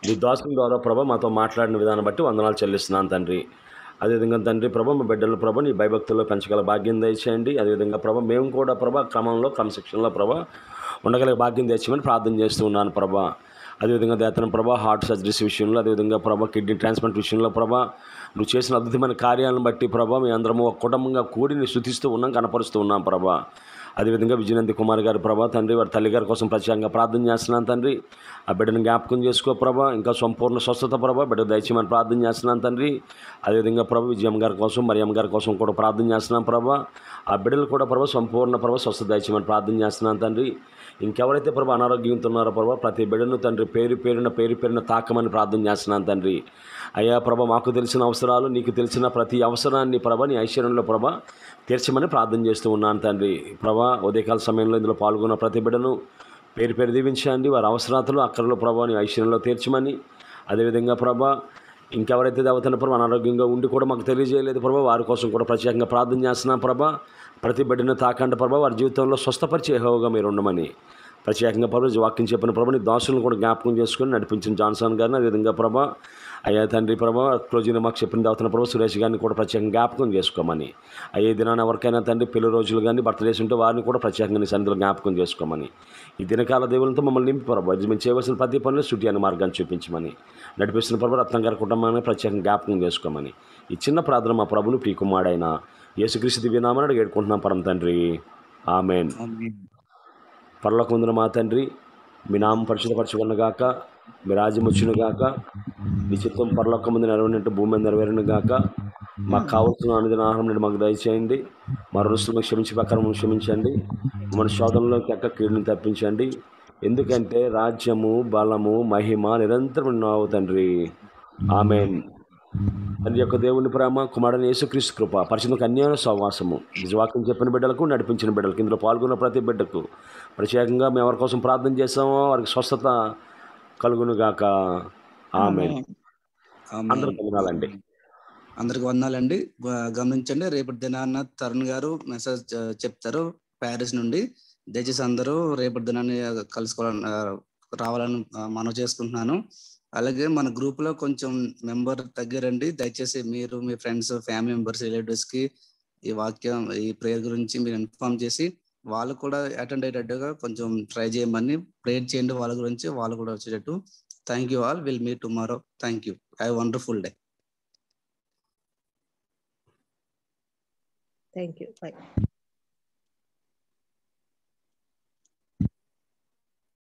నీ దాసుల ద్వారా ప్రభా మాతో మాట్లాడిన విధానం బట్టి వందనాలు చెల్లిస్తున్నాను తండ్రి. అదేవిధంగా తండ్రి ప్రభా మా బిడ్డలు ప్రభా నీ భయభక్తుల్లో పెంచగల భాగ్యం దయచేయండి. అదేవిధంగా ప్రభా మేము కూడా ప్రభా క్రమశిక్షణలో ప్రభా ఉండగల భాగ్యం తెచ్చామని ప్రార్థన చేస్తూ ఉన్నాను ప్రభా. అదేవిధంగా దేతన ప్రభా హార్ట్ సర్జరీస్ విషయంలో, అదేవిధంగా ప్రభా కిడ్నీ ట్రాన్స్ప్లాంట్ విషయంలో ప్రభా నువ్వు చేసిన అద్భుతమైన కార్యాలను బట్టి ప్రభా మీ అందరము ఒక కుటుంబంగా కూడిని స్తుతిస్తూ ఉన్నాం, కనపరుస్తూ ఉన్నాం ప్రభా. అదేవిధంగా విజయనంది కుమార్ గారు ప్రభా తండ్రి వారి తల్లిగారి కోసం ప్రత్యేకంగా ప్రార్థన చేస్తున్నాను తండ్రి. ఆ బిడ్డను జ్ఞాపకం చేసుకో ప్రభా, ఇంకా సంపూర్ణ స్వస్థత ప్రభా బిడ్డ దయచేయమని ప్రార్థన చేస్తున్నాను తండ్రి. అదేవిధంగా ప్రభా విజయం గారి కోసం మరియమ్మ గారి కోసం కూడా ప్రార్థన చేస్తున్నాం ప్రభా. ఆ బిడ్డలు కూడా ప్రభా సంపూర్ణ ప్రభా స్వస్థత దయచేయమని ప్రార్థన చేస్తున్నాను తండ్రి. ఇంకెవరైతే ప్రభా అనారోగ్యంతో ఉన్నారో ప్రభా ప్రతి బిడ్డను తండ్రి పేరు పేరున తాకమని ప్రార్థన చేస్తున్నాను తండ్రి. అయ్యా ప్రభా మాకు తెలిసిన అవసరాలు, నీకు తెలిసిన ప్రతి అవసరాన్ని ప్రభా నీ ఐశ్వర్యంలో ప్రభా తీర్చమని ప్రార్థన చేస్తూ ఉన్నాను తండ్రి. ప్రభా ఉదయకాల సమయంలో ఇందులో పాల్గొన్న ప్రతి బిడ్డను పేరు దీవించండి. వారి అవసరాలు అక్కర్లో ప్రభా నీ ఐశ్వర్యంలో తీర్చమని, అదేవిధంగా ప్రభా ఇంకెవరైతే దేవతన ప్రభా అనారోగ్యంగా ఉండి కూడా మాకు తెలియజేయలేదు ప్రభా వారి కోసం కూడా ప్రత్యేకంగా ప్రార్థన చేస్తున్నాం ప్రభా. ప్రతి బిడ్డను తాకండి ప్రభా, వారి జీవితంలో స్వస్థపరిచే యెహోవాగా మీరు ఉండమని ప్రత్యేకంగా ప్రభా వాక్యం చెప్పిన ప్రభా నీ దాసులను కూడా జ్ఞాపకం చేసుకుని నడిపించిన జాన్సన్ గారిని, అదేవిధంగా ప్రభా అయ్యా తండ్రి ప్రభా క్లోజింగ్ మాకు చెప్పిన దేవతన ప్రభా సురేష్ గారిని కూడా ప్రత్యేకంగా జ్ఞాపకం చేసుకోమని, అయ్యే దినాన్ని ఎవరికైనా తండ్రి పెళ్లి రోజులు కానీ బర్త్డేస్ ఉంటే వారిని కూడా ప్రత్యేకంగా నీ సన్నిధిలో జ్ఞాపకం చేసుకోమని, ఈ దినకాల దేవులతో మమ్మల్ని నింపి ప్రభా మేము చేయవలసిన ప్రతి పనులు శుద్ధి అనే మార్గాన్ని చూపించమని, నడిపిస్తున్న ప్రభా రత్నం గారి కుటుంబాన్ని ప్రత్యేకంగా జ్ఞాపకం చేసుకోమని, ఈ చిన్న ప్రార్థన మా ప్రభును పీకుమాడైన యేసుక్రీస్తు దివ్యనామమున అడిగి వేడుకుంటున్నాం పరమ తండ్రి, ఆమేన్. పరలోకమందున మా తండ్రి, మీ నామం పరిశుద్ధపరచుకొనుగాక, మీ రాజ్యం వచ్చునుగాక, నీ చిత్తం పరలోకమందు నెరవేరినట్టు భూమి మీద నెరవేరునుగాక. మాకు కావాల్సిన అనుదిన ఆహారం నుండి మాకు దయచేయండి. మా రుణస్తులను క్షమించి ప్రకారం క్షమించండి. మన శోధనలోకి ఎక్క కీడుని తప్పించండి. ఎందుకంటే రాజ్యము, బలము, మహిమ నిరంతరం ఉన్నావు తండ్రి. ఆమేన్. తండ్రి యొక్క దేవుని ప్రేమ, కుమారుని యేసుక్రీస్తు కృప, పరిశుద్ధ కన్యాన సహవాసము, నిజవాక్యం చెప్పిన బిడ్డలకు, నడిపించిన బిడ్డలకు, ఇందులో పాల్గొన్న ప్రతి బిడ్డకు ప్రత్యేకంగా మేము ఎవరి కోసం ప్రార్థన చేస్తామో వారికి స్వస్థత కలుగును గాక. ఆమేన్. అందరూ వందనాలండి. అందరికి వందనాలండి. గమనించండి, రేపటి దినాన్న తరుణ్ గారు మెసేజ్ చెప్తారు ప్యారిస్ నుండి. దయచేసి అందరూ రేపటి దినాన్ని కలుసుకోవాలని రావాలని మనవి చేసుకుంటున్నాను. అలాగే మన గ్రూప్ లో కొంచెం మెంబర్ తగ్గారండి. దయచేసి మీరు మీ ఫ్రెండ్స్, ఫ్యామిలీ మెంబర్స్, రిలేటివ్స్ కి ఈ వాక్యం, ఈ ప్రేయర్ గురించి మీరు ఇన్ఫార్మ్ చేసి వాళ్ళు కూడా అటెండ్ అయ్యేటట్టుగా కొంచెం ట్రై చేయమని ప్రేయర్ చేయండి వాళ్ళ గురించి, వాళ్ళు కూడా వచ్చేటట్టు. Thank you all. Will meet tomorrow. Thank you. Have a wonderful day. Thank you. By.